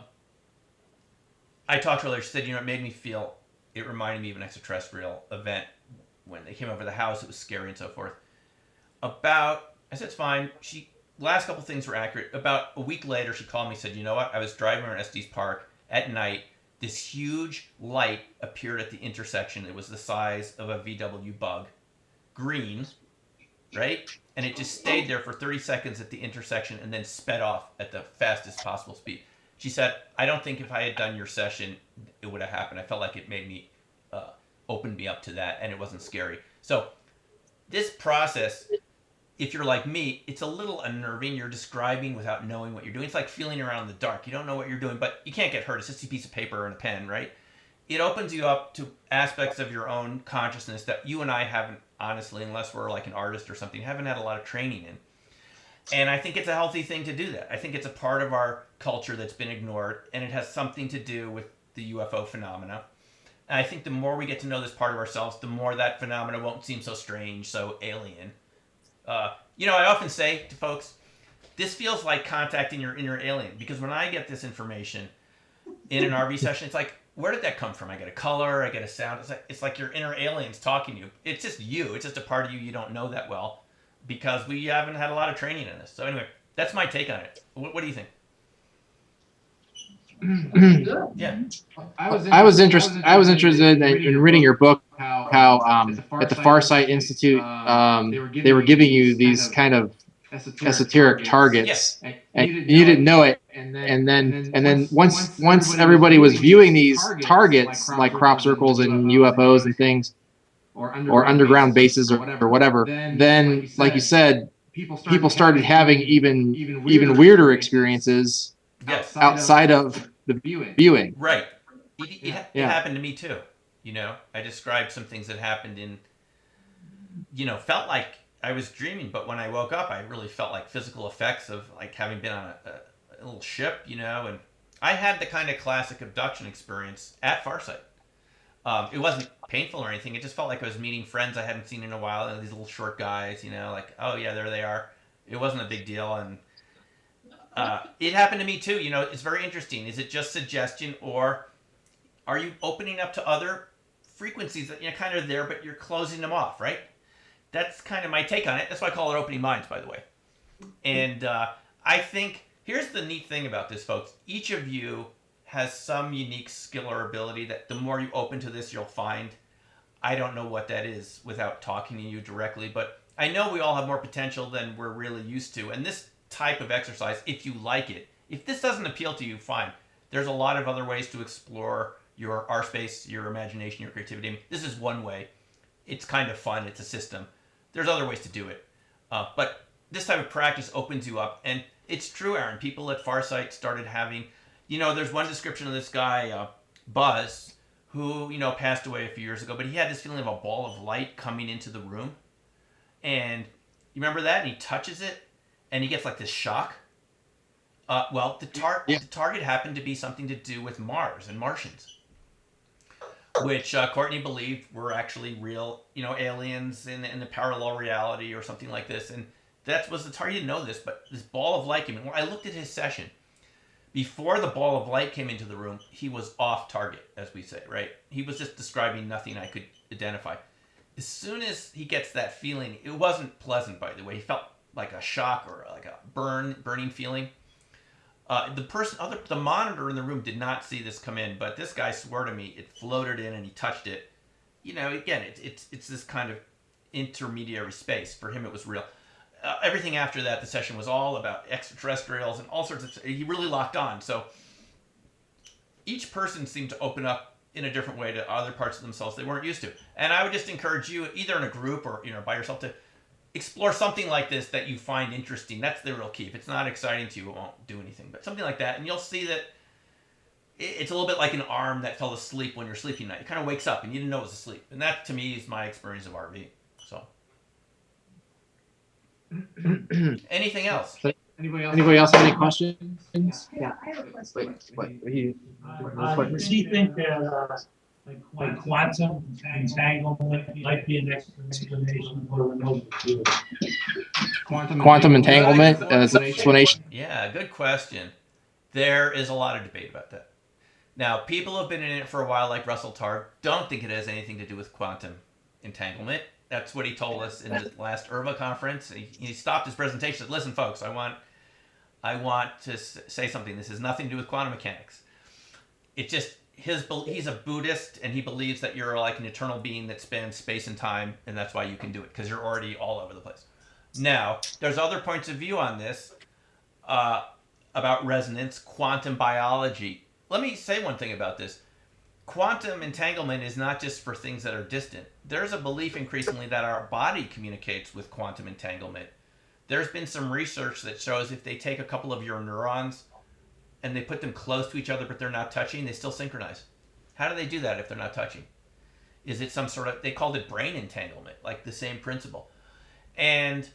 talked to her earlier. She said, it made me feel. It reminded me of an extraterrestrial event when they came over the house. It was scary and so forth. I said, it's fine. Last couple things were accurate. About a week later, she called me and said, you know what? I was driving around Estes Park at night. This huge light appeared at the intersection. It was the size of a VW bug. Green, right? And it just stayed there for 30 seconds at the intersection and then sped off at the fastest possible speed. She said, I don't think if I had done your session, it would have happened. I felt like it made me, opened me up to that, and it wasn't scary. So this process, if you're like me, it's a little unnerving. You're describing without knowing what you're doing. It's like feeling around in the dark. You don't know what you're doing, but you can't get hurt. It's just a piece of paper and a pen, right? It opens you up to aspects of your own consciousness that you and I haven't, honestly, unless we're like an artist or something, haven't had a lot of training in. And I think it's a healthy thing to do that. I think it's a part of our culture that's been ignored, and it has something to do with the UFO phenomena. And I think the more we get to know this part of ourselves, the more that phenomena won't seem so strange, so alien. I often say to folks, this feels like contacting your inner alien, because when I get this information in an RV session, it's like, where did that come from? I get a color, I get a sound. It's like your inner alien's talking to you. It's just you. It's just a part of you don't know that well, because we haven't had a lot of training in this. So anyway, that's my take on it. What do you think? Yeah. I was interested in reading your book. How at the Farsight Institute, they were giving you these kind of esoteric targets, and you didn't know it. And then once everybody was viewing these targets like crop circles and UFOs and things, or underground bases or whatever, then like you said, people started having even weirder experiences Yes. outside of the viewing. Right. It happened to me too. I described some things that happened in, felt like I was dreaming, but when I woke up, I really felt like physical effects of like having been on a little ship, and I had the kind of classic abduction experience at Farsight. It wasn't painful or anything. It just felt like I was meeting friends I hadn't seen in a while, and these little short guys, like, oh yeah, there they are. It wasn't a big deal, and it happened to me too. It's very interesting. Is it just suggestion, or are you opening up to other frequencies that you're kind of there, but you're closing them off, right? That's kind of my take on it. That's why I call it opening minds, by the way. And I think here's the neat thing about this, folks. Each of you has some unique skill or ability that the more you open to this, you'll find. I don't know what that is without talking to you directly, but I know we all have more potential than we're really used to. And this type of exercise, if you like it, if this doesn't appeal to you, fine. There's a lot of other ways to explore your art space, your imagination, your creativity. This is one way. It's kind of fun. It's a system. There's other ways to do it. But this type of practice opens you up. And it's true, Aaron. People at Farsight started having, there's one description of this guy, Buzz, who, passed away a few years ago, but he had this feeling of a ball of light coming into the room. And you remember that? And he touches it, and he gets like this shock. The target happened to be something to do with Mars and Martians, which Courtney believed were actually real, aliens in the parallel reality or something like this. And that was the target. He didn't know this, but this ball of light came in. When I looked at his session, before the ball of light came into the room, he was off target, as we say, right? He was just describing nothing I could identify. As soon as he gets that feeling, it wasn't pleasant, by the way. He felt like a shock or like a burning feeling. The monitor in the room did not see this come in, but this guy swore to me it floated in and he touched it. you know, again, it's this kind of intermediary space. For him, it was real. Everything after that, the session was all about extraterrestrials and all sorts of. He really locked on. So each person seemed to open up in a different way to other parts of themselves they weren't used to. And I would just encourage you, either in a group or by yourself, to explore something like this that you find interesting. That's the real key. If it's not exciting to you, it won't do anything. But something like that, and you'll see that it's a little bit like an arm that fell asleep when you're sleeping at night. It kind of wakes up and you didn't know it was asleep. And that, to me, is my experience of RV. So, anything else? Anybody else have any questions? Yeah, I have a question. Does he think that like quantum entanglement might be an explanation for remote viewing? Quantum entanglement as an explanation. Yeah, good question. There is a lot of debate about that. Now, people who have been in it for a while, like Russell Targ, don't think it has anything to do with quantum entanglement. That's what he told us in the last IRVA conference. He stopped his presentation and said, listen, folks, I want to say something. This has nothing to do with quantum mechanics. It's just he's a Buddhist, and he believes that you're like an eternal being that spans space and time, and that's why you can do it, because you're already all over the place. Now, there's other points of view on this about resonance, quantum biology. Let me say one thing about this. Quantum entanglement is not just for things that are distant. There's a belief increasingly that our body communicates with quantum entanglement. There's been some research that shows if they take a couple of your neurons and they put them close to each other but they're not touching, they still synchronize. How do they do that if they're not touching? Is it some sort of, they called it brain entanglement, like the same principle. And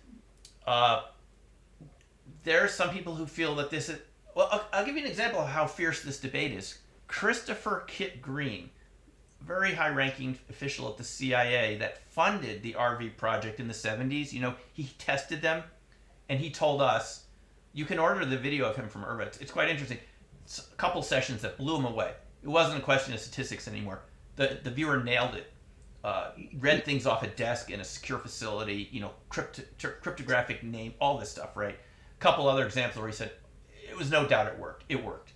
there are some people who feel that this is, well, I'll give you an example of how fierce this debate is. Christopher Kit Green, very high-ranking official at the CIA that funded the RV project in the 70s, he tested them, and he told us, you can order the video of him from IRVA. It's quite interesting. It's a couple sessions that blew him away. It wasn't a question of statistics anymore. The viewer nailed it. Read things off a desk in a secure facility, cryptographic name, all this stuff, right? A couple other examples where he said, it was no doubt it worked. It worked.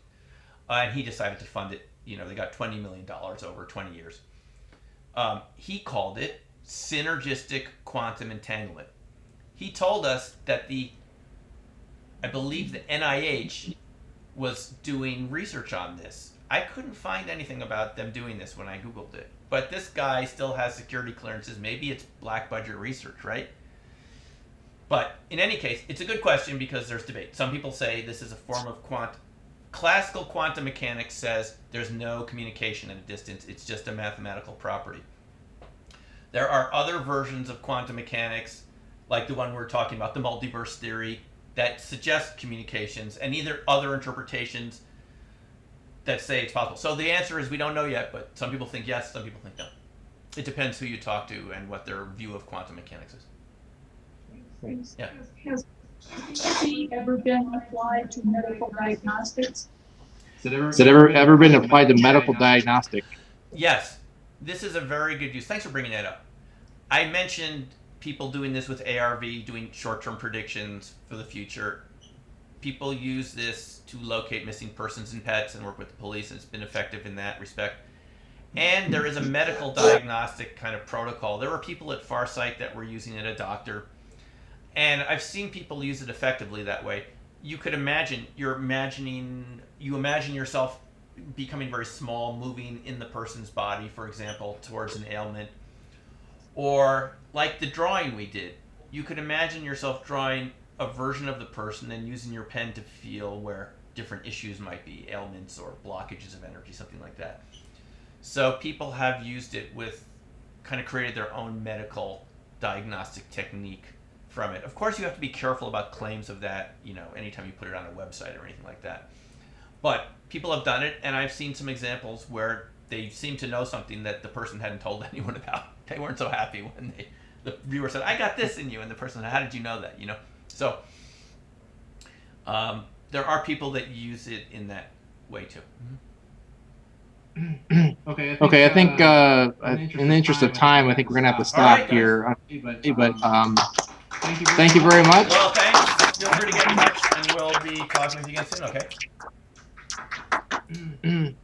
And he decided to fund it. They got $20 million over 20 years. He called it synergistic quantum entanglement. He told us that I believe the NIH was doing research on this. I couldn't find anything about them doing this when I Googled it. But this guy still has security clearances. Maybe it's black budget research, right? But in any case, it's a good question because there's debate. Some people say this is a form of classical quantum mechanics says there's no communication at a distance. It's just a mathematical property. There are other versions of quantum mechanics, like the one we're talking about, the multiverse theory, that suggest communications, and either other interpretations that say it's possible. So the answer is we don't know yet, but some people think yes, some people think no. It depends who you talk to and what their view of quantum mechanics is. Yeah. Has he ever been applied to medical diagnostics? Has it ever been applied to medical diagnostic? Yes. This is a very good use. Thanks for bringing that up. I mentioned people doing this with ARV, doing short-term predictions for the future. People use this to locate missing persons and pets and work with the police, and it's been effective in that respect. And there is a medical diagnostic kind of protocol. There were people at Farsight that were using it, a doctor. And I've seen people use it effectively that way. You could imagine, you imagine yourself becoming very small, moving in the person's body, for example, towards an ailment. Or like the drawing we did, you could imagine yourself drawing a version of the person and using your pen to feel where different issues might be, ailments or blockages of energy, something like that. So people have used it with, kind of created their own medical diagnostic technique from it. Of course, you have to be careful about claims of that, anytime you put it on a website or anything like that. But people have done it, and I've seen some examples where they seem to know something that the person hadn't told anyone about. They weren't so happy when the viewer said, I got this in you, and the person said, how did you know that? So there are people that use it in that way too. Okay, I think in the interest of time, I think we're gonna have to stop here. But thank you very much. Well, thanks. Feel free to get in touch, and we'll be talking with you again soon. Okay.